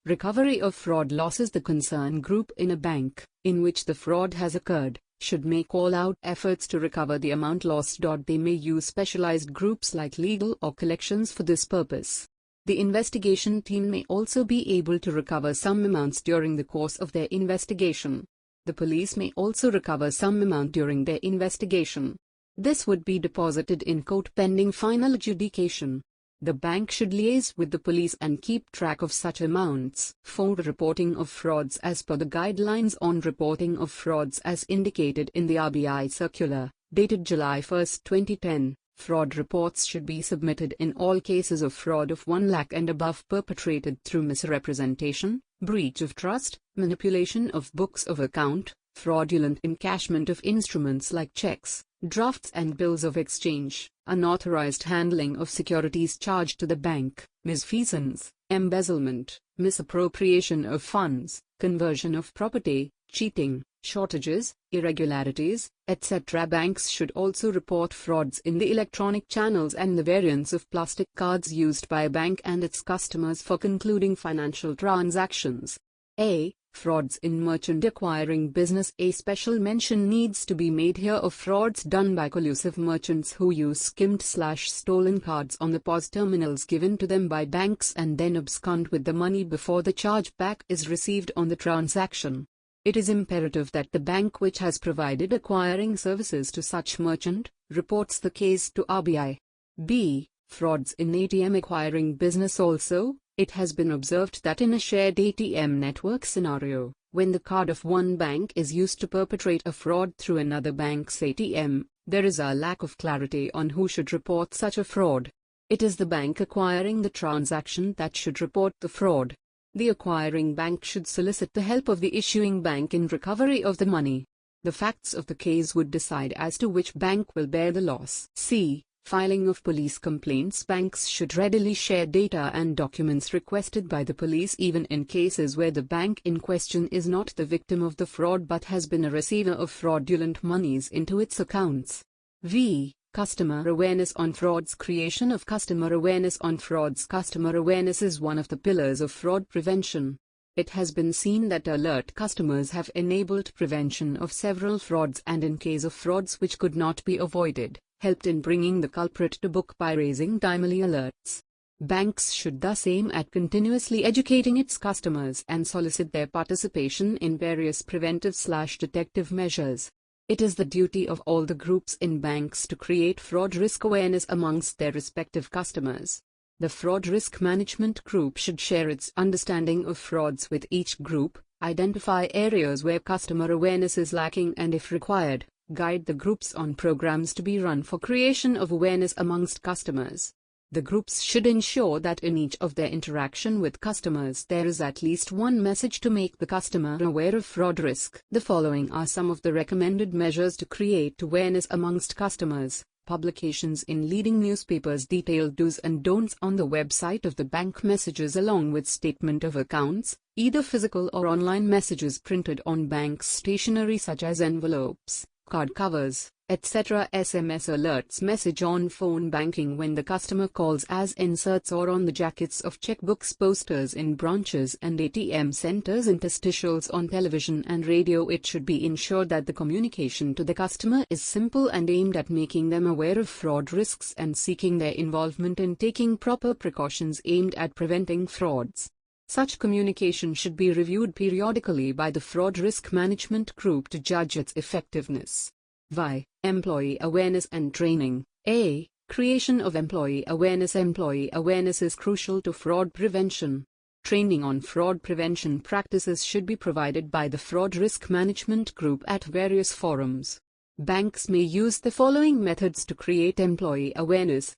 Recovery of fraud losses. The concerned group in a bank, in which the fraud has occurred, should make all-out efforts to recover the amount lost. They may use specialized groups like legal or collections for this purpose. The investigation team may also be able to recover some amounts during the course of their investigation. The police may also recover some amount during their investigation. This would be deposited in court pending final adjudication. The bank should liaise with the police and keep track of such amounts. For reporting of frauds. As per the guidelines on reporting of frauds as indicated in the RBI circular, dated July 1, 2010, fraud reports should be submitted in all cases of fraud of 1 lakh and above perpetrated through misrepresentation, breach of trust, manipulation of books of account, fraudulent encashment of instruments like checks, drafts and bills of exchange, unauthorized handling of securities charged to the bank, misfeasance, embezzlement, misappropriation of funds, conversion of property, cheating, shortages, irregularities, etc. Banks should also report frauds in the electronic channels and the variants of plastic cards used by a bank and its customers for concluding financial transactions. A. Frauds in merchant acquiring business. A special mention needs to be made here of frauds done by collusive merchants who use skimmed/stolen cards on the POS terminals given to them by banks and then abscond with the money before the chargeback is received on the transaction. It is imperative that the bank which has provided acquiring services to such merchant reports the case to RBI. B. Frauds in ATM acquiring business. Also, it has been observed that in a shared ATM network scenario, when the card of one bank is used to perpetrate a fraud through another bank's ATM, there is a lack of clarity on who should report such a fraud. It is the bank acquiring the transaction that should report the fraud. The acquiring bank should solicit the help of the issuing bank in recovery of the money. The facts of the case would decide as to which bank will bear the loss. C. Filing of police complaints. Banks should readily share data and documents requested by the police even in cases where the bank in question is not the victim of the fraud but has been a receiver of fraudulent monies into its accounts. V. Customer awareness on frauds. Creation of customer awareness on frauds. Customer awareness is one of the pillars of fraud prevention. It has been seen that alert customers have enabled prevention of several frauds and in case of frauds which could not be avoided, helped in bringing the culprit to book by raising timely alerts. Banks should thus aim at continuously educating its customers and solicit their participation in various preventive/detective measures. It is the duty of all the groups in banks to create fraud risk awareness amongst their respective customers. The Fraud Risk Management Group should share its understanding of frauds with each group, identify areas where customer awareness is lacking and if required, guide the groups on programs to be run for creation of awareness amongst customers. The groups should ensure that in each of their interaction with customers there is at least one message to make the customer aware of fraud risk. The following are some of the recommended measures to create awareness amongst customers. Publications in leading newspapers, detailed do's and don'ts on the website of the bank, messages along with statement of accounts, either physical or online, messages printed on bank stationery such as envelopes, card covers, etc. SMS alerts, message on phone banking when the customer calls as inserts or on the jackets of checkbooks, posters in branches and ATM centers, interstitials on television and radio. It should be ensured that the communication to the customer is simple and aimed at making them aware of fraud risks and seeking their involvement in taking proper precautions aimed at preventing frauds. Such communication should be reviewed periodically by the Fraud Risk Management Group to judge its effectiveness. Y. Employee awareness and training. A. Creation of employee awareness. Employee awareness is crucial to fraud prevention. Training on fraud prevention practices should be provided by the Fraud Risk Management Group at various forums. Banks may use the following methods to create employee awareness.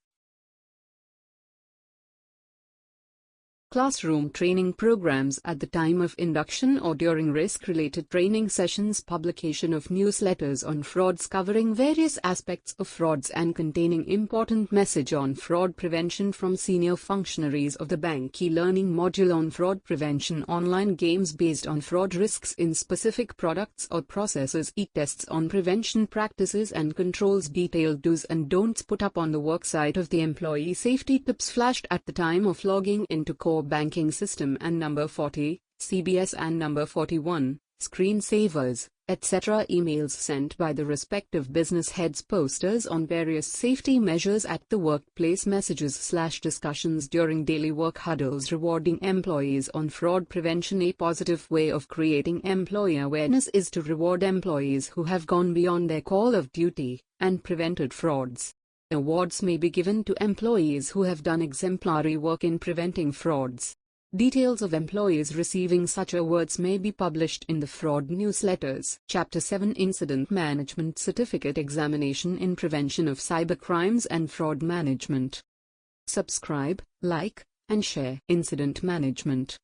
Classroom training programs at the time of induction or during risk-related training sessions. Publication of newsletters on frauds covering various aspects of frauds and containing important message on fraud prevention from senior functionaries of the bank. E-learning module on fraud prevention. Online games based on fraud risks in specific products or processes. E-tests on prevention practices and controls. Detailed do's and don'ts put up on the worksite of the employee. Safety tips flashed at the time of logging into core banking system and number 40, CBS and number 41, screensavers, etc. Emails sent by the respective business heads. Posters on various safety measures at the workplace. Messages/discussions during daily work huddles rewarding employees on fraud prevention. A positive way of creating employee awareness is to reward employees who have gone beyond their call of duty and prevented frauds. Awards may be given to employees who have done exemplary work in preventing frauds. Details of employees receiving such awards may be published in the fraud newsletters. Chapter 7 Incident Management Certificate Examination in Prevention of Cybercrimes and Fraud Management. Subscribe, like, and share. Incident Management.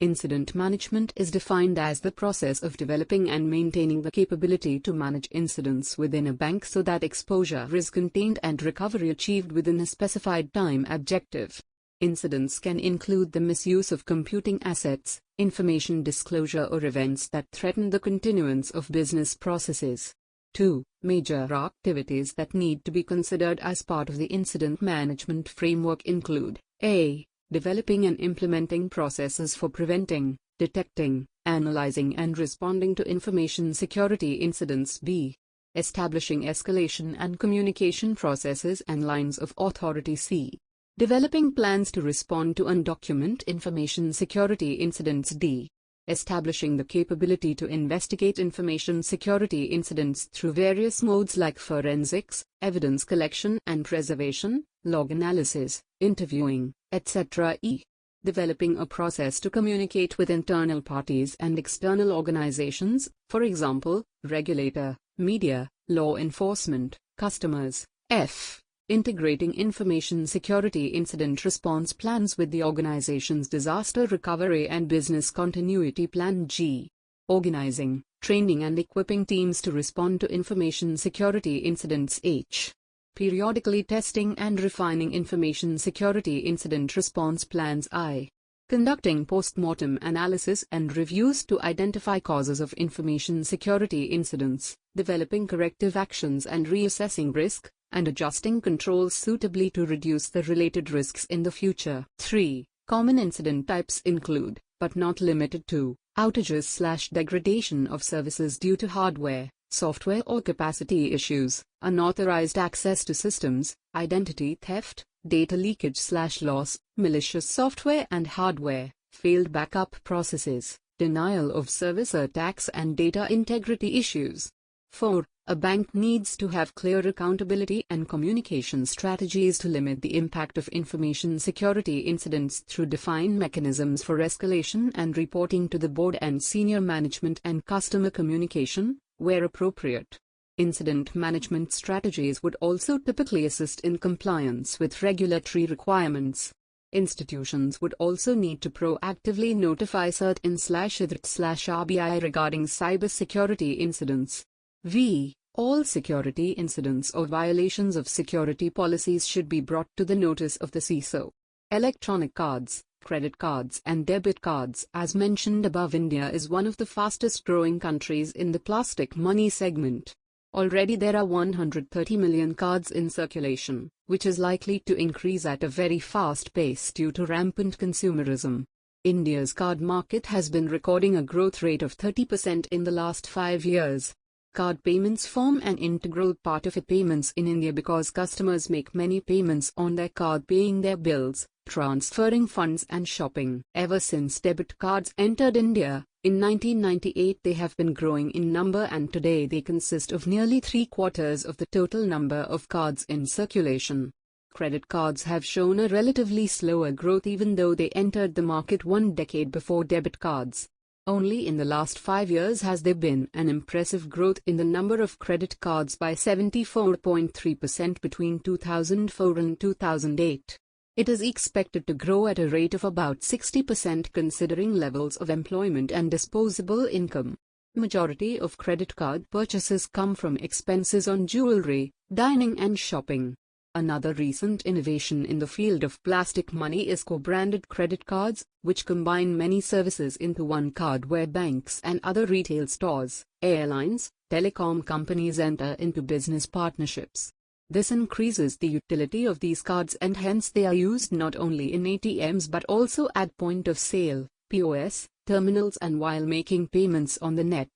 Incident management is defined as the process of developing and maintaining the capability to manage incidents within a bank so that exposure is contained and recovery achieved within a specified time objective. Incidents can include the misuse of computing assets, information disclosure or events that threaten the continuance of business processes. 2. Major activities that need to be considered as part of the incident management framework include a. Developing and implementing processes for preventing, detecting, analyzing and responding to information security incidents. B. Establishing escalation and communication processes and lines of authority. C. Developing plans to respond to undocumented information security incidents. D. Establishing the capability to investigate information security incidents through various modes like forensics, evidence collection and preservation, log analysis, interviewing, etc. E. Developing a process to communicate with internal parties and external organizations, for example, regulator, media, law enforcement, customers. F. Integrating information security incident response plans with the organization's disaster recovery and business continuity plan. G. Organizing, training and equipping teams to respond to information security incidents. H. Periodically testing and refining information security incident response plans. I. Conducting post-mortem analysis and reviews to identify causes of information security incidents, developing corrective actions and reassessing risk, and adjusting controls suitably to reduce the related risks in the future. 3. Common incident types include, but not limited to, outages/degradation of services due to hardware, software or capacity issues, unauthorized access to systems, identity theft, data leakage/loss, malicious software and hardware, failed backup processes, denial of service attacks and data integrity issues. 4. A bank needs to have clear accountability and communication strategies to limit the impact of information security incidents through defined mechanisms for escalation and reporting to the board and senior management and customer communication, where appropriate. Incident management strategies would also typically assist in compliance with regulatory requirements. Institutions would also need to proactively notify CERT/IDRT/RBI regarding cybersecurity incidents. V. All security incidents or violations of security policies should be brought to the notice of the CISO. Electronic cards, credit cards and debit cards. As mentioned above, India is one of the fastest growing countries in the plastic money segment. Already there are 130 million cards in circulation, which is likely to increase at a very fast pace due to rampant consumerism. India's card market has been recording a growth rate of 30% in the last 5 years. Card payments form an integral part of payments in India because customers make many payments on their card, paying their bills, transferring funds and shopping. Ever since debit cards entered India, in 1998 they have been growing in number and today they consist of nearly 3/4 of the total number of cards in circulation. Credit cards have shown a relatively slower growth even though they entered the market 1 decade before debit cards. Only in the last 5 years has there been an impressive growth in the number of credit cards by 74.3% between 2004 and 2008. It is expected to grow at a rate of about 60% considering levels of employment and disposable income. Majority of credit card purchases come from expenses on jewelry, dining and shopping. Another recent innovation in the field of plastic money is co-branded credit cards, which combine many services into one card where banks and other retail stores, airlines, telecom companies enter into business partnerships. This increases the utility of these cards and hence they are used not only in ATMs but also at point of sale, POS, terminals and while making payments on the net.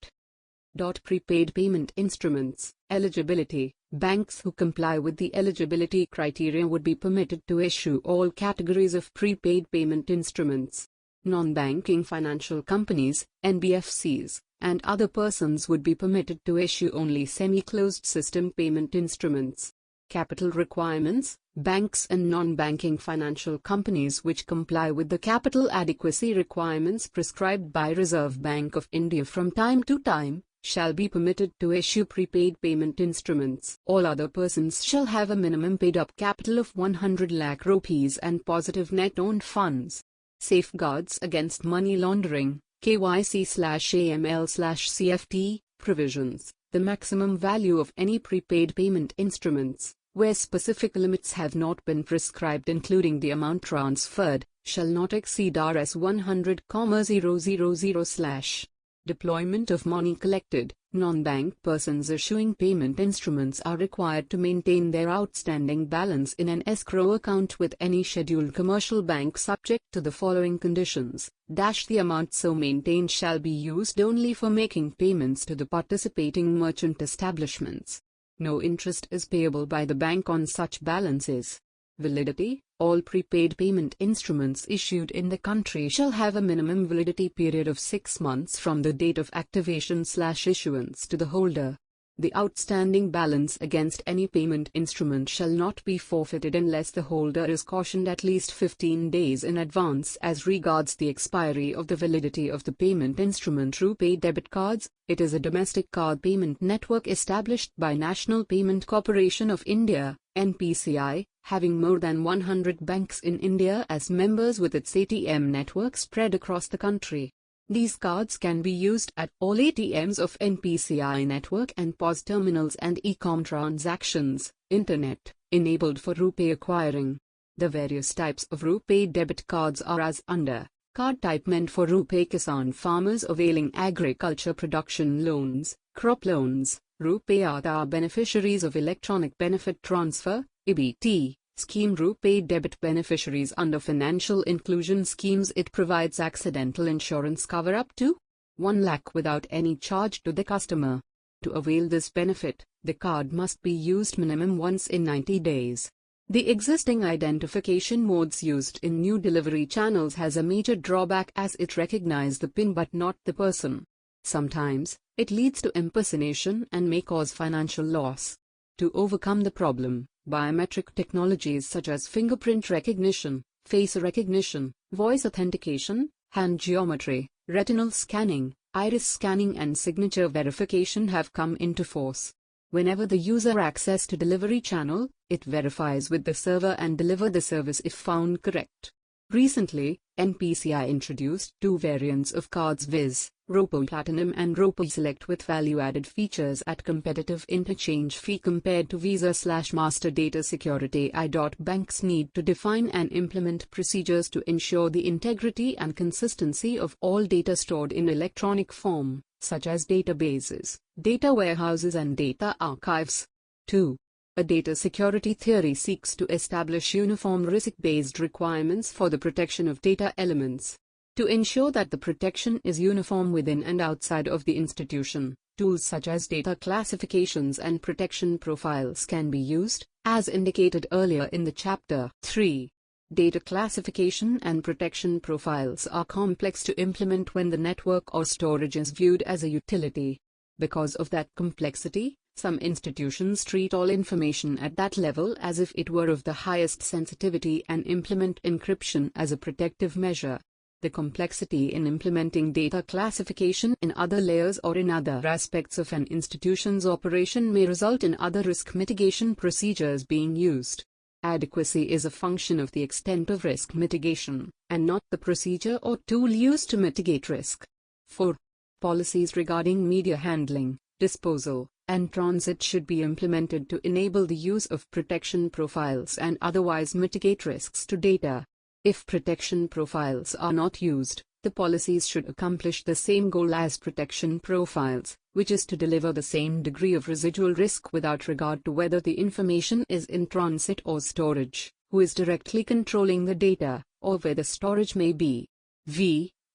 Prepaid payment instruments. Eligibility. Banks who comply with the eligibility criteria would be permitted to issue all categories of prepaid payment instruments. Non-banking financial companies, NBFCs, and other persons would be permitted to issue only semi-closed system payment instruments. Capital requirements. Banks and non-banking financial companies which comply with the capital adequacy requirements prescribed by Reserve Bank of India from time to time, shall be permitted to issue prepaid payment instruments. All other persons shall have a minimum paid-up capital of 100 lakh rupees and positive net owned funds. Safeguards against money laundering, KYC/AML/CFT, provisions. The maximum value of any prepaid payment instruments, where specific limits have not been prescribed including the amount transferred, shall not exceed Rs 100,000/. Deployment of money collected. Non-bank persons issuing payment instruments are required to maintain their outstanding balance in an escrow account with any scheduled commercial bank subject to the following conditions. The amount so maintained shall be used only for making payments to the participating merchant establishments. No interest is payable by the bank on such balances. Validity. All prepaid payment instruments issued in the country shall have a minimum validity period of 6 months from the date of activation/issuance to the holder. The outstanding balance against any payment instrument shall not be forfeited unless the holder is cautioned at least 15 days in advance as regards the expiry of the validity of the payment instrument. RuPay debit cards. It is a domestic card payment network established by National Payment Corporation of India, NPCI, having more than 100 banks in India as members with its ATM network spread across the country. These cards can be used at all ATMs of NPCI network and POS terminals and e-com transactions, Internet-enabled for RuPay acquiring. The various types of RuPay debit cards are as under. Card type meant for RuPay Kisan farmers availing agriculture production loans, crop loans. RuPay Aadhaar beneficiaries of electronic benefit transfer, EBT, scheme. RuPay debit beneficiaries under financial inclusion schemes. It provides accidental insurance cover up to 1 lakh without any charge to the customer. To avail this benefit, the card must be used minimum once in 90 days. The existing identification modes used in new delivery channels has a major drawback as it recognizes the PIN but not the person. Sometimes, it leads to impersonation and may cause financial loss. To overcome the problem, biometric technologies such as fingerprint recognition, face recognition, voice authentication, hand geometry, retinal scanning, iris scanning and signature verification have come into force. Whenever the user access to delivery channel, it verifies with the server and deliver the service if found correct. Recently, NPCI introduced 2 variants of cards viz. RuPay Platinum and RuPay Select with value-added features at competitive interchange fee compared to Visa/Master. Data security. Banks need to define and implement procedures to ensure the integrity and consistency of all data stored in electronic form, such as databases, data warehouses and data archives. 2. A data security theory seeks to establish uniform risk-based requirements for the protection of data elements. To ensure that the protection is uniform within and outside of the institution, tools such as data classifications and protection profiles can be used, as indicated earlier in the chapter. 3. Data classification and protection profiles are complex to implement when the network or storage is viewed as a utility. Because of that complexity, some institutions treat all information at that level as if it were of the highest sensitivity and implement encryption as a protective measure. The complexity in implementing data classification in other layers or in other aspects of an institution's operation may result in other risk mitigation procedures being used. Adequacy is a function of the extent of risk mitigation, and not the procedure or tool used to mitigate risk. 4. Policies regarding media handling, disposal, and transit should be implemented to enable the use of protection profiles and otherwise mitigate risks to data. If protection profiles are not used, the policies should accomplish the same goal as protection profiles, which is to deliver the same degree of residual risk without regard to whether the information is in transit or storage, who is directly controlling the data, or where the storage may be.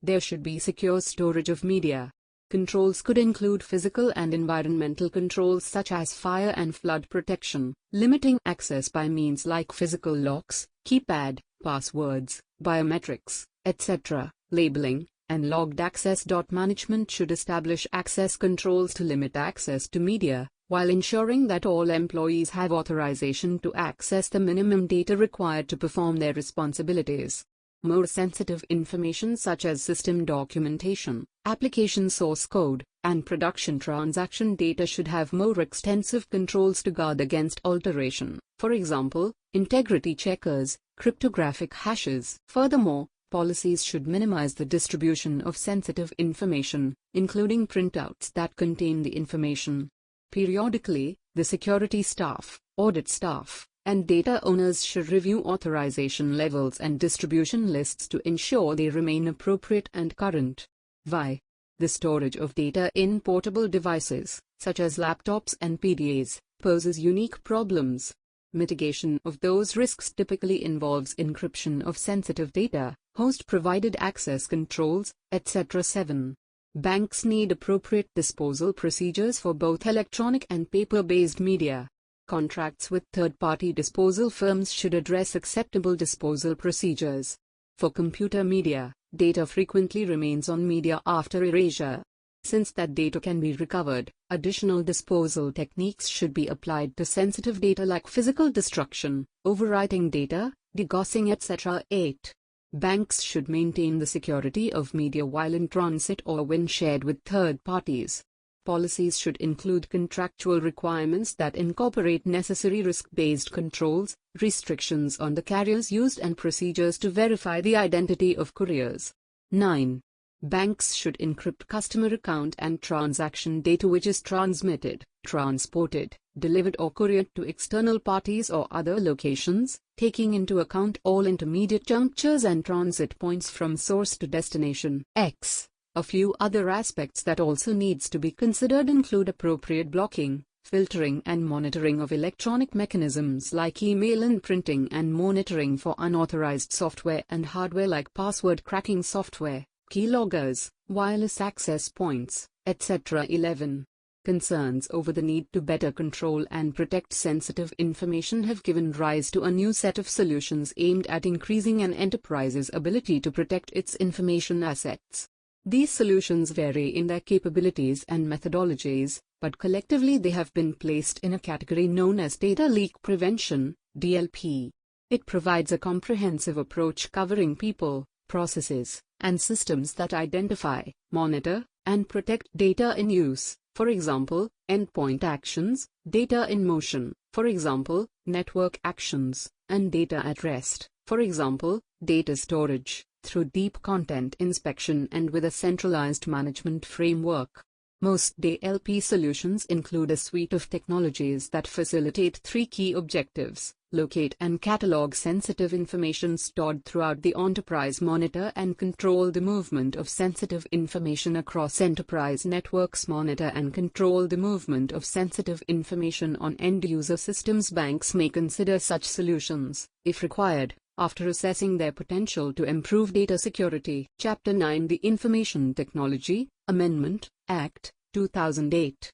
There should be secure storage of media. Controls could include physical and environmental controls such as fire and flood protection, limiting access by means like physical locks, keypad, passwords, biometrics, etc., labeling, and logged access. Management should establish access controls to limit access to media, while ensuring that all employees have authorization to access the minimum data required to perform their responsibilities. More sensitive information such as system documentation, application source code, and production transaction data should have more extensive controls to guard against alteration, for example, integrity checkers, cryptographic hashes. Furthermore, policies should minimize the distribution of sensitive information, including printouts that contain the information. Periodically, the security staff, Audit staff and data owners should review authorization levels and distribution lists to ensure they remain appropriate and current. Why? The storage of data in portable devices, such as laptops and PDAs, poses unique problems. Mitigation of those risks typically involves encryption of sensitive data, host-provided access controls, etc. 7. Banks need appropriate disposal procedures for both electronic and paper-based media. Contracts with third-party disposal firms should address acceptable disposal procedures. For computer media, data frequently remains on media after erasure. Since that data can be recovered, additional disposal techniques should be applied to sensitive data like physical destruction, overwriting data, degaussing etc. 8. Banks should maintain the security of media while in transit or when shared with third parties. Policies should include contractual requirements that incorporate necessary risk-based controls, restrictions on the carriers used and procedures to verify the identity of couriers. 9. Banks should encrypt customer account and transaction data which is transmitted, transported, delivered or couriered to external parties or other locations, taking into account all intermediate junctures and transit points from source to destination. X. A few other aspects that also needs to be considered include appropriate blocking, filtering and monitoring of electronic mechanisms like email and printing and monitoring for unauthorized software and hardware like password cracking software, keyloggers, wireless access points, etc. 11. Concerns over the need to better control and protect sensitive information have given rise to a new set of solutions aimed at increasing an enterprise's ability to protect its information assets. These solutions vary in their capabilities and methodologies, but collectively they have been placed in a category known as Data Leak Prevention, DLP. It provides a comprehensive approach covering people, processes, and systems that identify, monitor, and protect data in use, for example, endpoint actions, data in motion, for example, network actions, and data at rest, for example, data storage, through deep content inspection and with a centralized management framework. Most DLP solutions include a suite of technologies that facilitate three key objectives: locate and catalog sensitive information stored throughout the enterprise, monitor and control the movement of sensitive information across enterprise networks, monitor and control the movement of sensitive information on end-user systems. Banks may consider such solutions, if required, after assessing their potential to improve data security. Chapter 9: The Information Technology Amendment Act, 2008.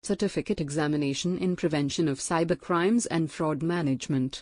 Certificate Examination in Prevention of Cybercrimes and Fraud Management.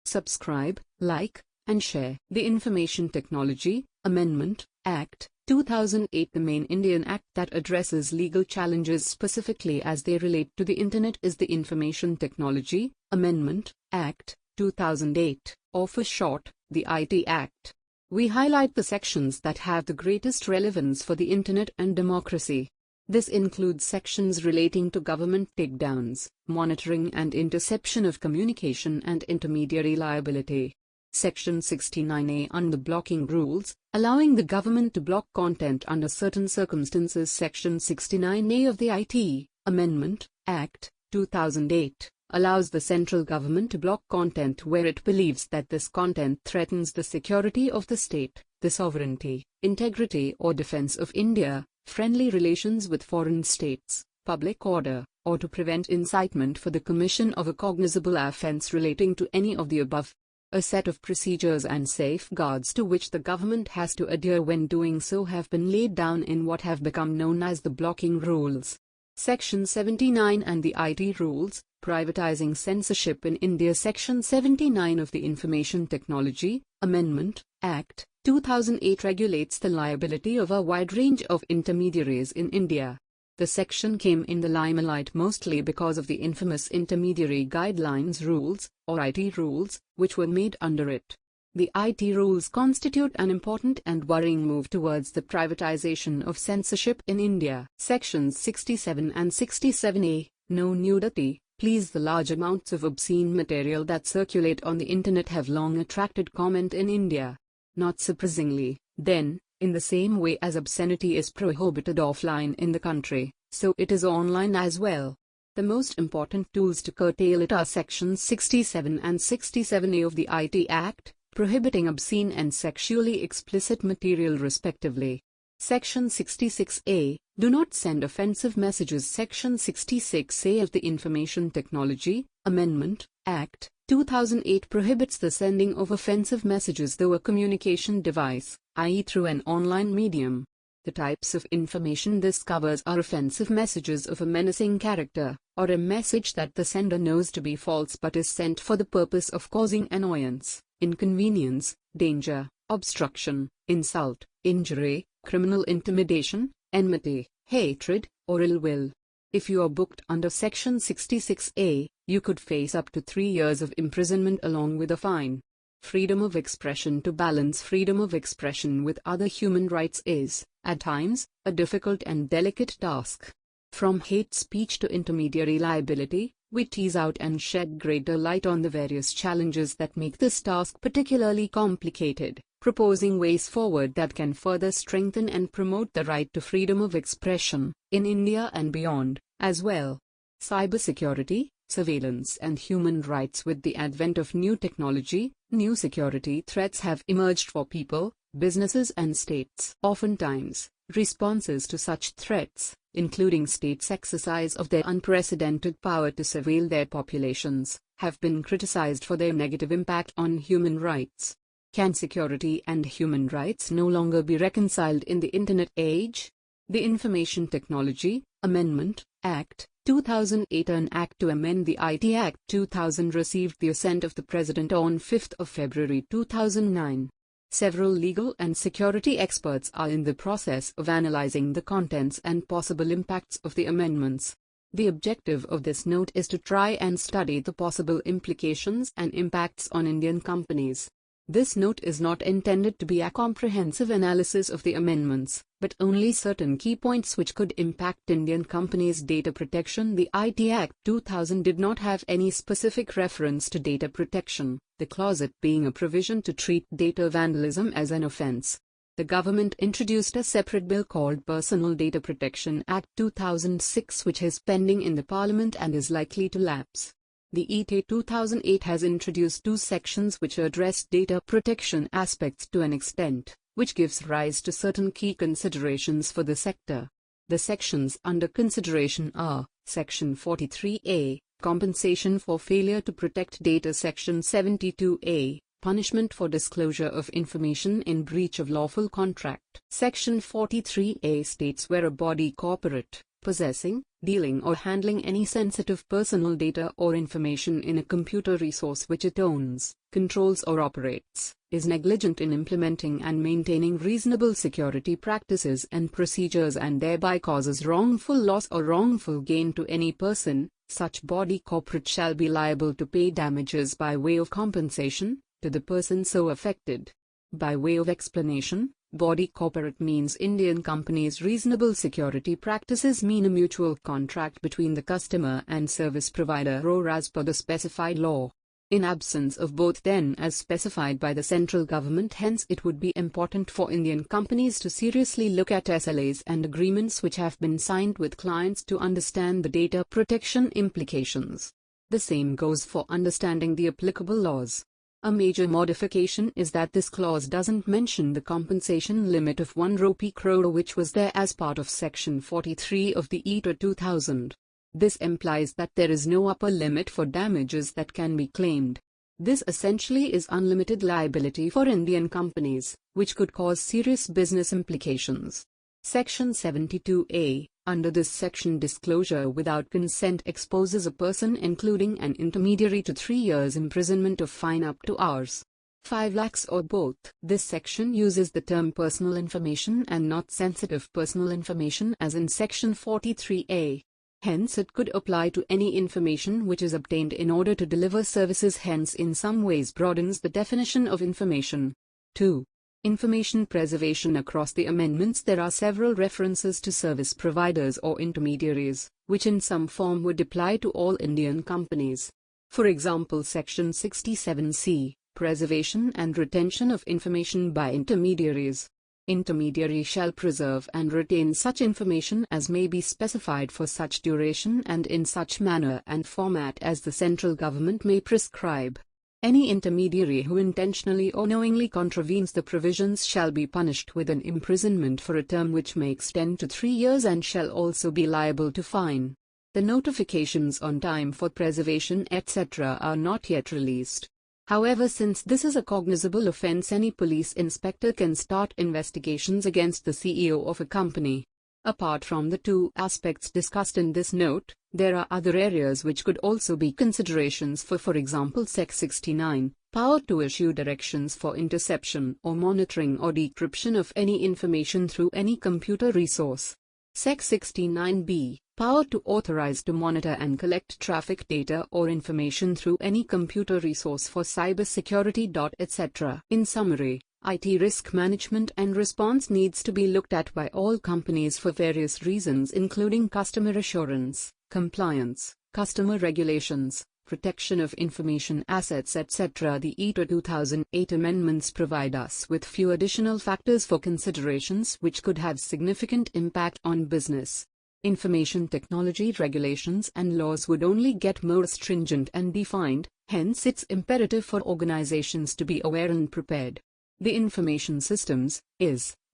Subscribe, like, and share. The Information Technology Amendment Act, 2008. The main Indian act that addresses legal challenges specifically as they relate to the Internet is the Information Technology Amendment Act, 2008, or for short, the IT Act. We highlight the sections that have the greatest relevance for the Internet and democracy. This includes sections relating to government takedowns, monitoring and interception of communication and intermediary liability. Section 69A on the blocking rules, allowing the government to block content under certain circumstances. Section 69A of the IT Amendment Act, 2008, allows the central government to block content where it believes that this content threatens the security of the state, the sovereignty, integrity or defense of India, friendly relations with foreign states, public order, or to prevent incitement for the commission of a cognizable offense relating to any of the above. A set of procedures and safeguards to which the government has to adhere when doing so have been laid down in what have become known as the blocking rules. Section 79 and the IT rules, privatizing censorship in India. Section 79 of the Information Technology Amendment Act, 2008 regulates the liability of a wide range of intermediaries in India. The section came in the limelight mostly because of the infamous Intermediary Guidelines Rules, or IT rules, which were made under it. The IT rules constitute an important and worrying move towards the privatization of censorship in India. Sections 67 and 67A, no nudity, please. The large amounts of obscene material that circulate on the Internet have long attracted comment in India. Not surprisingly, then, in the same way as obscenity is prohibited offline in the country, so it is online as well. The most important tools to curtail it are Sections 67 and 67A of the IT Act, prohibiting obscene and sexually explicit material respectively. Section 66A, do not send offensive messages. Section 66A of the Information Technology Amendment Act 2008 prohibits the sending of offensive messages through a communication device, i.e. through an online medium. The types of information this covers are offensive messages of a menacing character, or a message that the sender knows to be false but is sent for the purpose of causing annoyance, inconvenience, danger, obstruction, insult, injury, criminal intimidation, enmity, hatred, or ill will. If you are booked under Section 66A, you could face up to 3 years of imprisonment along with a fine. Freedom of expression. To balance freedom of expression with other human rights is, at times, a difficult and delicate task. From hate speech to intermediary liability, we tease out and shed greater light on the various challenges that make this task particularly complicated, proposing ways forward that can further strengthen and promote the right to freedom of expression, in India and beyond, as well. Cybersecurity, surveillance and human rights. With the advent of new technology, new security threats have emerged for people, businesses and states. Oftentimes, responses to such threats, including states' exercise of their unprecedented power to surveil their populations, have been criticized for their negative impact on human rights. Can security and human rights no longer be reconciled in the Internet age? The Information Technology Amendment Act 2008, an act to amend the IT Act 2000, received the assent of the President on 5 February 2009. Several legal and security experts are in the process of analyzing the contents and possible impacts of the amendments. The objective of this note is to try and study the possible implications and impacts on Indian companies. This note is not intended to be a comprehensive analysis of the amendments, but only certain key points which could impact Indian companies' data protection. The IT Act 2000 did not have any specific reference to data protection, the clause being a provision to treat data vandalism as an offense. The government introduced a separate bill called Personal Data Protection Act 2006, which is pending in the Parliament and is likely to lapse. The ETA 2008 has introduced 2 sections which address data protection aspects to an extent, which gives rise to certain key considerations for the sector. The sections under consideration are Section 43A, Compensation for Failure to Protect Data, Section 72A, Punishment for Disclosure of Information in Breach of Lawful Contract. Section 43A states where a body corporate, possessing, dealing or handling any sensitive personal data or information in a computer resource which it owns, controls or operates, is negligent in implementing and maintaining reasonable security practices and procedures and thereby causes wrongful loss or wrongful gain to any person, such body corporate shall be liable to pay damages by way of compensation to the person so affected. By way of explanation, body corporate means Indian companies' reasonable security practices mean a mutual contract between the customer and service provider or as per the specified law. In absence of both then as specified by the central government, hence it would be important for Indian companies to seriously look at SLAs and agreements which have been signed with clients to understand the data protection implications. The same goes for understanding the applicable laws. A major modification is that this clause doesn't mention the compensation limit of 1 rupee crore which was there as part of Section 43 of the ETA 2000. This implies that there is no upper limit for damages that can be claimed. This essentially is unlimited liability for Indian companies, which could cause serious business implications. Section 72A. Under this section, disclosure without consent exposes a person including an intermediary to 3 years imprisonment or fine up to Rs. 5 lakhs or both. This section uses the term personal information and not sensitive personal information as in Section 43A. Hence it could apply to any information which is obtained in order to deliver services, hence in some ways broadens the definition of information. 2. Information preservation. Across the amendments there are several references to service providers or intermediaries, which in some form would apply to all Indian companies. For example, Section 67C, Preservation and Retention of Information by Intermediaries. Intermediary shall preserve and retain such information as may be specified for such duration and in such manner and format as the central government may prescribe. Any intermediary who intentionally or knowingly contravenes the provisions shall be punished with an imprisonment for a term which may extend to 3 years and shall also be liable to fine. The notifications on time for preservation etc. are not yet released. However, since this is a cognizable offense, any police inspector can start investigations against the CEO of a company. Apart from the two aspects discussed in this note, there are other areas which could also be considerations for example Sec 69, power to issue directions for interception or monitoring or decryption of any information through any computer resource. Sec 69b, power to authorize to monitor and collect traffic data or information through any computer resource for cybersecurity. Etc. In summary, IT risk management and response needs to be looked at by all companies for various reasons, including customer assurance, compliance, customer regulations, protection of information assets etc. The ETA 2008 amendments provide us with few additional factors for considerations which could have significant impact on business. Information technology regulations and laws would only get more stringent and defined, hence it's imperative for organizations to be aware and prepared. The Information Systems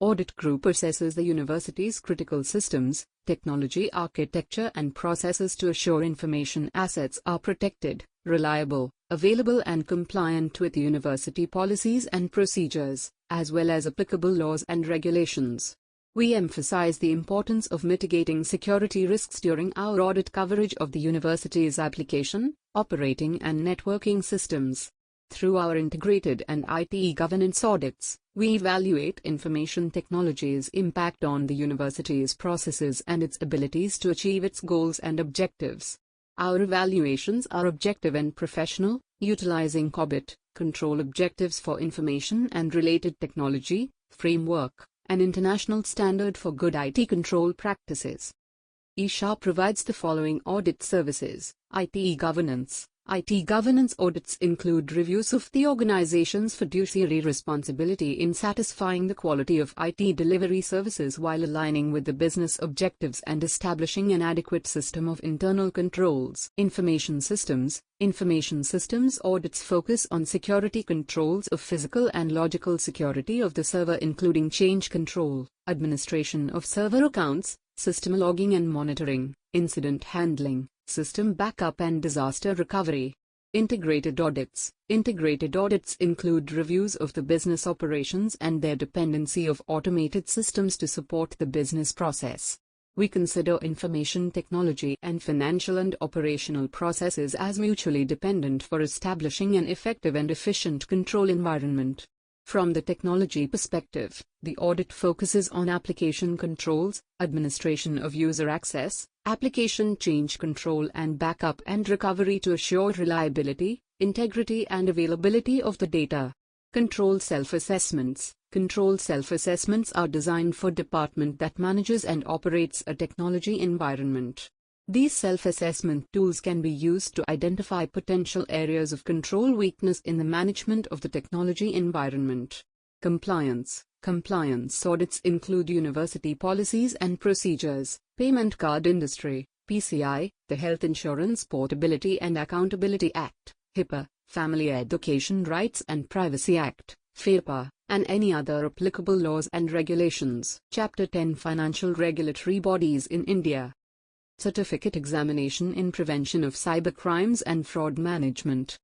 Audit Group assesses the university's critical systems, technology architecture and processes to assure information assets are protected, reliable, available and compliant with university policies and procedures, as well as applicable laws and regulations. We emphasize the importance of mitigating security risks during our audit coverage of the university's application, operating and networking systems. Through our integrated and IT governance audits, we evaluate information technology's impact on the university's processes and its abilities to achieve its goals and objectives. Our evaluations are objective and professional, utilizing COBIT, control objectives for information and related technology, framework, an international standard for good IT control practices. ISHA provides the following audit services: IT governance. IT governance audits include reviews of the organization's fiduciary responsibility in satisfying the quality of IT delivery services while aligning with the business objectives and establishing an adequate system of internal controls. Information systems audits focus on security controls of physical and logical security of the server, including change control, administration of server accounts, system logging and monitoring, incident handling, system backup and disaster recovery. Integrated audits include reviews of the business operations and their dependency of automated systems to support the business process. We consider information technology and financial and operational processes as mutually dependent for establishing an effective and efficient control environment. From the technology perspective, the audit focuses on application controls, administration of user access, application change control and backup and recovery to assure reliability, integrity and availability of the data. Control self-assessments are designed for department that manages and operates a technology environment. These self-assessment tools can be used to identify potential areas of control weakness in the management of the technology environment. Compliance audits include university policies and procedures, payment card industry, PCI, the Health Insurance Portability and Accountability Act, HIPAA, Family Education Rights and Privacy Act, FERPA, and any other applicable laws and regulations. Chapter 10 Financial Regulatory Bodies in India. Certificate Examination in Prevention of Cybercrimes and Fraud Management.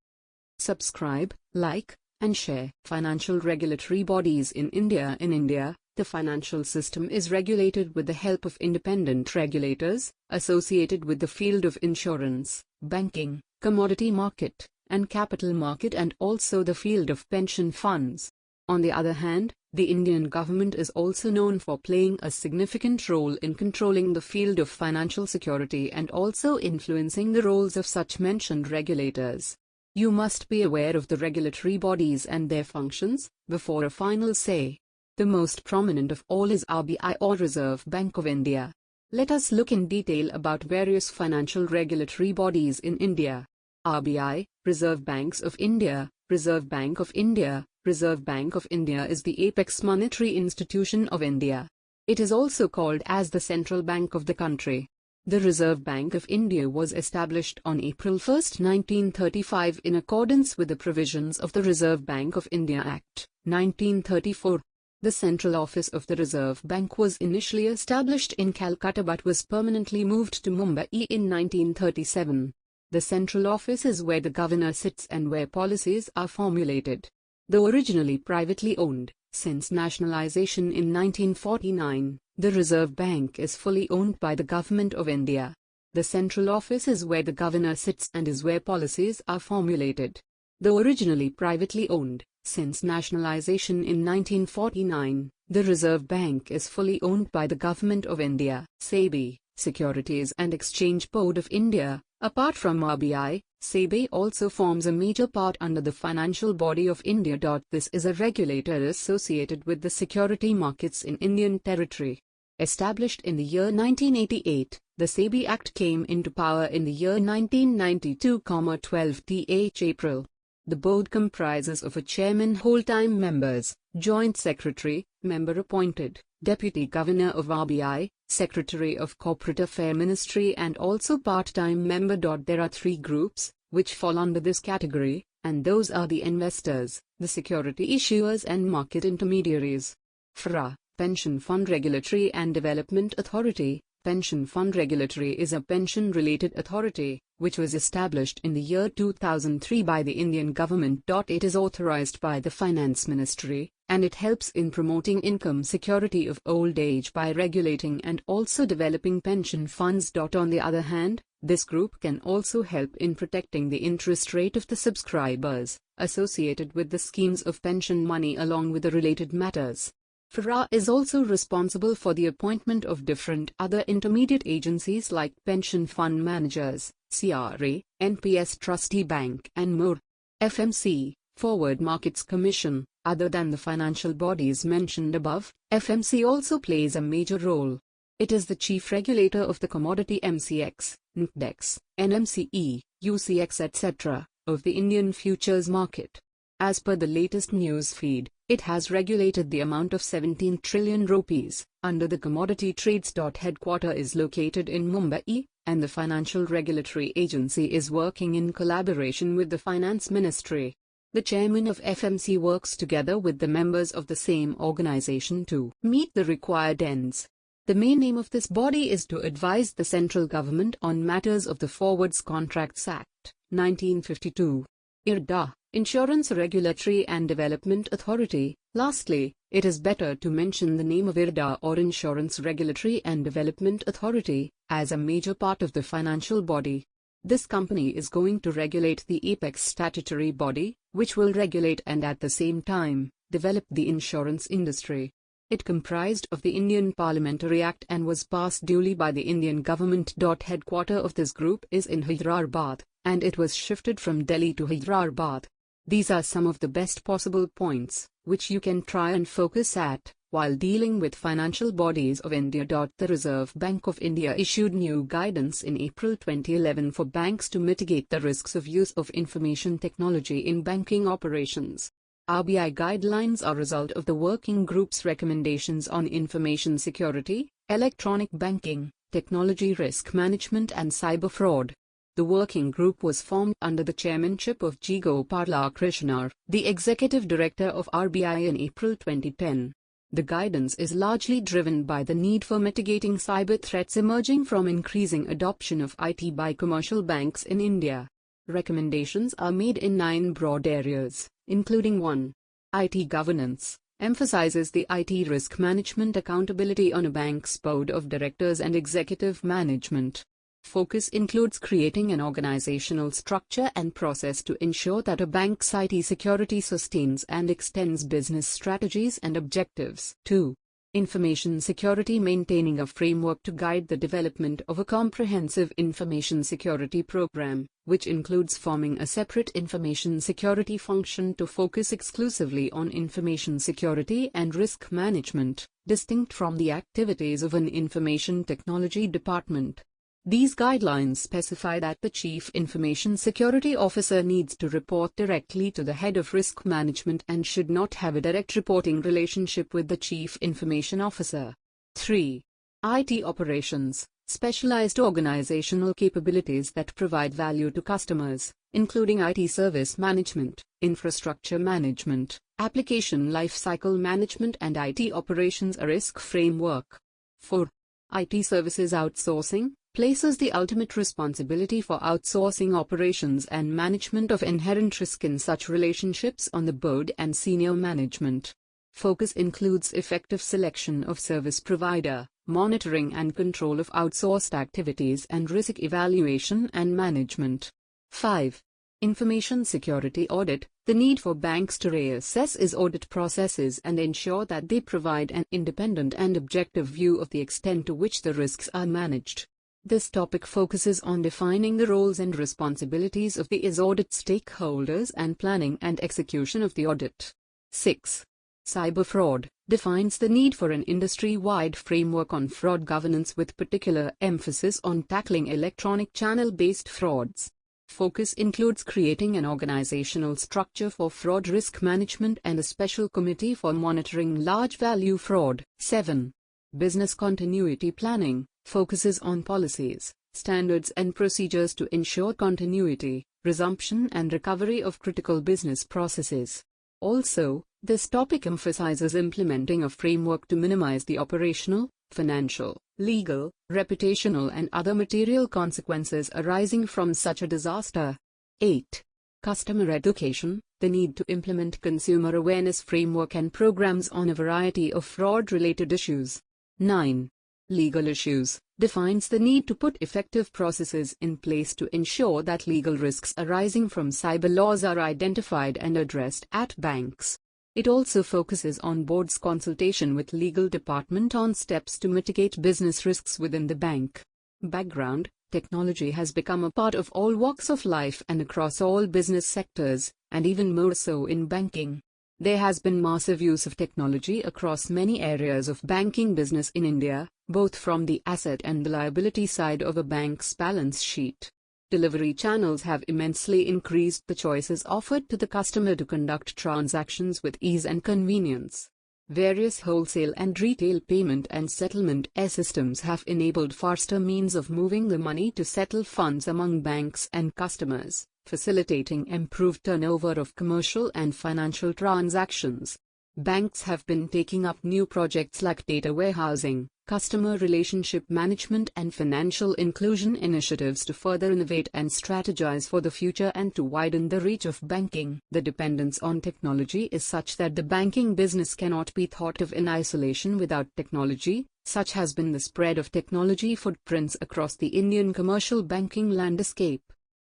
Subscribe, like, and share. Financial Regulatory Bodies in India. In India, the financial system is regulated with the help of independent regulators, associated with the field of insurance, banking, commodity market, and capital market, and also the field of pension funds. On the other hand, the Indian government is also known for playing a significant role in controlling the field of financial security and also influencing the roles of such mentioned regulators. You must be aware of the regulatory bodies and their functions before a final say. The most prominent of all is RBI, or Reserve Bank of India. Let us look in detail about various financial regulatory bodies in India. RBI, Reserve Banks of India. Reserve Bank of India, Reserve Bank of India is the apex monetary institution of India. It is also called as the central bank of the country. The Reserve Bank of India was established on April 1, 1935 in accordance with the provisions of the Reserve Bank of India Act, 1934. The central office of the Reserve Bank was initially established in Calcutta but was permanently moved to Mumbai in 1937. The central office is where the governor sits and where policies are formulated. Though originally privately owned, since nationalization in 1949, the Reserve Bank is fully owned by the Government of India. The central office is where the governor sits and is where policies are formulated. Though originally privately owned, since nationalization in 1949, the Reserve Bank is fully owned by the Government of India. SEBI, Securities and Exchange Board of India. Apart from RBI, SEBI also forms a major part under the financial body of India. This is a regulator associated with the security markets in Indian territory. Established in the year 1988, the SEBI Act came into power in the year 1992, 12th April. The board comprises of a chairman, whole-time members, joint secretary, member appointed, deputy governor of RBI, secretary of corporate affairs ministry and also part-time member. There are three groups, which fall under this category, and those are the investors, the security issuers and market intermediaries. FRA, Pension Fund Regulatory and Development Authority. Pension Fund Regulatory is a pension-related authority, which was established in the year 2003 by the Indian government. It is authorized by the Finance Ministry, and it helps in promoting income security of old age by regulating and also developing pension funds. On the other hand, this group can also help in protecting the interest rate of the subscribers, associated with the schemes of pension money along with the related matters. FRA is also responsible for the appointment of different other intermediate agencies like pension fund managers, CRA, NPS Trustee Bank and more. FMC, Forward Markets Commission. Other than the financial bodies mentioned above, FMC also plays a major role. It is the chief regulator of the commodity MCX, NCDEX, NMCE, UCX etc., of the Indian futures market. As per the latest news feed, it has regulated the amount of 17 trillion rupees under the commodity trades. Headquarter is located in Mumbai, and the Financial Regulatory Agency is working in collaboration with the Finance Ministry. The chairman of FMC works together with the members of the same organization to meet the required ends. The main aim of this body is to advise the central government on matters of the Forwards Contracts Act, 1952. IRDA, Insurance Regulatory and Development Authority. Lastly, it is better to mention the name of IRDA or Insurance Regulatory and Development Authority, as a major part of the financial body. This company is going to regulate the apex statutory body, which will regulate and at the same time, develop the insurance industry. It comprised of the Indian Parliamentary Act and was passed duly by the Indian government. Headquarter of this group is in Hyderabad, and it was shifted from Delhi to Hyderabad. These are some of the best possible points, which you can try and focus at, while dealing with financial bodies of India. The Reserve Bank of India issued new guidance in April 2011 for banks to mitigate the risks of use of information technology in banking operations. RBI guidelines are a result of the working group's recommendations on information security, electronic banking, technology risk management and cyber fraud. The working group was formed under the chairmanship of G. Gopalakrishna, the executive director of RBI in April 2010. The guidance is largely driven by the need for mitigating cyber threats emerging from increasing adoption of IT by commercial banks in India. Recommendations are made in 9 broad areas, including 1. IT governance, emphasizes the IT risk management accountability on a bank's board of directors and executive management. Focus includes creating an organizational structure and process to ensure that a bank's IT security sustains and extends business strategies and objectives. 2. Information security, maintaining a framework to guide the development of a comprehensive information security program, which includes forming a separate information security function to focus exclusively on information security and risk management, distinct from the activities of an information technology department. These guidelines specify that the Chief Information Security Officer needs to report directly to the Head of Risk Management and should not have a direct reporting relationship with the Chief Information Officer. 3. IT operations, specialized organizational capabilities that provide value to customers, including IT service management, infrastructure management, application lifecycle management and IT operations a risk framework. 4. IT services outsourcing places the ultimate responsibility for outsourcing operations and management of inherent risk in such relationships on the board and senior management. Focus includes effective selection of service provider, monitoring and control of outsourced activities and risk evaluation and management. 5. Information security audit, the need for banks to reassess its audit processes and ensure that they provide an independent and objective view of the extent to which the risks are managed. This topic focuses on defining the roles and responsibilities of the audit stakeholders and planning and execution of the audit. 6. Cyber fraud defines the need for an industry-wide framework on fraud governance with particular emphasis on tackling electronic channel-based frauds. Focus includes creating an organizational structure for fraud risk management and a special committee for monitoring large-value fraud. 7. Business continuity planning focuses on policies, standards and procedures to ensure continuity, resumption and recovery of critical business processes. Also, this topic emphasizes implementing a framework to minimize the operational, financial, legal, reputational and other material consequences arising from such a disaster. 8. Customer education, the need to implement consumer awareness framework and programs on a variety of fraud-related issues. 9. Legal issues, defines the need to put effective processes in place to ensure that legal risks arising from cyber laws are identified and addressed at banks. It also focuses on board's consultation with legal department on steps to mitigate business risks within the bank. Background: technology has become a part of all walks of life and across all business sectors, and even more so in banking. There has been massive use of technology across many areas of banking business in India, both from the asset and the liability side of a bank's balance sheet. Delivery channels have immensely increased the choices offered to the customer to conduct transactions with ease and convenience. Various wholesale and retail payment and settlement systems have enabled faster means of moving the money to settle funds among banks and customers, facilitating improved turnover of commercial and financial transactions. Banks have been taking up new projects like data warehousing, customer relationship management and financial inclusion initiatives to further innovate and strategize for the future and to widen the reach of banking. The dependence on technology is such that the banking business cannot be thought of in isolation without technology. Such has been the spread of technology footprints across the Indian commercial banking landscape.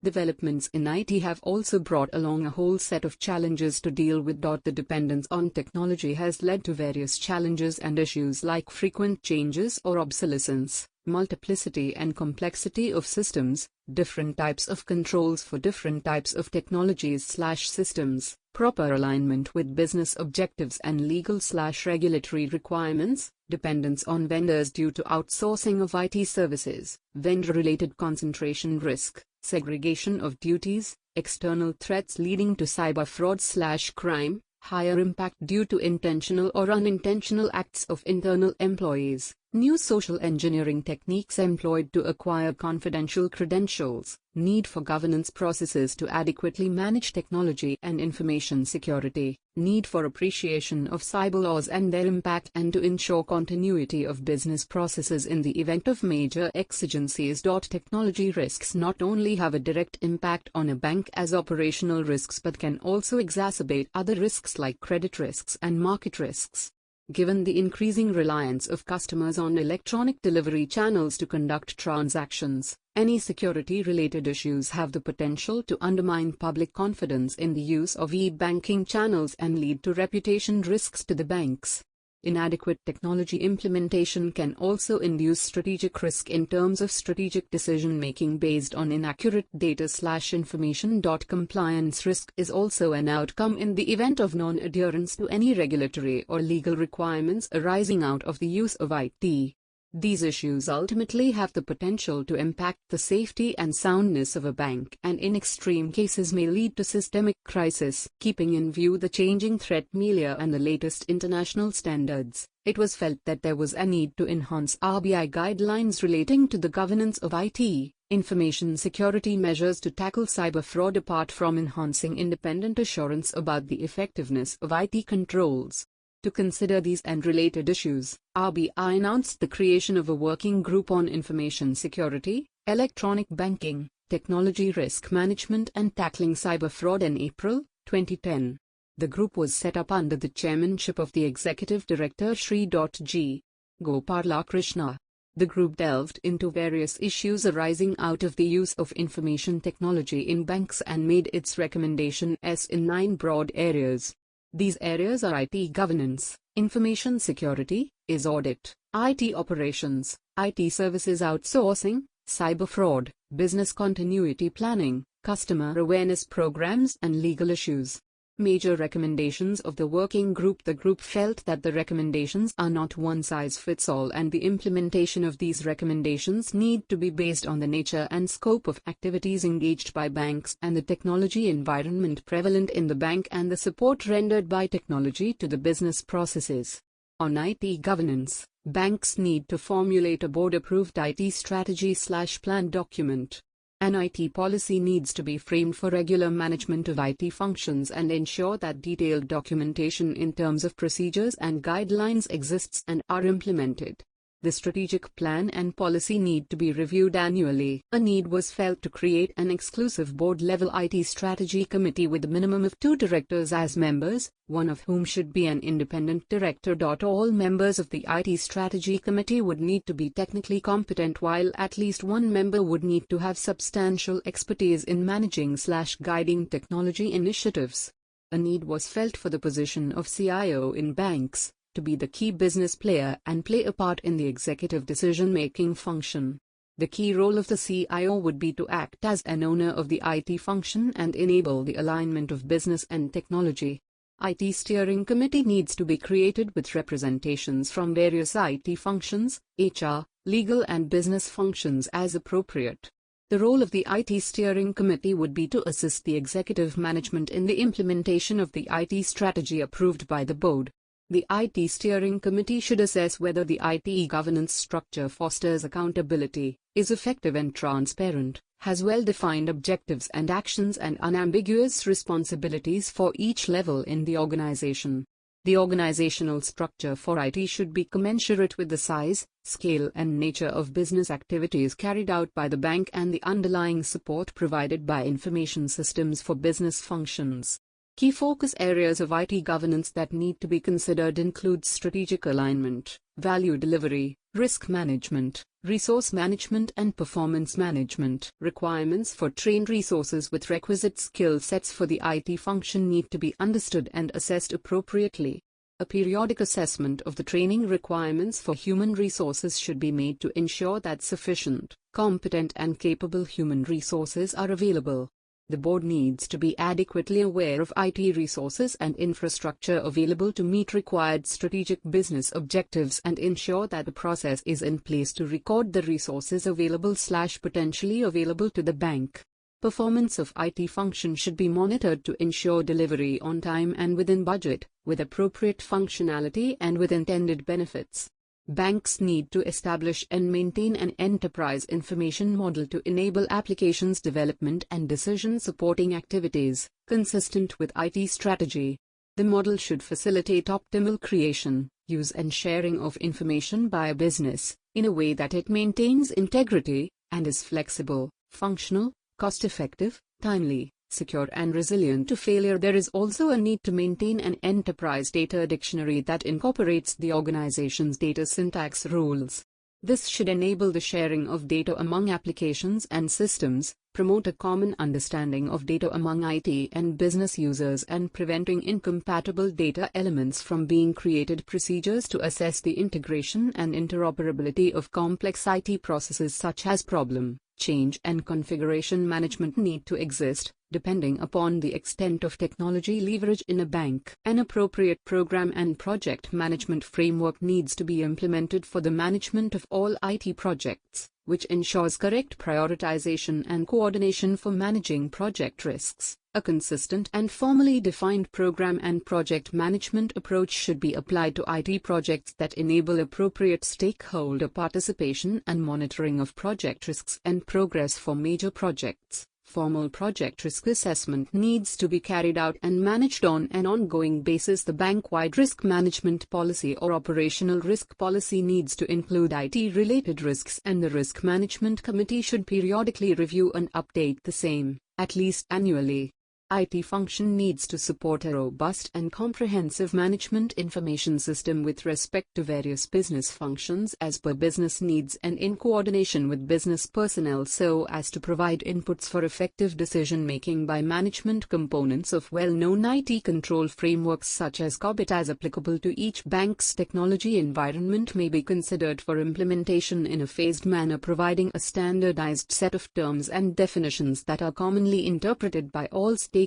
Developments in IT have also brought along a whole set of challenges to deal with. The dependence on technology has led to various challenges and issues like frequent changes or obsolescence, multiplicity and complexity of systems, different types of controls for different types of technologies/systems, proper alignment with business objectives and legal/regulatory requirements, dependence on vendors due to outsourcing of IT services, vendor-related concentration risk, segregation of duties, external threats leading to cyber fraud/crime, higher impact due to intentional or unintentional acts of internal employees, new social engineering techniques employed to acquire confidential credentials, need for governance processes to adequately manage technology and information security, need for appreciation of cyber laws and their impact and to ensure continuity of business processes in the event of major exigencies. Technology risks not only have a direct impact on a bank as operational risks but can also exacerbate other risks like credit risks and market risks. Given the increasing reliance of customers on electronic delivery channels to conduct transactions, any security-related issues have the potential to undermine public confidence in the use of e-banking channels and lead to reputation risks to the banks. Inadequate technology implementation can also induce strategic risk in terms of strategic decision-making based on inaccurate data/information. Compliance risk is also an outcome in the event of non-adherence to any regulatory or legal requirements arising out of the use of IT. These issues ultimately have the potential to impact the safety and soundness of a bank and in extreme cases may lead to systemic crisis. Keeping in view the changing threat milieu and the latest international standards, it was felt that there was a need to enhance RBI guidelines relating to the governance of IT, information security measures to tackle cyber fraud apart from enhancing independent assurance about the effectiveness of IT controls. To consider these and related issues, RBI announced the creation of a working group on information security, electronic banking, technology risk management and tackling cyber fraud in April 2010. The group was set up under the chairmanship of the Executive Director Sri G. Gopalakrishna. The group delved into various issues arising out of the use of information technology in banks and made its recommendations in 9 broad areas. These areas are IT governance, information security, audit, IT operations, IT services outsourcing, cyber fraud, business continuity planning, customer awareness programs and legal issues. Major recommendations of the working group. The group felt that the recommendations are not one-size-fits-all and the implementation of these recommendations need to be based on the nature and scope of activities engaged by banks and the technology environment prevalent in the bank and the support rendered by technology to the business processes. On IT governance, banks need to formulate a board-approved IT strategy/plan document. An IT policy needs to be framed for regular management of IT functions and ensure that detailed documentation in terms of procedures and guidelines exists and are implemented. The strategic plan and policy need to be reviewed annually. A need was felt to create an exclusive board-level IT strategy committee with a minimum of 2 directors as members, one of whom should be an independent director. All members of the IT strategy committee would need to be technically competent while at least one member would need to have substantial expertise in managing/guiding technology initiatives. A need was felt for the position of CIO in banks, to be the key business player and play a part in the executive decision-making function. The key role of the CIO would be to act as an owner of the IT function and enable the alignment of business and technology. IT steering committee needs to be created with representations from various IT functions, HR, legal and business functions as appropriate. The role of the IT steering committee would be to assist the executive management in the implementation of the IT strategy approved by the board. The IT steering committee should assess whether the IT governance structure fosters accountability, is effective and transparent, has well-defined objectives and actions and unambiguous responsibilities for each level in the organization. The organizational structure for IT should be commensurate with the size, scale and nature of business activities carried out by the bank and the underlying support provided by information systems for business functions. Key focus areas of IT governance that need to be considered include strategic alignment, value delivery, risk management, resource management and performance management. Requirements for trained resources with requisite skill sets for the IT function need to be understood and assessed appropriately. A periodic assessment of the training requirements for human resources should be made to ensure that sufficient, competent and capable human resources are available. The board needs to be adequately aware of IT resources and infrastructure available to meet required strategic business objectives and ensure that the process is in place to record the resources available/potentially available to the bank. Performance of IT function should be monitored to ensure delivery on time and within budget, with appropriate functionality and with intended benefits. Banks need to establish and maintain an enterprise information model to enable applications development and decision-supporting activities, consistent with IT strategy. The model should facilitate optimal creation, use and sharing of information by a business, in a way that it maintains integrity, and is flexible, functional, cost-effective, timely, secure and resilient to failure. There is also a need to maintain an enterprise data dictionary that incorporates the organization's data syntax rules. This should enable the sharing of data among applications and systems, promote a common understanding of data among IT and business users and preventing incompatible data elements from being created. Procedures to assess the integration and interoperability of complex IT processes such as problem, change and configuration management need to exist. Depending upon the extent of technology leverage in a bank, an appropriate program and project management framework needs to be implemented for the management of all IT projects, which ensures correct prioritization and coordination for managing project risks. A consistent and formally defined program and project management approach should be applied to IT projects that enable appropriate stakeholder participation and monitoring of project risks and progress for major projects. Formal project risk assessment needs to be carried out and managed on an ongoing basis. The bank-wide risk management policy or operational risk policy needs to include IT-related risks, and the Risk Management Committee should periodically review and update the same, at least annually. IT function needs to support a robust and comprehensive management information system with respect to various business functions as per business needs and in coordination with business personnel so as to provide inputs for effective decision-making by management components of well-known IT control frameworks such as COBIT as applicable to each bank's technology environment may be considered for implementation in a phased manner, providing a standardized set of terms and definitions that are commonly interpreted by all stakeholders.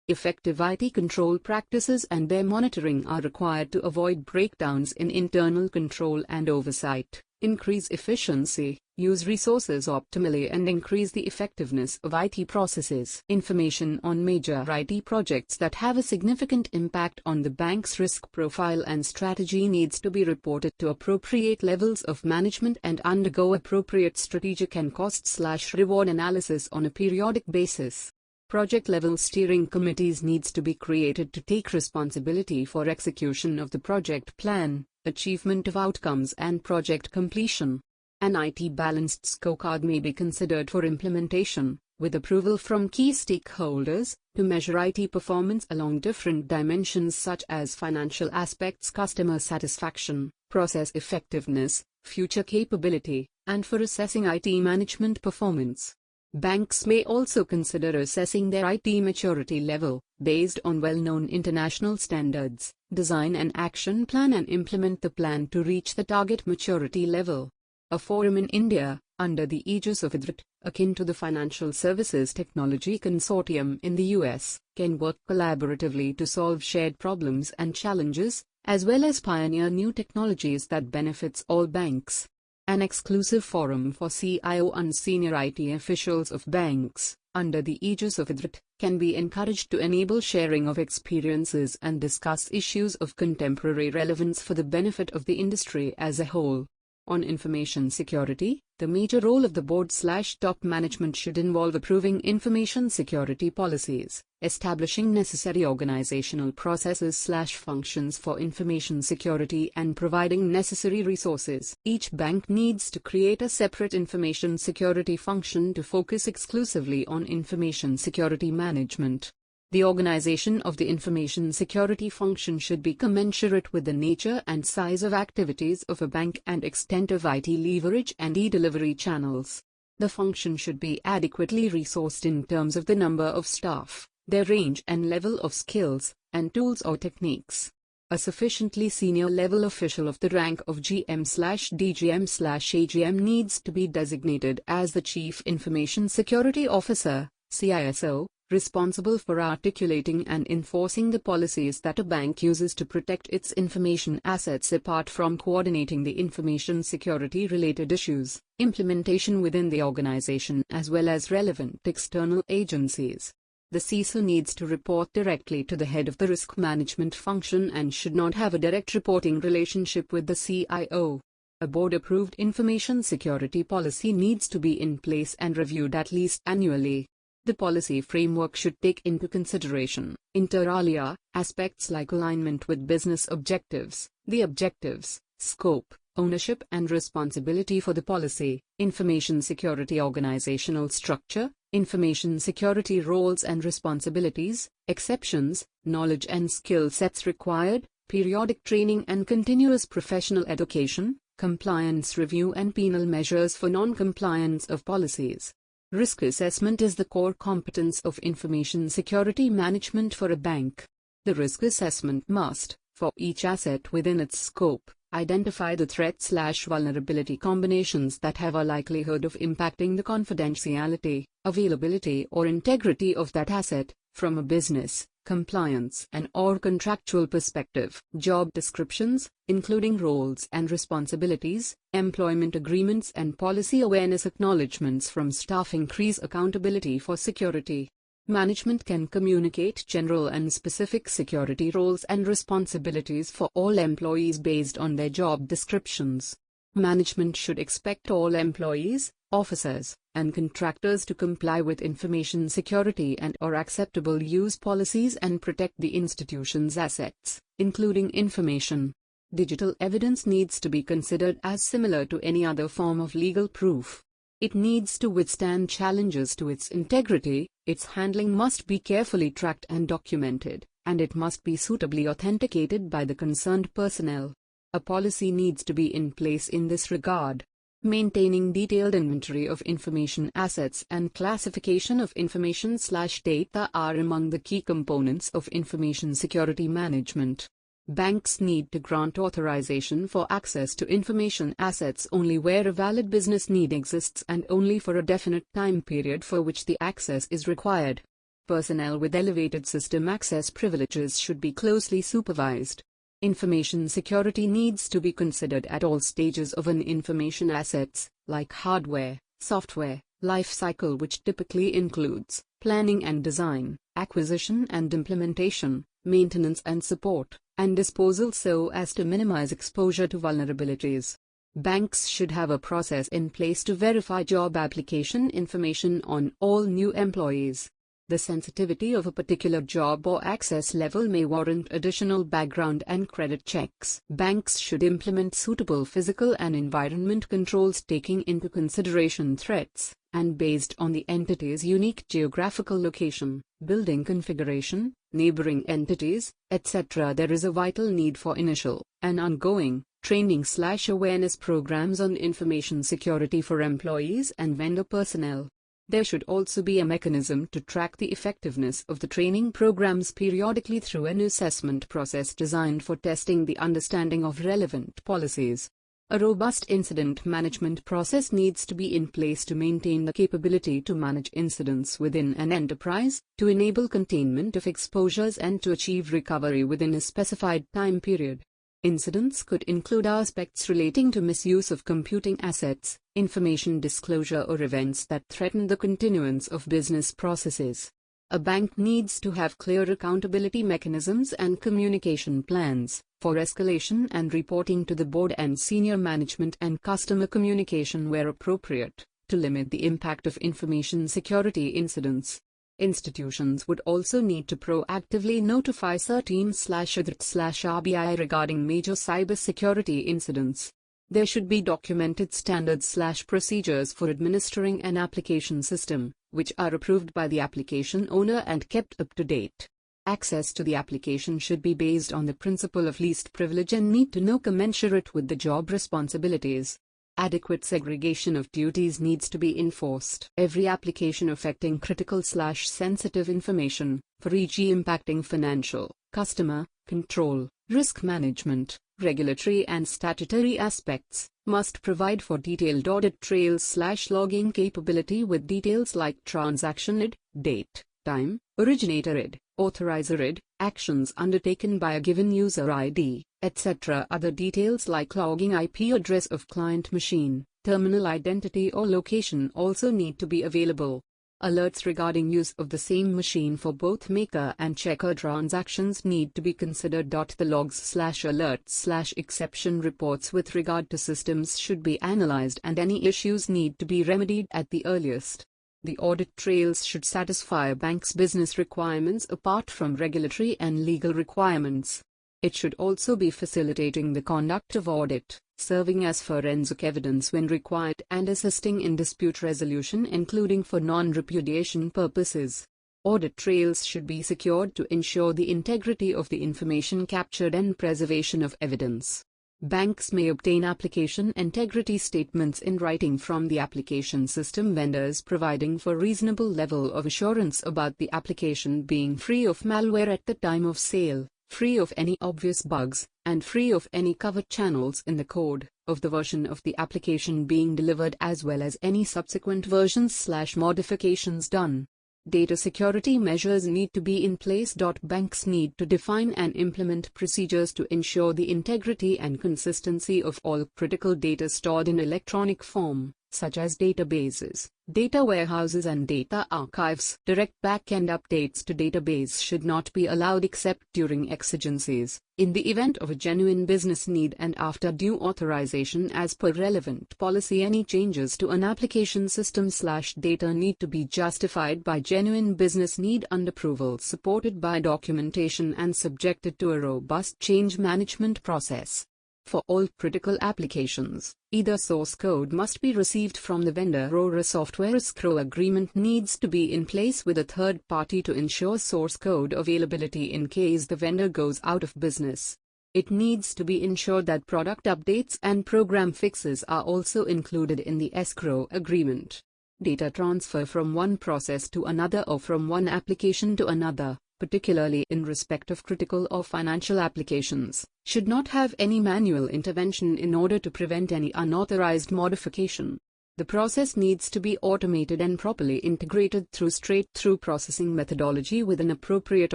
Effective IT control practices and their monitoring are required to avoid breakdowns in internal control and oversight, increase efficiency, use resources optimally and increase the effectiveness of IT processes. Information on major IT projects that have a significant impact on the bank's risk profile and strategy needs to be reported to appropriate levels of management and undergo appropriate strategic and cost/reward analysis on a periodic basis. Project-level steering committees needs to be created to take responsibility for execution of the project plan, achievement of outcomes and project completion. An IT balanced scorecard may be considered for implementation, with approval from key stakeholders, to measure IT performance along different dimensions such as financial aspects, customer satisfaction, process effectiveness, future capability, and for assessing IT management performance. Banks may also consider assessing their IT maturity level, based on well-known international standards, design an action plan and implement the plan to reach the target maturity level. A forum in India, under the aegis of AUDIT, akin to the Financial Services Technology Consortium in the US, can work collaboratively to solve shared problems and challenges, as well as pioneer new technologies that benefits all banks. An exclusive forum for CIO and senior IT officials of banks, under the aegis of AUDIT, can be encouraged to enable sharing of experiences and discuss issues of contemporary relevance for the benefit of the industry as a whole. On information security, the major role of the board/top management should involve approving information security policies, establishing necessary organizational processes/functions for information security and providing necessary resources. Each bank needs to create a separate information security function to focus exclusively on information security management. The organization of the information security function should be commensurate with the nature and size of activities of a bank and extent of IT leverage and e-delivery channels. The function should be adequately resourced in terms of the number of staff, their range and level of skills, and tools or techniques. A sufficiently senior level official of the rank of GM/DGM/AGM needs to be designated as the Chief Information Security Officer, CISO, responsible for articulating and enforcing the policies that a bank uses to protect its information assets apart from coordinating the information security-related issues, implementation within the organization as well as relevant external agencies. The CISO needs to report directly to the head of the risk management function and should not have a direct reporting relationship with the CIO. A board-approved information security policy needs to be in place and reviewed at least annually. The policy framework should take into consideration, inter alia, aspects like alignment with business objectives, the objectives, scope, ownership and responsibility for the policy, information security organizational structure, information security roles and responsibilities, exceptions, knowledge and skill sets required, periodic training and continuous professional education, compliance review and penal measures for non-compliance of policies. Risk assessment is the core competence of information security management for a bank. The risk assessment must, for each asset within its scope, Identify the threat/vulnerability combinations that have a likelihood of impacting the confidentiality, availability or integrity of that asset, from a business, compliance and/or contractual perspective. Job descriptions, including roles and responsibilities, employment agreements and policy awareness acknowledgements from staff increase accountability for security. Management can communicate general and specific security roles and responsibilities for all employees based on their job descriptions. Management should expect all employees, officers, and contractors to comply with information security and/or acceptable use policies and protect the institution's assets, including information. Digital evidence needs to be considered as similar to any other form of legal proof. It needs to withstand challenges to its integrity, its handling must be carefully tracked and documented, and it must be suitably authenticated by the concerned personnel. A policy needs to be in place in this regard. Maintaining detailed inventory of information assets and classification of information/data are among the key components of information security management. Banks need to grant authorization for access to information assets only where a valid business need exists and only for a definite time period for which the access is required. Personnel with elevated system access privileges should be closely supervised. Information security needs to be considered at all stages of an information assets, like hardware, software, life cycle, which typically includes planning and design, acquisition and implementation, maintenance and support, and disposal, so as to minimize exposure to vulnerabilities. Banks should have a process in place to verify job application information on all new employees. The sensitivity of a particular job or access level may warrant additional background and credit checks. Banks should implement suitable physical and environment controls taking into consideration threats, and based on the entity's unique geographical location, building configuration, neighboring entities, etc. There is a vital need for initial and ongoing training/awareness programs on information security for employees and vendor personnel. There should also be a mechanism to track the effectiveness of the training programs periodically through an assessment process designed for testing the understanding of relevant policies. A robust incident management process needs to be in place to maintain the capability to manage incidents within an enterprise, to enable containment of exposures and to achieve recovery within a specified time period. Incidents could include aspects relating to misuse of computing assets, information disclosure, or events that threaten the continuance of business processes. A bank needs to have clear accountability mechanisms and communication plans for escalation and reporting to the board and senior management, and customer communication where appropriate, to limit the impact of information security incidents. Institutions would also need to proactively notify CERT/AUDIT/RBI regarding major cybersecurity incidents. There should be documented standards/procedures for administering an application system, which are approved by the application owner and kept up to date. Access to the application should be based on the principle of least privilege and need to know commensurate with the job responsibilities. Adequate segregation of duties needs to be enforced. Every application affecting critical/sensitive information, for e.g. impacting financial, customer, control, risk management, regulatory and statutory aspects, must provide for detailed audit trails/logging capability with details like transaction ID, date, time, originator ID, authorizer ID, actions undertaken by a given user ID, etc. Other details like logging IP address of client machine, terminal identity or location also need to be available. Alerts regarding use of the same machine for both maker and checker transactions need to be considered. The logs/alerts/exception reports with regard to systems should be analyzed and any issues need to be remedied at the earliest. The audit trails should satisfy a bank's business requirements apart from regulatory and legal requirements. It should also be facilitating the conduct of audit, serving as forensic evidence when required, and assisting in dispute resolution, including for non-repudiation purposes. Audit trails should be secured to ensure the integrity of the information captured and preservation of evidence. Banks may obtain application integrity statements in writing from the application system vendors, providing for reasonable level of assurance about the application being free of malware at the time of sale, free of any obvious bugs, and free of any covered channels in the code of the version of the application being delivered, as well as any subsequent versions/modifications done. Data security measures need to be in place. Banks need to define and implement procedures to ensure the integrity and consistency of all critical data stored in electronic form, such as databases, data warehouses and data archives. Direct back-end updates to database should not be allowed except during exigencies, in the event of a genuine business need and after due authorization as per relevant policy. Any changes to an application system/data need to be justified by genuine business need and approval, supported by documentation and subjected to a robust change management process. For all critical applications, either source code must be received from the vendor or a software escrow agreement needs to be in place with a third party to ensure source code availability in case the vendor goes out of business. It needs to be ensured that product updates and program fixes are also included in the escrow agreement. Data transfer from one process to another or from one application to another, particularly in respect of critical or financial applications, should not have any manual intervention in order to prevent any unauthorized modification. The process needs to be automated and properly integrated through straight-through processing methodology with an appropriate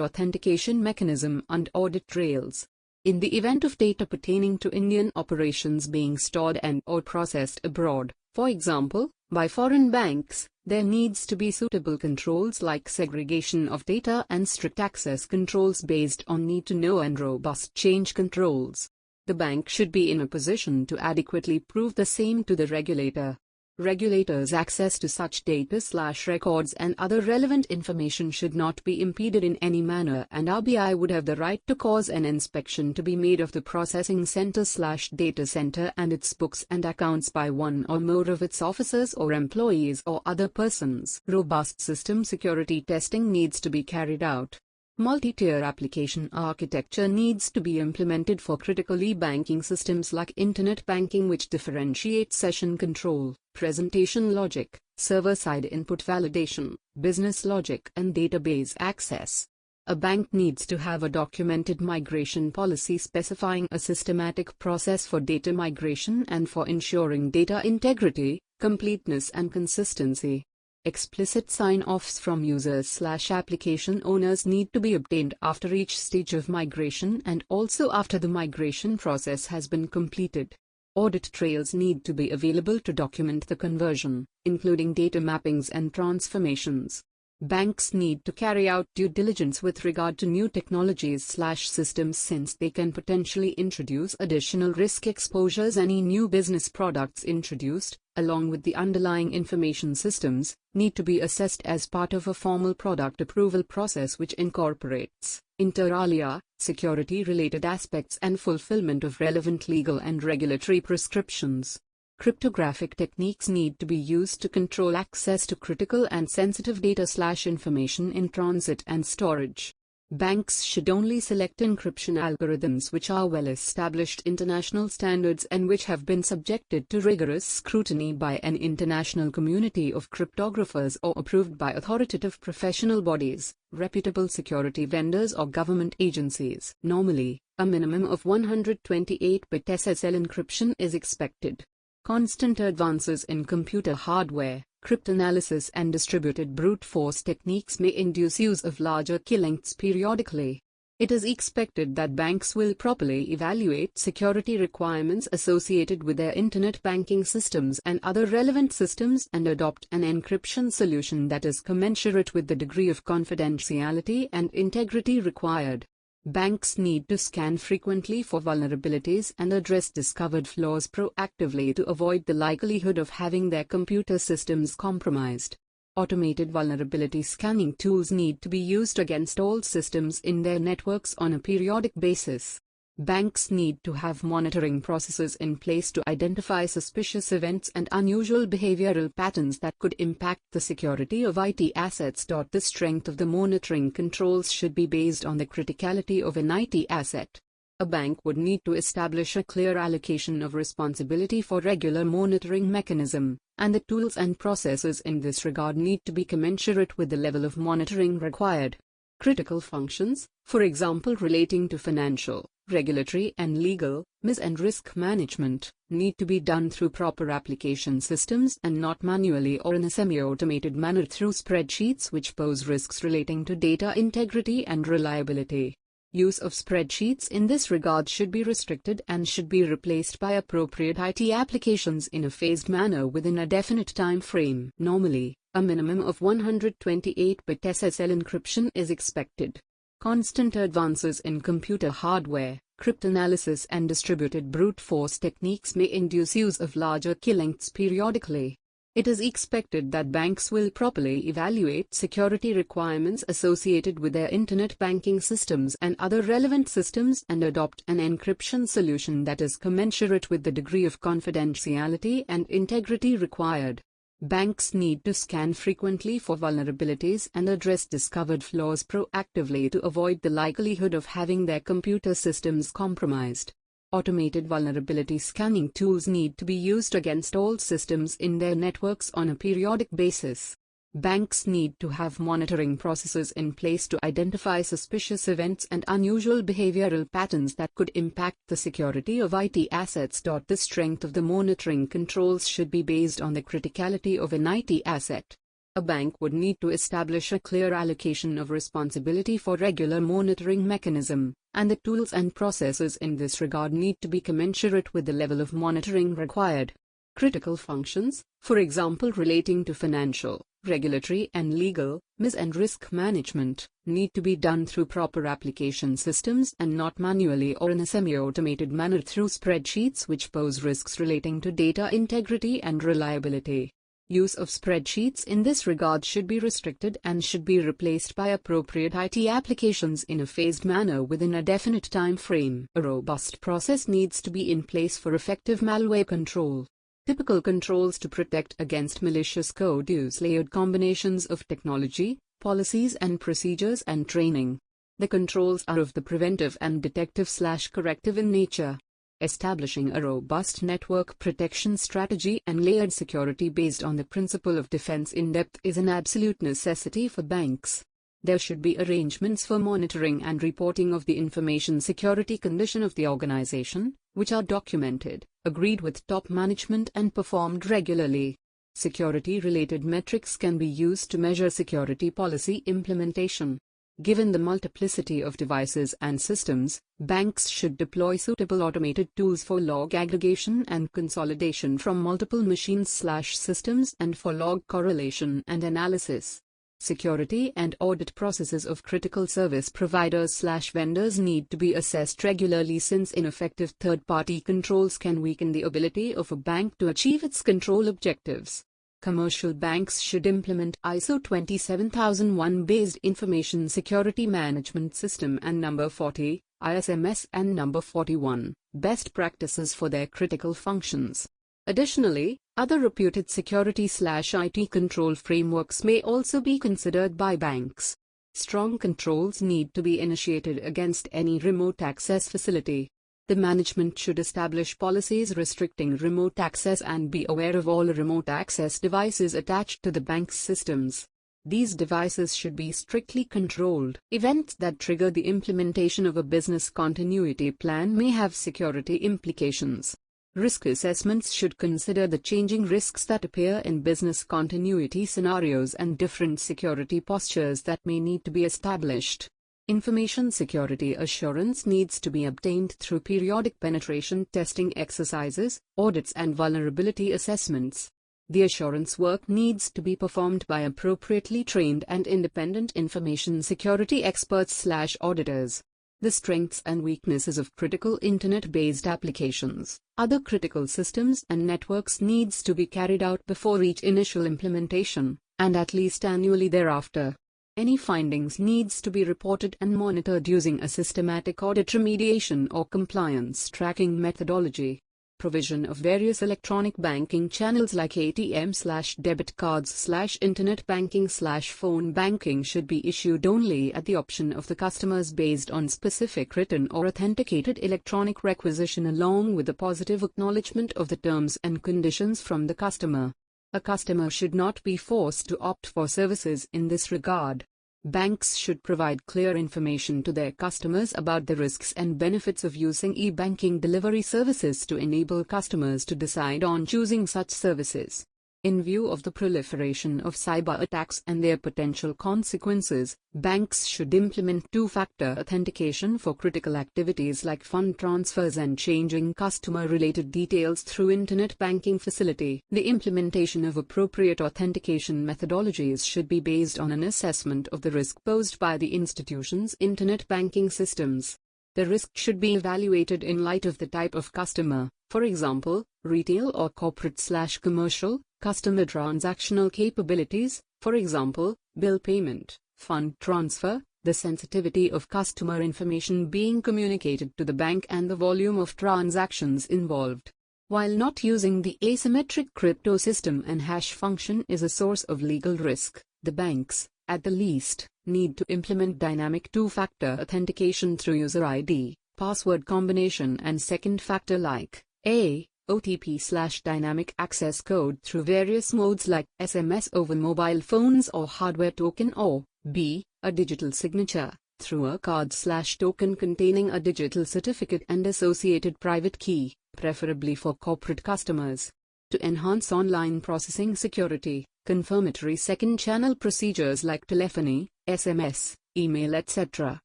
authentication mechanism and audit trails. In the event of data pertaining to Indian operations being stored and/or processed abroad, for example, by foreign banks, there needs to be suitable controls like segregation of data and strict access controls based on need to know and robust change controls. The bank should be in a position to adequately prove the same to the regulator. Regulators' access to such data/records and other relevant information should not be impeded in any manner, and RBI would have the right to cause an inspection to be made of the processing center/data center and its books and accounts by one or more of its officers or employees or other persons. Robust system security testing needs to be carried out. Multi-tier application architecture needs to be implemented for critical e-banking systems like internet banking, which differentiates session control, presentation logic, server-side input validation, business logic and database access. A bank needs to have a documented migration policy specifying a systematic process for data migration and for ensuring data integrity, completeness and consistency. Explicit sign-offs from users/application owners need to be obtained after each stage of migration and also after the migration process has been completed. Audit trails need to be available to document the conversion, including data mappings and transformations. Banks need to carry out due diligence with regard to new technologies/systems since they can potentially introduce additional risk exposures. Any new business products introduced, along with the underlying information systems, need to be assessed as part of a formal product approval process which incorporates, inter alia, security-related aspects and fulfillment of relevant legal and regulatory prescriptions. Cryptographic techniques need to be used to control access to critical and sensitive data/information in transit and storage. Banks should only select encryption algorithms which are well-established international standards and which have been subjected to rigorous scrutiny by an international community of cryptographers or approved by authoritative professional bodies, reputable security vendors or government agencies. Normally, a minimum of 128-bit SSL encryption is expected. Constant advances in computer hardware, cryptanalysis and distributed brute force techniques may induce use of larger key lengths periodically. It is expected that banks will properly evaluate security requirements associated with their internet banking systems and other relevant systems and adopt an encryption solution that is commensurate with the degree of confidentiality and integrity required. Banks need to scan frequently for vulnerabilities and address discovered flaws proactively to avoid the likelihood of having their computer systems compromised. Automated vulnerability scanning tools need to be used against all systems in their networks on a periodic basis. Banks need to have monitoring processes in place to identify suspicious events and unusual behavioral patterns that could impact the security of IT assets. The strength of the monitoring controls should be based on the criticality of an IT asset. A bank would need to establish a clear allocation of responsibility for regular monitoring mechanism, and the tools and processes in this regard need to be commensurate with the level of monitoring required. Critical functions, for example relating to financial, regulatory and legal, and risk management, need to be done through proper application systems and not manually or in a semi-automated manner through spreadsheets which pose risks relating to data integrity and reliability. Use of spreadsheets in this regard should be restricted and should be replaced by appropriate IT applications in a phased manner within a definite time frame. Normally, a minimum of 128-bit SSL encryption is expected. Constant advances in computer hardware, cryptanalysis and distributed brute force techniques may induce use of larger key lengths periodically. It is expected that banks will properly evaluate security requirements associated with their internet banking systems and other relevant systems and adopt an encryption solution that is commensurate with the degree of confidentiality and integrity required. Banks need to scan frequently for vulnerabilities and address discovered flaws proactively to avoid the likelihood of having their computer systems compromised. Automated vulnerability scanning tools need to be used against all systems in their networks on a periodic basis. Banks need to have monitoring processes in place to identify suspicious events and unusual behavioral patterns that could impact the security of IT assets. The strength of the monitoring controls should be based on the criticality of an IT asset. A bank would need to establish a clear allocation of responsibility for regular monitoring mechanism, and the tools and processes in this regard need to be commensurate with the level of monitoring required. Critical functions, for example relating to financial, regulatory and legal, and risk management, need to be done through proper application systems and not manually or in a semi-automated manner through spreadsheets which pose risks relating to data integrity and reliability. Use of spreadsheets in this regard should be restricted and should be replaced by appropriate IT applications in a phased manner within a definite time frame. A robust process needs to be in place for effective malware control. Typical controls to protect against malicious code use layered combinations of technology, policies and procedures and training. The controls are of the preventive and detective/corrective in nature. Establishing a robust network protection strategy and layered security based on the principle of defense in depth is an absolute necessity for banks. There should be arrangements for monitoring and reporting of the information security condition of the organization, which are documented, agreed with top management and performed regularly. Security-related metrics can be used to measure security policy implementation. Given the multiplicity of devices and systems, banks should deploy suitable automated tools for log aggregation and consolidation from multiple machines/systems and for log correlation and analysis. Security and audit processes of critical service providers/vendors need to be assessed regularly since ineffective third-party controls can weaken the ability of a bank to achieve its control objectives. Commercial banks should implement ISO 27001-based Information Security Management System and No. 40, ISMS and No. 41, best practices for their critical functions. Additionally, other reputed security/IT control frameworks may also be considered by banks. Strong controls need to be initiated against any remote access facility. The management should establish policies restricting remote access and be aware of all remote access devices attached to the bank's systems. These devices should be strictly controlled. Events that trigger the implementation of a business continuity plan may have security implications. Risk assessments should consider the changing risks that appear in business continuity scenarios and different security postures that may need to be established. Information security assurance needs to be obtained through periodic penetration testing exercises, audits and vulnerability assessments. The assurance work needs to be performed by appropriately trained and independent information security experts/auditors. The strengths and weaknesses of critical internet-based applications, other critical systems and networks needs to be carried out before each initial implementation, and at least annually thereafter. Any findings needs to be reported and monitored using a systematic audit remediation or compliance tracking methodology. Provision of various electronic banking channels like ATM/debit cards/internet banking/phone banking should be issued only at the option of the customers based on specific written or authenticated electronic requisition along with the positive acknowledgement of the terms and conditions from the customer. A customer should not be forced to opt for services in this regard. Banks should provide clear information to their customers about the risks and benefits of using e-banking delivery services to enable customers to decide on choosing such services. In view of the proliferation of cyber attacks and their potential consequences, banks should implement two-factor authentication for critical activities like fund transfers and changing customer-related details through internet banking facility. The implementation of appropriate authentication methodologies should be based on an assessment of the risk posed by the institution's internet banking systems. The risk should be evaluated in light of the type of customer, for example, retail or corporate/commercial, customer transactional capabilities, for example, bill payment, fund transfer, the sensitivity of customer information being communicated to the bank and the volume of transactions involved. While not using the asymmetric crypto system and hash function is a source of legal risk, the banks, at the least, need to implement dynamic two-factor authentication through user ID, password combination and second factor like A. OTP/dynamic access code through various modes like SMS over mobile phones or hardware token, or B. A digital signature through a card/token containing a digital certificate and associated private key, preferably for corporate customers. To enhance online processing security, confirmatory second-channel procedures like telephony, SMS, email etc.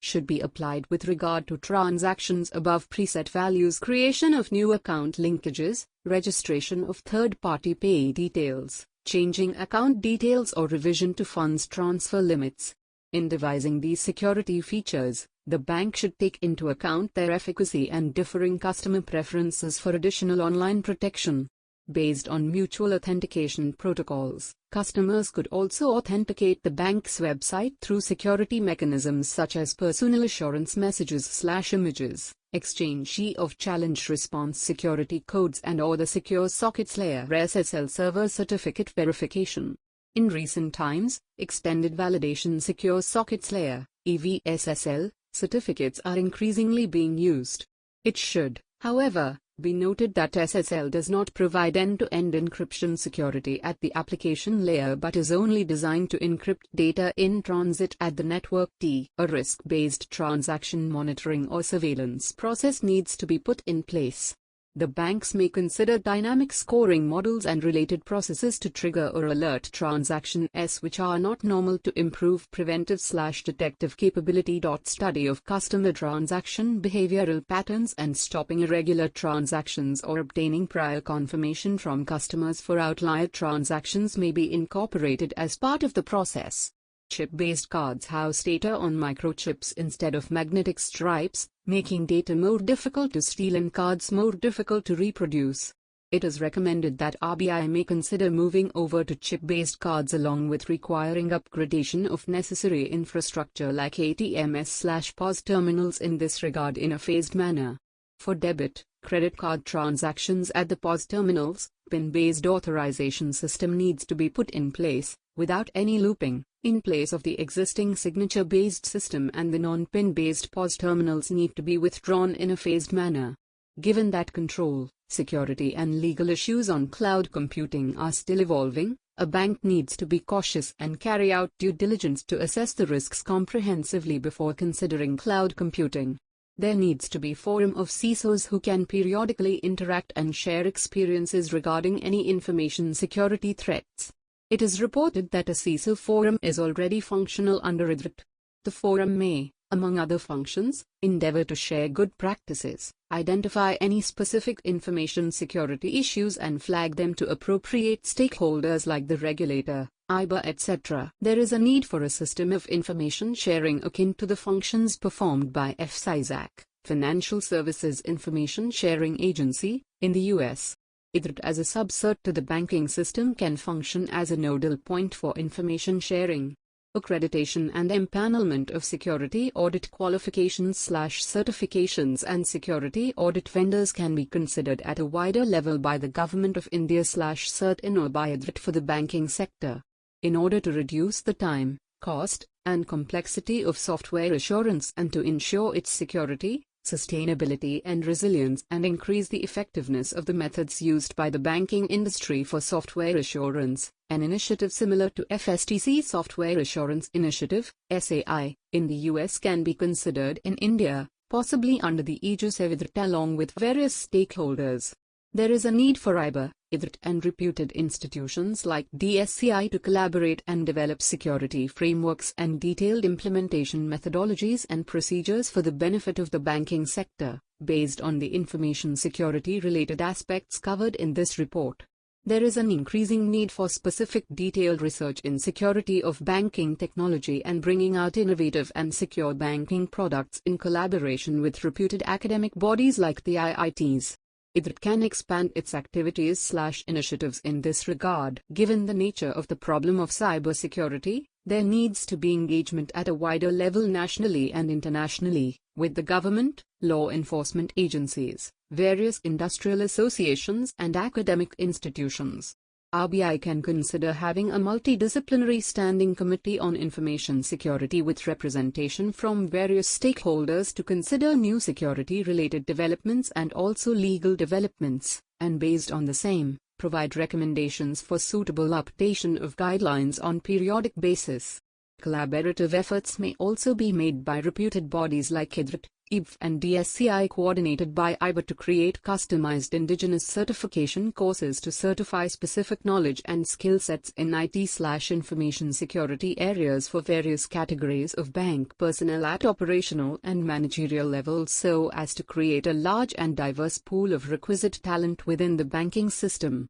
should be applied with regard to transactions above preset values, creation of new account linkages, registration of third-party pay details, changing account details or revision to funds transfer limits. In devising these security features, the bank should take into account their efficacy and differing customer preferences for additional online protection. Based on mutual authentication protocols, customers could also authenticate the bank's website through security mechanisms such as personal assurance messages/images, exchange of challenge response security codes and/or the secure sockets layer SSL server certificate verification. In recent times, extended validation secure sockets layer (EVSSL) certificates are increasingly being used. It should, however, be noted that SSL does not provide end-to-end encryption security at the application layer but is only designed to encrypt data in transit at the network. A risk-based transaction monitoring or surveillance process needs to be put in place. The banks may consider dynamic scoring models and related processes to trigger or alert transactions which are not normal to improve preventive/detective capability. Study of customer transaction behavioral patterns and stopping irregular transactions or obtaining prior confirmation from customers for outlier transactions may be incorporated as part of the process. Chip-based cards house data on microchips instead of magnetic stripes, making data more difficult to steal and cards more difficult to reproduce. It is recommended that RBI may consider moving over to chip-based cards along with requiring upgradation of necessary infrastructure like ATMs/POS terminals in this regard in a phased manner. For debit, credit card transactions at the POS terminals, PIN-based authorization system needs to be put in place, without any looping, in place of the existing signature-based system, and the non-PIN-based POS terminals need to be withdrawn in a phased manner. Given that control, security and legal issues on cloud computing are still evolving, a bank needs to be cautious and carry out due diligence to assess the risks comprehensively before considering cloud computing. There needs to be a forum of CISOs who can periodically interact and share experiences regarding any information security threats. It is reported that a CISO forum is already functional under AUDIT. The forum may, among other functions, endeavor to share good practices, identify any specific information security issues and flag them to appropriate stakeholders like the regulator, IBA, etc. There is a need for a system of information sharing akin to the functions performed by FSISAC, Financial Services Information Sharing Agency, in the US. AUDIT as a subset to the banking system can function as a nodal point for information sharing. Accreditation and empanelment of security audit qualifications/certifications and security audit vendors can be considered at a wider level by the Government of India/CERT-in or by AUDIT for the banking sector. In order to reduce the time, cost, and complexity of software assurance and to ensure its security, sustainability and resilience, and increase the effectiveness of the methods used by the banking industry for software assurance. An initiative similar to FSTC Software Assurance Initiative, SAI, in the US can be considered in India, possibly under the aegis of AUDIT along with various stakeholders. There is a need for AUDIT and reputed institutions like DSCI to collaborate and develop security frameworks and detailed implementation methodologies and procedures for the benefit of the banking sector, based on the information security-related aspects covered in this report. There is an increasing need for specific detailed research in security of banking technology and bringing out innovative and secure banking products in collaboration with reputed academic bodies like the IITs. AUDIT can expand its activities/initiatives in this regard. Given the nature of the problem of cybersecurity, there needs to be engagement at a wider level nationally and internationally, with the government, law enforcement agencies, various industrial associations and academic institutions. RBI can consider having a multidisciplinary standing committee on information security with representation from various stakeholders to consider new security-related developments and also legal developments, and based on the same, provide recommendations for suitable updation of guidelines on periodic basis. Collaborative efforts may also be made by reputed bodies like AUDIT, IBF and DSCI coordinated by IBA to create customized indigenous certification courses to certify specific knowledge and skill sets in IT/information security areas for various categories of bank personnel at operational and managerial levels so as to create a large and diverse pool of requisite talent within the banking system.